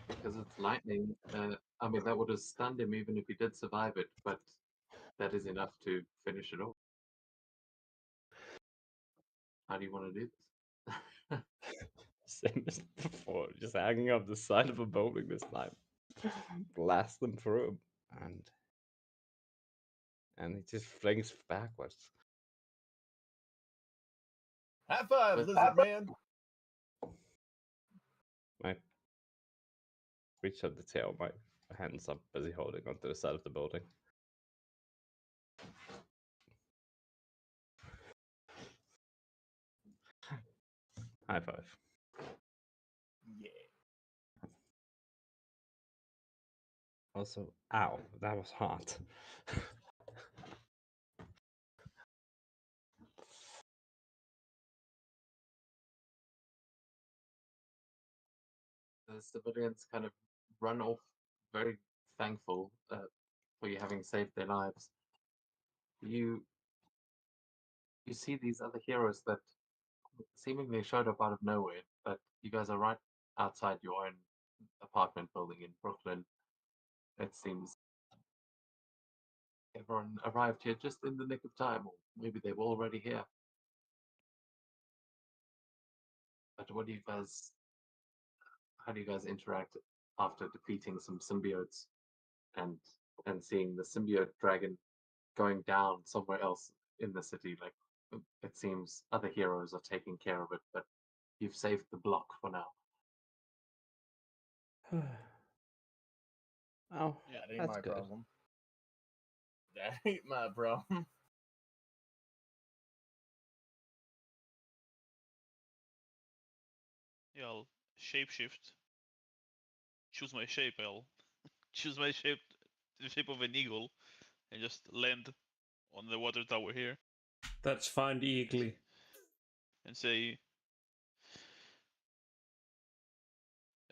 Because it's lightning. I mean, that would have stunned him even if he did survive it, but that is enough to finish it off. How do you want to do this? Same as before, just hanging up the side of a building this time. Blast them through, and it just flings backwards. High five, lizard man. My reach up the tail, my hands up, busy holding onto the side of the building. High five. Yeah. Also, ow, that was hot. The civilians kind of run off, very thankful for you having saved their lives. You see these other heroes that seemingly showed up out of nowhere, but you guys are right outside your own apartment building in Brooklyn. It seems everyone arrived here just in the nick of time, or maybe they were already here. But how do you guys interact after defeating some symbiotes and seeing the symbiote dragon going down somewhere else in the city? Like, it seems other heroes are taking care of it, but you've saved the block for now. Oh, That ain't that's my good. problem. That ain't my problem. Yeah, I'll shapeshift. Choose my shape. I'll choose my shape, the shape of an eagle, and just land on the water tower here That's fine, Eagly. and say,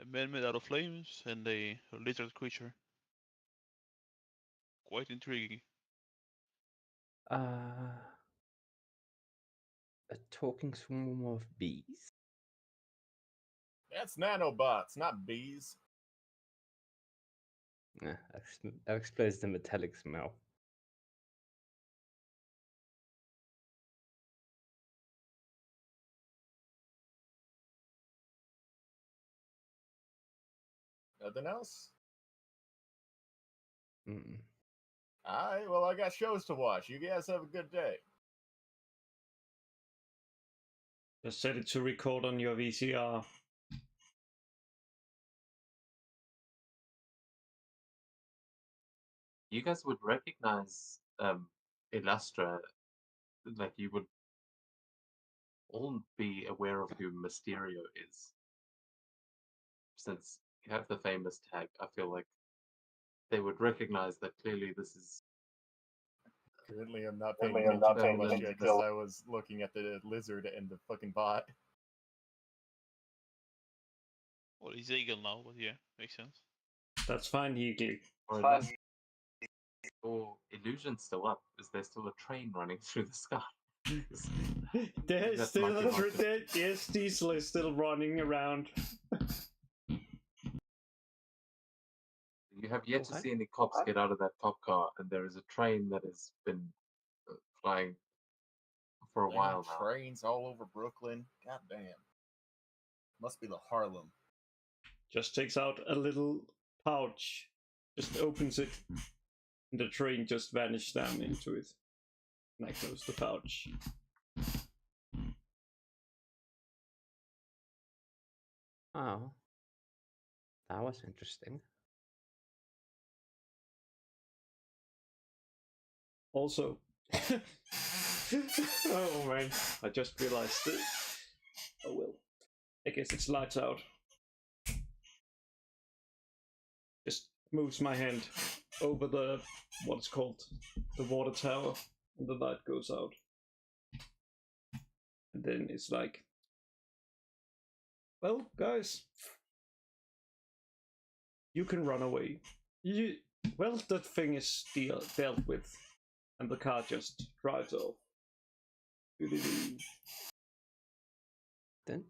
"A man made out of flames and a lizard creature." Quite intriguing. A talking swarm of bees? That's nanobots, not bees. Yeah, that explains the metallic smell. Nothing else? Mm-mm. Alright, well, I got shows to watch. You guys have a good day. Just set it to record on your VCR. You guys would recognize Illustra, like you would all be aware of who Mysterio is. Since you have the famous tag, I feel like they would recognize that clearly this is. Currently, I'm not paying attention to much yet because I was looking at the lizard and the fucking bot. Well, he's eagle now, but yeah, makes sense. That's fine, Eagly. Or unless your illusion's still up, is there still a train running through the sky? There's That still might be haunted. yes, Diesel is still running around. You have yet to Okay. see any cops get out of that cop car, and there is a train that has been flying for a Damn while now. trains all over Brooklyn. God damn. Must be the Harlem. Just takes out a little pouch, just opens it, and the train just vanished down into it. And I close the pouch. Oh, that was interesting. Also, oh man, I just realized it. Oh well, I guess it's lights out. Just moves my hand over the what's called the water tower, and the light goes out. And then it's like, well, guys, you can run away. Well, that thing is dealt with, and the car just drives off. Then,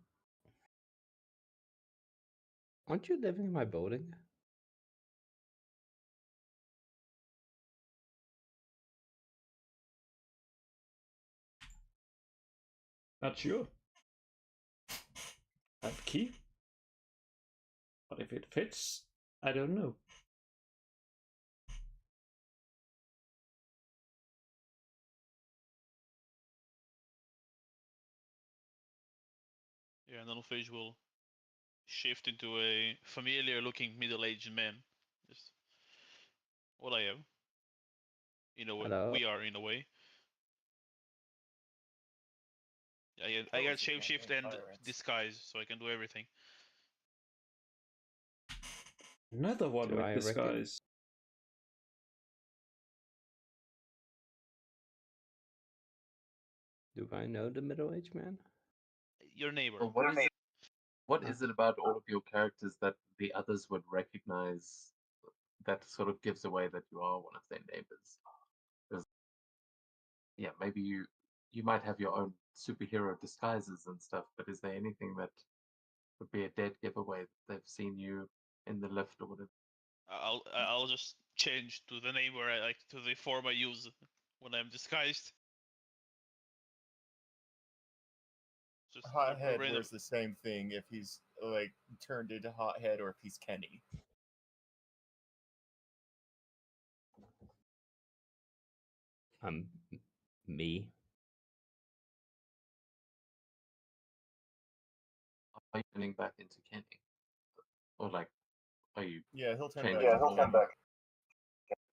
aren't you living in my building? Not sure. I have a key. But if it fits, I don't know. Yeah, Nanophage will shift into a familiar-looking middle-aged man. Just what I am. In a way, Hello. we are in a way. I got shapeshift and disguise, so I can do everything. Another one Do with I reckon? disguise. Do I know the middle-aged man? Your neighbor. Well, what is it about all of your characters that the others would recognize that sort of gives away that you are one of their neighbors? Because, yeah, maybe you might have your own superhero disguises and stuff, but is there anything that would be a dead giveaway that they've seen you in the lift or whatever? I'll just change to the name where I like to the form I use when I'm disguised. Just Hothead random. wears the same thing if he's like turned into Hothead or if he's Kenny. Me. Are you turning back into Kenny? Or like, are you? Yeah, he'll turn Change. back. Yeah, to he'll Kenny.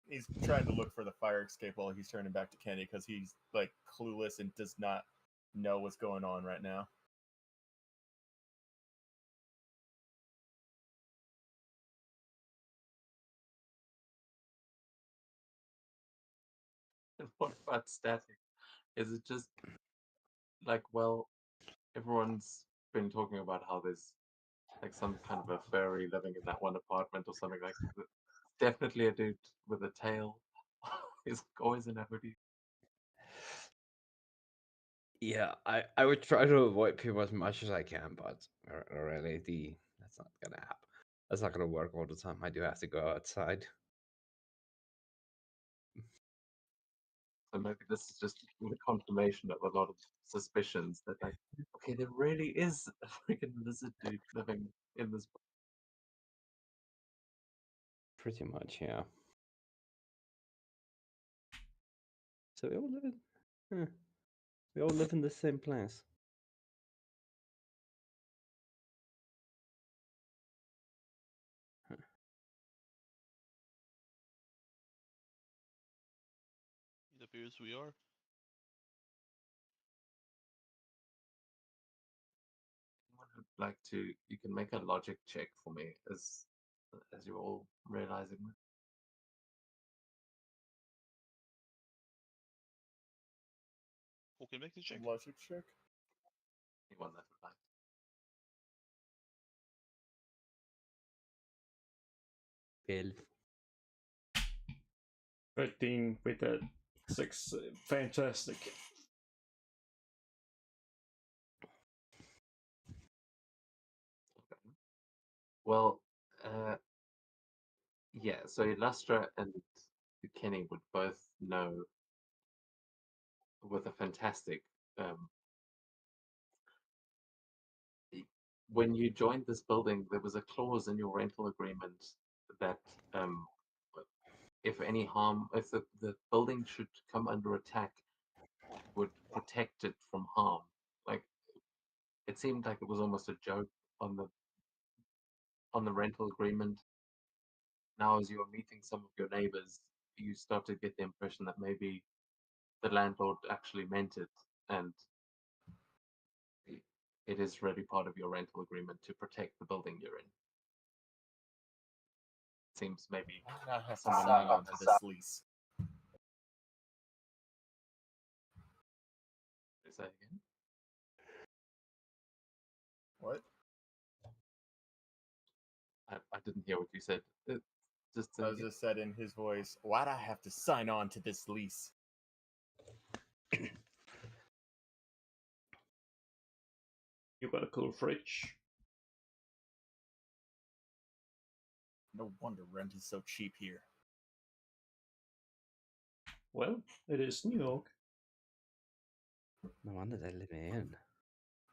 He's trying to look for the fire escape while he's turning back to Kenny because he's like clueless and does not know what's going on right now. What about static? Is it just like, well, everyone's been talking about how there's like some kind of a furry living in that one apartment or something like that. Definitely a dude with a tail. He's always in a hoodie. Yeah, I would try to avoid people as much as I can, but really, that's not gonna happen. That's not gonna work all the time. I do have to go outside. So maybe this is just the confirmation of a lot of suspicions that, like, okay, there really is a freaking lizard dude living in this. Pretty much, yeah. So we all live in, we all live in the same place. It appears we are. Anyone who'd like to, you can make a logic check for me as you're all realizing that. Who can make the check? Logic check. Anyone that would like. 12. 13 with a 6. Fantastic. Okay. Well, yeah, so Illustra and Kenny would both know with a fantastic when you joined this building, there was a clause in your rental agreement that if the building should come under attack, would protect it from harm. Like, it seemed like it was almost a joke on the rental agreement. Now, as you are meeting some of your neighbors, you start to get the impression that maybe the landlord actually meant it, and it is really part of your rental agreement to protect the building you're in. Seems maybe I have to someone sign on to this lease. Say that again. What? I didn't hear what you said. Just I was just said in his voice, why'd I have to sign on to this lease? You got a cool fridge. No wonder rent is so cheap here. Well, it is New York. No wonder they live in.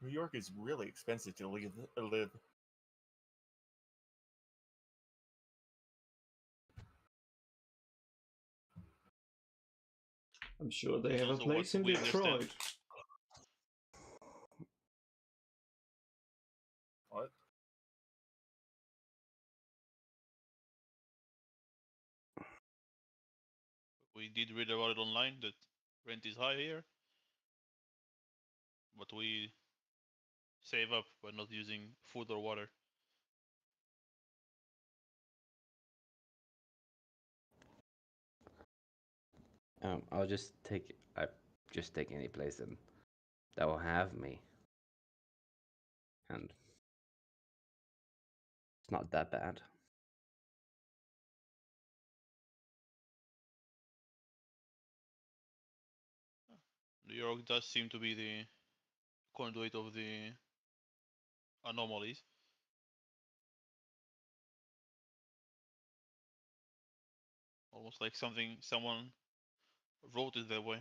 New York is really expensive to live. I'm sure they It's have a also what place in we understand. Detroit. What? We did read about it online that rent is high here, but we save up by not using food or water. I'll just take any place that will have me, and it's not that bad. New York does seem to be the conduit of the anomalies. Almost like someone wrote it that way.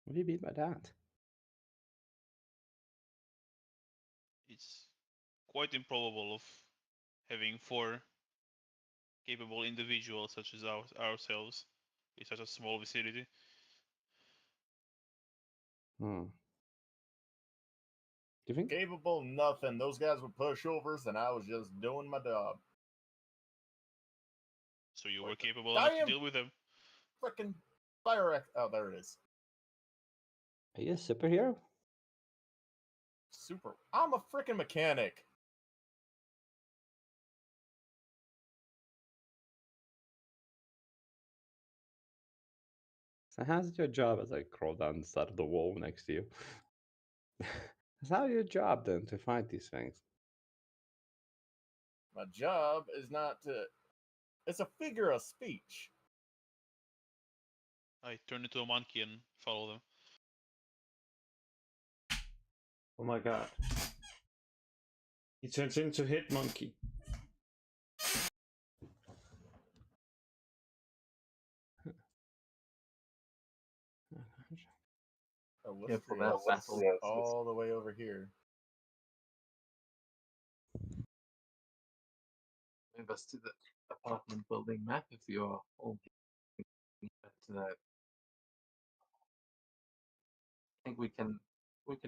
What do you mean by that? It's quite improbable of having 4 capable individuals such as ourselves in such a small vicinity. Do you think? Capable nothing. Those guys were pushovers, and I was just doing my job. So you What were the capable enough to damn? deal with them. Frickin' fire act. Oh, there it is. Are you a superhero? Super. I'm a frickin' mechanic. So how's your job as I crawl down the side of the wall next to you? How's your job then to find these things? My job is not to. It's a figure of speech. I turn into a monkey and follow them. Oh my god. He turns into Hit Monkey. Yeah, for that battle. All the way over here. Move us to the apartment building map if you are all. But I think we can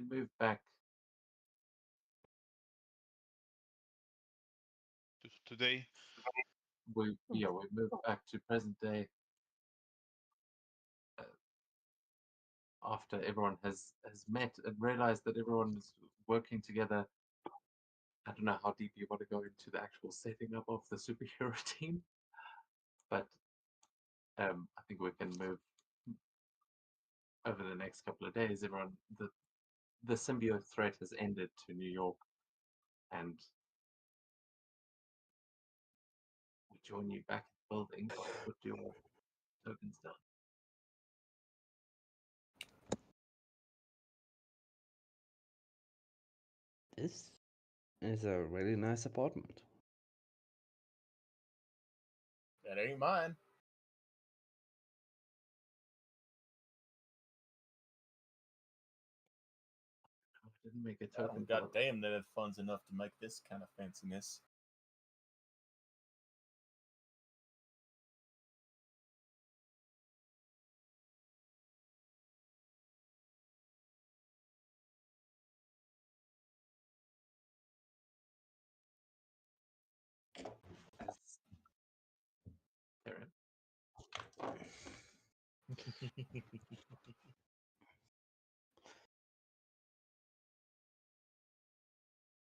move back. Today, We move back to present day after everyone has met and realized that everyone is working together. I don't know how deep you want to go into the actual setting up of the superhero team, but I think we can move over the next couple of days. Everyone, the symbiote threat has ended to New York, and we join you back in the building. Put your tokens down. This is a really nice apartment. That ain't mine. I didn't make a I token. don't goddamn that have funds enough to make this kind of fanciness. Karen.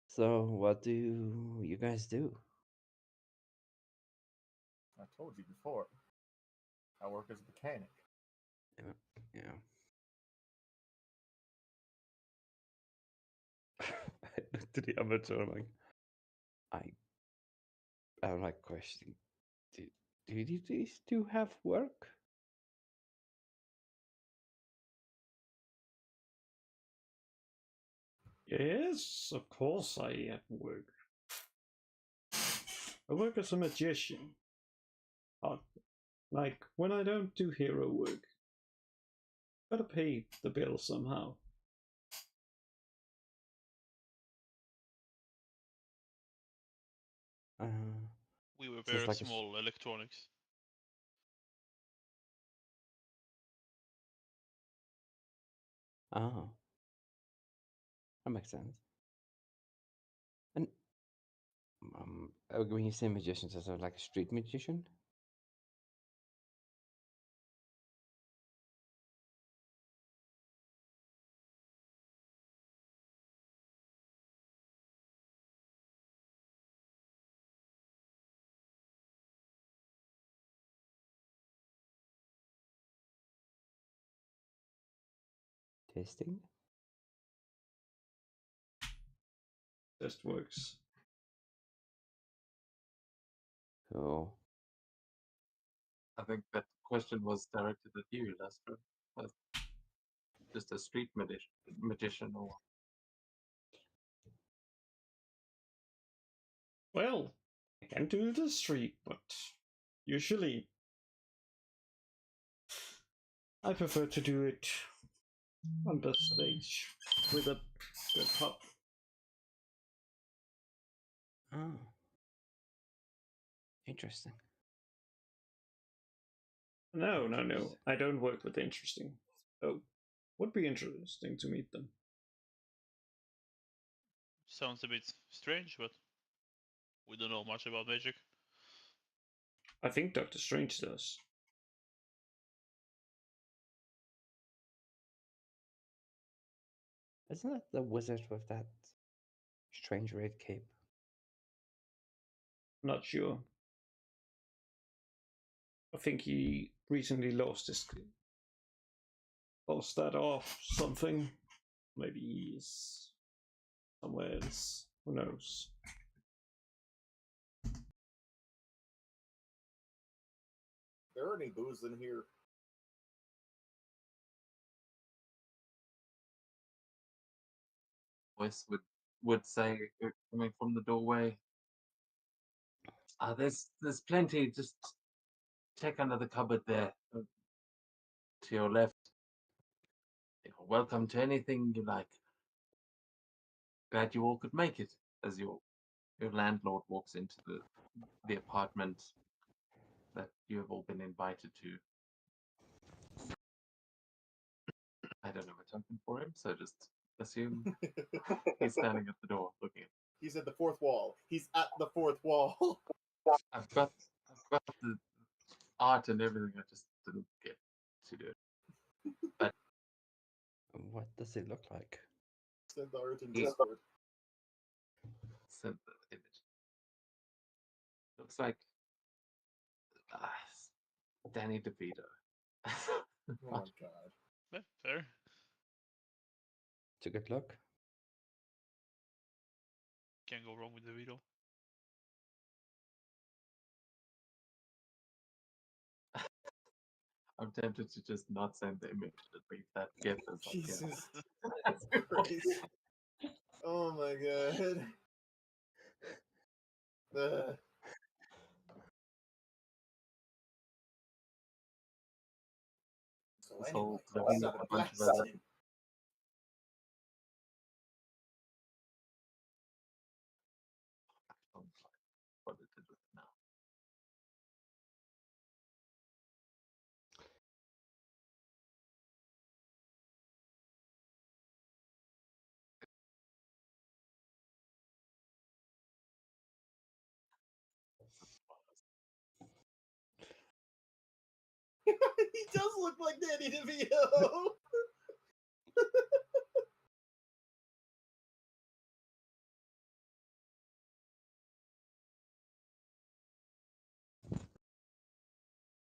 So what do you guys do? I told you before. I work as a mechanic. Yeah. I looked at the amateur. I'm like, I'm like questioning. Do these two have work? Yes, of course I have work. I work as a magician. Like, when I don't do hero work, gotta pay the bill somehow. We were So it's very like small electronics. Oh, that makes sense. And when you say magicians, is it like a street magician? Tasting? Just works. Cool. I think that question was directed at you, Lester. As just a street magician or Well, I can do the street, but usually I prefer to do it on the stage with a good pop. Oh. Interesting. No, no, no. I don't work with interesting. Oh, would be interesting to meet them. Sounds a bit strange, but we don't know much about magic. I think Doctor Strange does. Isn't that the wizard with that strange red cape? Not sure. I think he recently lost that off something. Maybe he's somewhere else. Who knows? There any booze in here? voice would say coming from the doorway. There's plenty. Just check under the cupboard there to your left. You're welcome to anything you like. Glad you all could make it. As your landlord walks into the apartment that you have all been invited to. I don't have a token for him, so just assume he's standing at the door looking at. He's at the fourth wall. He's at the fourth wall. I've got the art and everything. I just didn't get to do it. But What does it look like? Send the art in Yeah. Discord. sent the image. Looks like Danny DeVito. Oh my god. Yeah, fair. It's a good look. Can't go wrong with the video. I'm tempted to just not send the image and leave that GIF as like, Jesus Christ. Oh my god. So This anyway, whole so living the up a black bunch of other- sun. what it did with it now. He does look like Danny DeVito.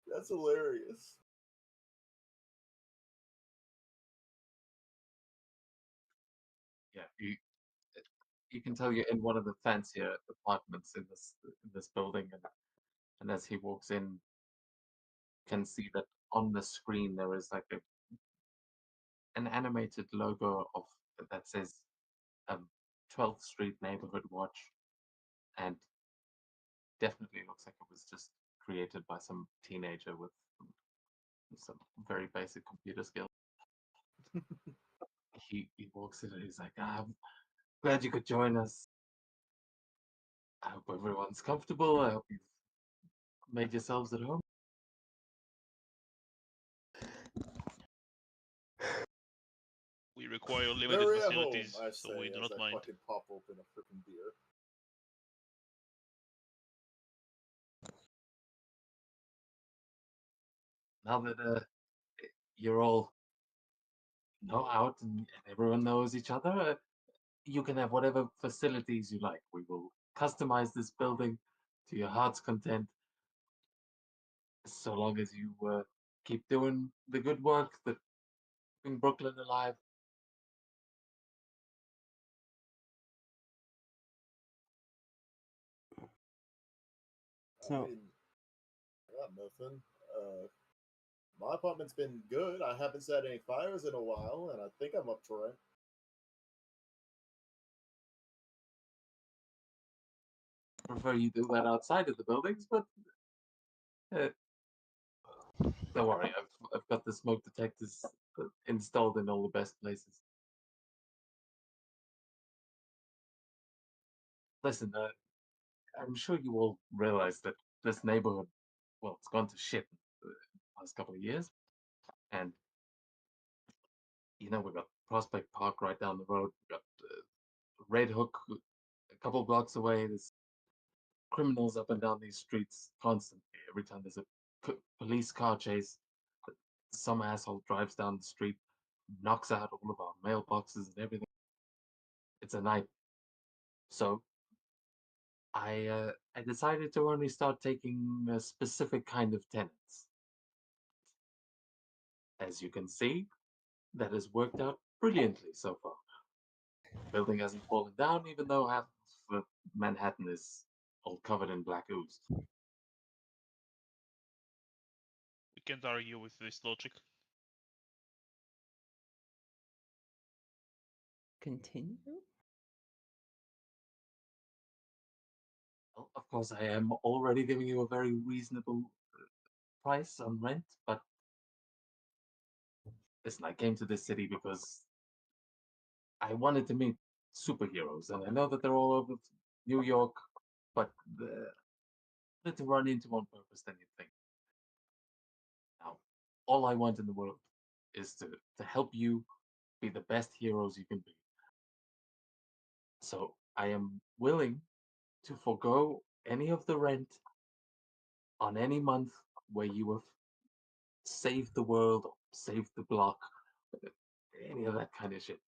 That's hilarious. Yeah, you can tell you're in one of the fancier apartments in this building, and And as he walks in, can see that on the screen there is like an animated logo of that says 12th Street Neighborhood Watch, and definitely looks like it was just created by some teenager with some very basic computer skills. he walks in and he's like, I'm glad you could join us. I hope everyone's comfortable. I hope you've made yourselves at home. We require limited Very at home, facilities, I so say, we do as not I mind. fucking pop open a freaking beer. Now that you're all out and everyone knows each other, you can have whatever facilities you like. We will customize this building to your heart's content, so long as you keep doing the good work that keeping Brooklyn alive. I So- mean, I got nothing. My apartment's been good. I haven't set any fires in a while, and I think I'm up to rent. Prefer you do that outside of the buildings, but don't worry. I've got the smoke detectors installed in all the best places. Listen, I'm sure you all realize that this neighborhood, well, it's gone to shit in the past couple of years, and we've got Prospect Park right down the road. We've got Red Hook a couple blocks away. There's criminals up and down these streets constantly. Every time there's a police car chase, some asshole drives down the street, knocks out all of our mailboxes and everything. It's a night. So I decided to only start taking a specific kind of tenants. As you can see, that has worked out brilliantly so far. Building hasn't fallen down, even though half of Manhattan is all covered in black ooze. We can't argue with this logic. Continue? Well, of course, I am already giving you a very reasonable price on rent, but listen, I came to this city because I wanted to meet superheroes, and I know that they're all over New York, but better to run into on purpose than you think. Now, all I want in the world is to help you be the best heroes you can be. So I am willing to forego any of the rent on any month where you have saved the world, or saved the block, any of that kind of shit.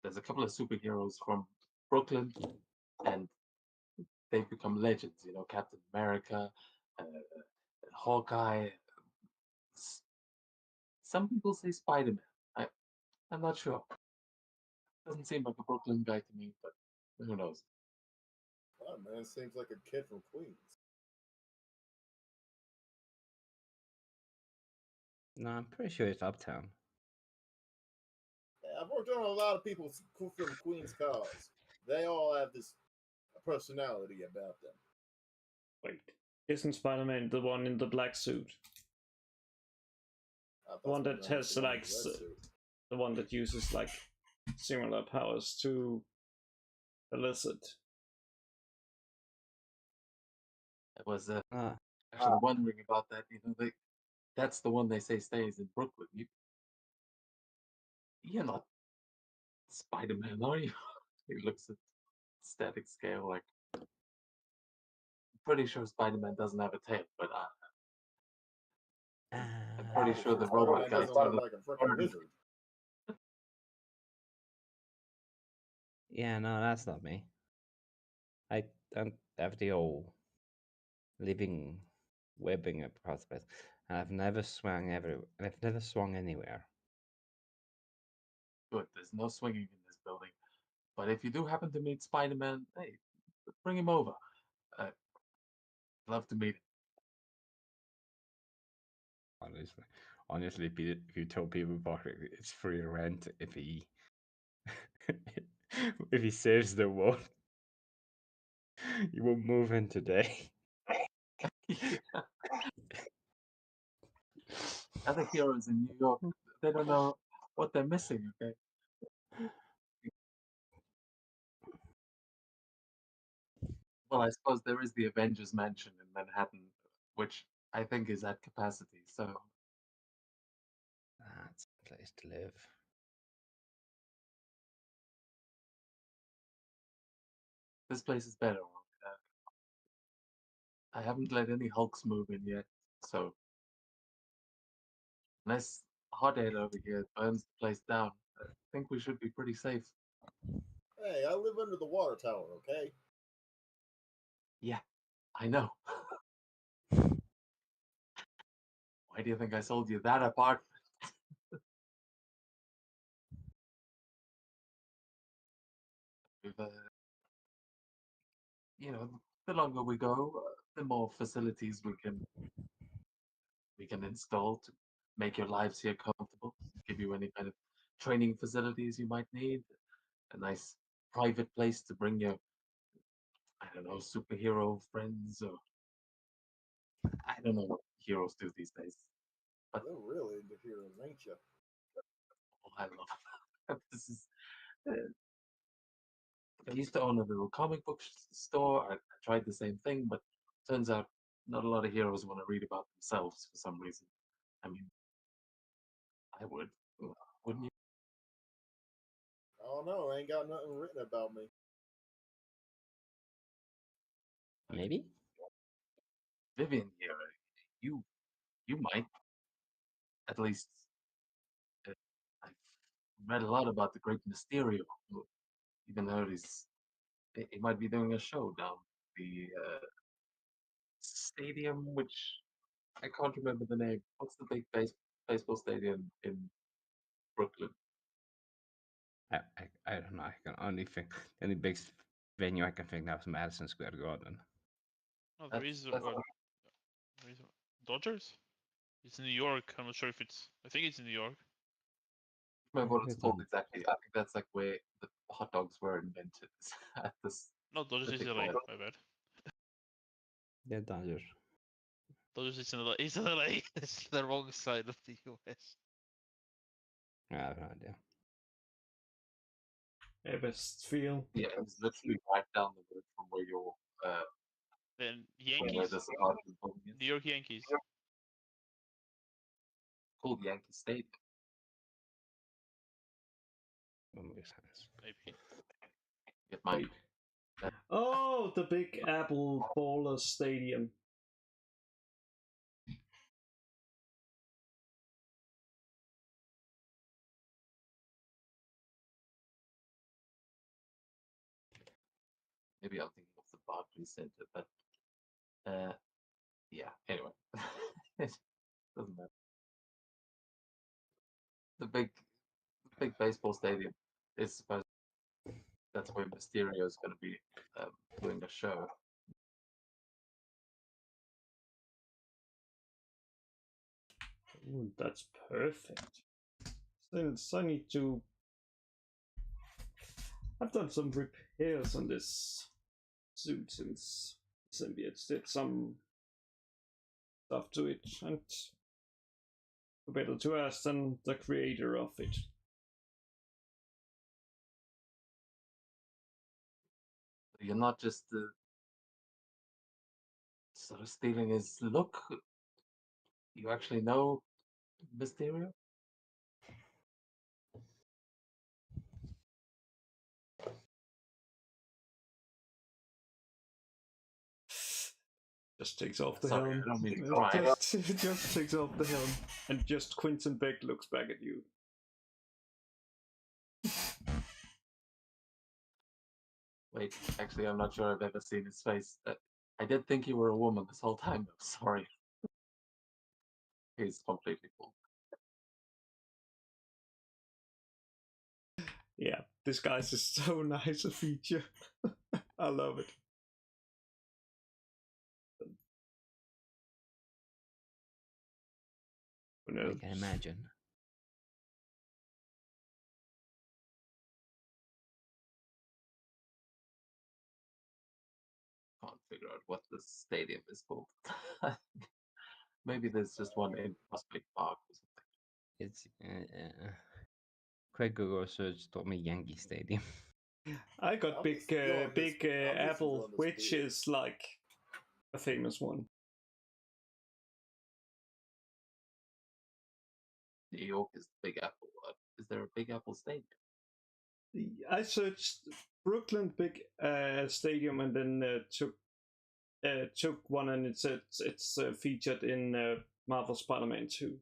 There's a couple of superheroes from Brooklyn, and they've become legends. Captain America, Hawkeye. Some people say Spider-Man. I'm not sure. Doesn't seem like a Brooklyn guy to me, but who knows? Oh, man, seems like a kid from Queens. No, I'm pretty sure it's Uptown. Yeah, I've worked on a lot of people from Queens cars. They all have this personality about them. Wait, isn't Spider-Man the one in the black suit? I thought The one that Spider-Man was has the one in like the red suit. the one that uses like similar powers to the lizard. I was Ah, actually wondering about that. That's the one they say stays in Brooklyn. You're not Spider-Man, are you? He looks at static scale like. Pretty sure Spider-Man doesn't have a tail, but I'm pretty sure the robot Spider-Man guy doesn't look totally. like a freaking lizard. yeah, no, that's not me. I don't have the old living webbing at Prospect. I've never swung I've never swung anywhere. Good, there's no swinging in this building. But if you do happen to meet Spider-Man, hey, bring him over. love to meet him. Honestly, if you tell people about it, it's free rent if he if he saves the world. You will move in today. Yeah. Other heroes in New York, they don't know what they're missing, okay? Well, I suppose there is the Avengers Mansion in Manhattan, which I think is at capacity, so That's a place to live. this place is better. I haven't let any Hulks move in yet, so unless Hothead over here burns the place down, I think we should be pretty safe. Hey, I live under the water tower, okay? Yeah, I know. Why do you think I sold you that apartment? We've, you know, the longer we go, the more facilities we can install to make your lives here comfortable. Give you any kind of training facilities you might need. A nice private place to bring your, I don't know, superhero friends or I don't know what heroes do these days. But You're really into heroes, ain't you? oh, I love this is. I used to own a little comic book store. I tried the same thing, but turns out not a lot of heroes want to read about themselves for some reason. I mean, I would, wouldn't you? I don't know. I ain't got nothing written about me. Maybe? Vivian here, you might at least. I've read a lot about the Great Mysterio. Even heard he might be doing a show down the stadium, which I can't remember the name. What's the big baseball stadium in Brooklyn? I don't know. I can only think the only big venue I can think now is Madison Square Garden. No, there is Dodgers. It's in New York. I'm not sure if it's. I think it's in New York. Remember what it's It's called on- exactly. I think that's like where the hot dogs were invented at this. No, Dodgers is particular- LA. My bad. Yeah, Dodgers. Dodgers is in LA. It's in LA. It's the wrong side of the US. I have no idea. Westfield. Yeah, it was literally right down the road from where your Then where Yankees. this apartment building is. New York Yankees. Called Yankee Stadium. That makes sense. Maybe. It might. Oh, the Big Apple Baller Stadium. Maybe I'm thinking of the Barclays Center, but yeah. Anyway, it doesn't matter. The big baseball stadium is supposed. That's where Mysterio is going to be doing a show. Ooh, that's perfect. Since I need to. I've done some repairs on this suit since Symbiotes did some stuff to it, and who better to ask than the creator of it. You're not just sort of stealing his look. You actually know Mysterio? Just takes off the Sorry, helm. I don't mean to cry. Just takes off the helm, and just Quentin Beck looks back at you. Wait, actually, I'm not sure I've ever seen his face. I did think you were a woman this whole time, though. Sorry. He's completely full. Yeah, disguise is so nice a feature. I love it. Who knows? I can imagine. Can't figure out what the stadium is called. Maybe there's just one in Prospect Park or something. It's quick Google search told me Yankee Stadium. I got I'm Big just enjoying this- I'm just Apple, enjoying this which beer. is like a famous one. New York is the Big Apple. Is there a Big Apple Stadium? I searched Brooklyn Big Stadium and then took one, and it's featured in Marvel Spider-Man 2.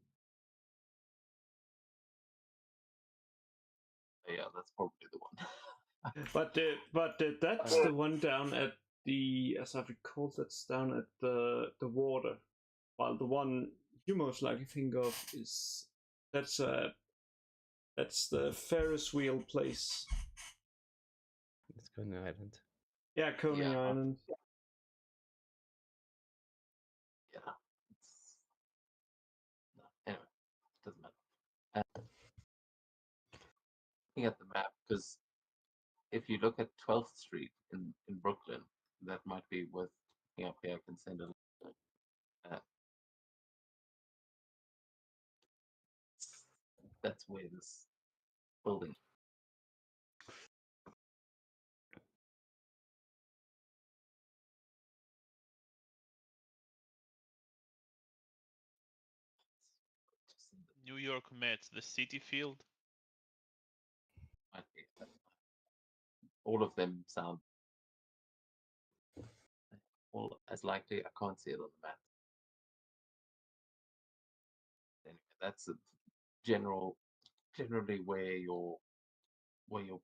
Yeah, that's probably the one. But that's the one down at the, as I recall, that's down at the water. While the one you most likely think of is that's the Ferris wheel place. Let's go to Island. Yeah, Coney Yeah. Island. Yeah. No, anyway, doesn't matter. Looking at the map, because if you look at 12th Street in Brooklyn, that might be worth looking up here. I can send a link. That's where this building. New York Mets, the City Field. Might be. All of them sound all as likely. I can't see it on the map. Anyway, that's a generally where your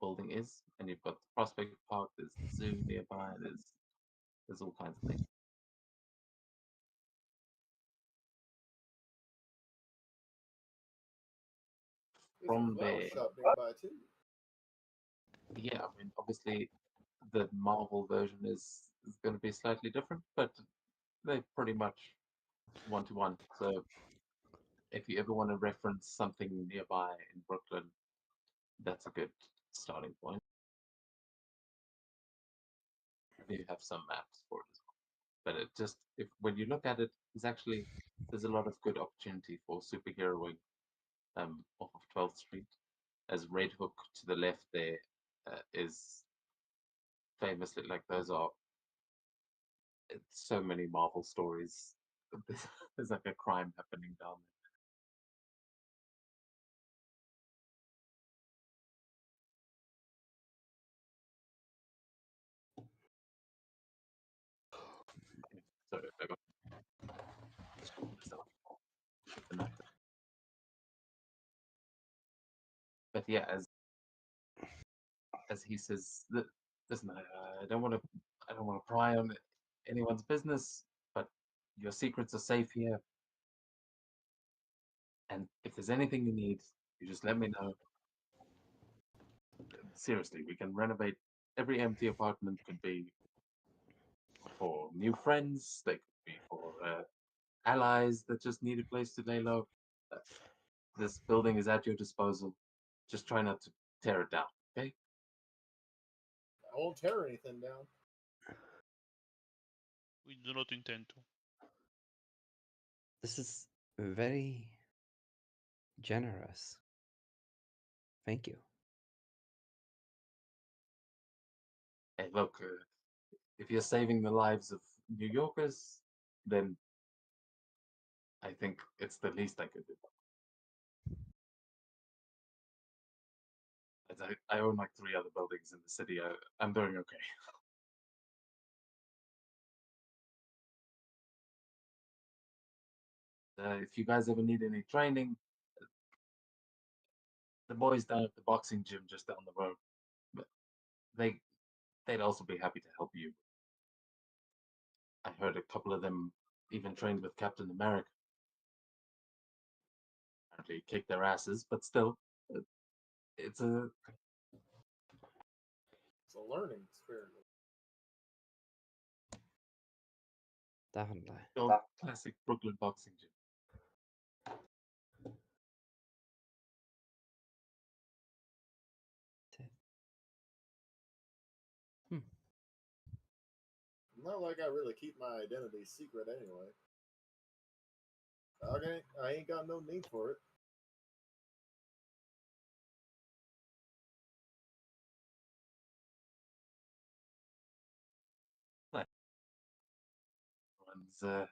building is, and you've got the Prospect Park. There's the zoo nearby. There's all kinds of things. From There's a flower there, shop nearby too. yeah, I mean, obviously, the Marvel version is going to be slightly different, but they're pretty much one-to-one. So if you ever want to reference something nearby in Brooklyn, that's a good starting point. You have some maps for it as well. But it just, when you look at it, there's a lot of good opportunity for superheroing off of 12th Street. As Red Hook to the left there is famously, like, those are so many Marvel stories. There's like a crime happening down there. Sorry, I got but yeah, as he says, listen, I don't want to pry on anyone's business, but your secrets are safe here. And if there's anything you need, you just let me know. Seriously, we can renovate every empty apartment. Could be for new friends. They could be for allies that just need a place to lay low. This building is at your disposal. Just try not to tear it down, okay? I won't tear anything down. We do not intend to. This is very generous. Thank you. Hey, look, if you're saving the lives of New Yorkers, then I think it's the least I could do. As I own like 3 other buildings in the city. I'm doing okay. If you guys ever need any training, the boys down at the boxing gym just down the road, but they'd also be happy to help you. I heard a couple of them even trained with Captain America. Apparently kicked their asses, but still, it's a It's a learning experience. Definitely. old classic Brooklyn boxing gym. Not like I really keep my identity secret anyway. Okay, I ain't got no need for it. Everyone's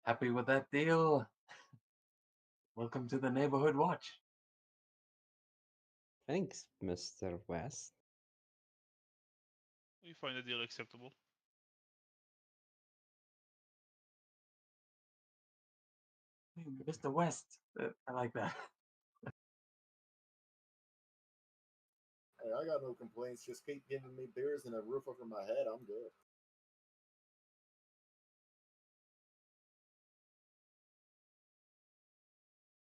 happy with that deal. Welcome to the Neighborhood Watch. Thanks, Mr. West. We find the deal acceptable. Mr. West. I like that. Hey, I got no complaints. Just keep giving me beers and a roof over my head. I'm good.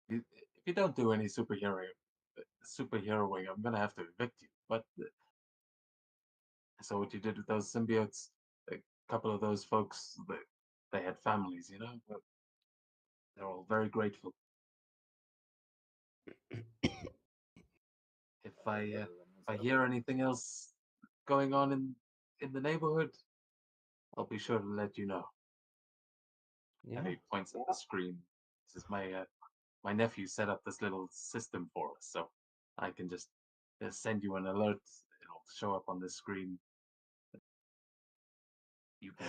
If you don't do any superheroing, I'm gonna have to evict you. But I saw what you did with those symbiotes. A couple of those folks, they had families, you know. But they're all very grateful. If I hear anything else going on in the neighborhood, I'll be sure to let you know. Yeah. And he points at the screen. This is my nephew set up this little system for us, so I can just send you an alert. It'll show up on the screen. You can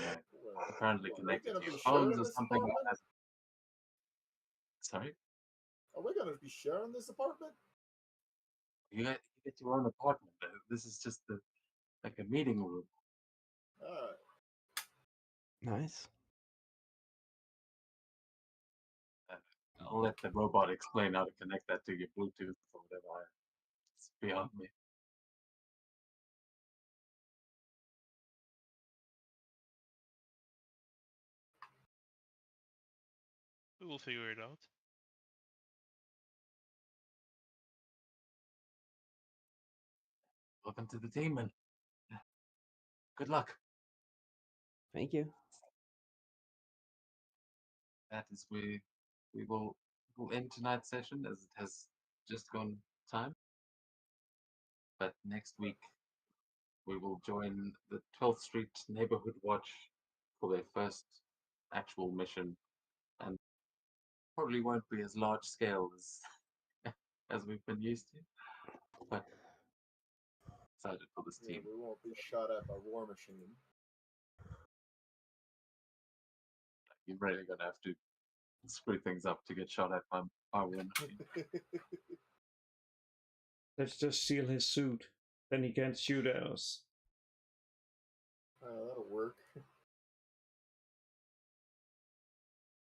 apparently connect it to your phones or something like that. Sorry? Are we gonna be sharing this apartment? You get your own apartment. This is just like a meeting room. Alright. Nice. I'll let the robot explain how to connect that to your Bluetooth or whatever. It's beyond me. We will figure it out. Welcome to the team, and good luck. Thank you. That is we will end tonight's session as it has just gone time. But next week we will join the 12th Street Neighborhood Watch for their first actual mission, and probably won't be as large scale as as we've been used to. But excited for this Yeah, team. we won't be shot at by War Machine. You're really gonna have to screw things up to get shot at by War Machine. Let's just steal his suit. Then he can't shoot at us. That'll work.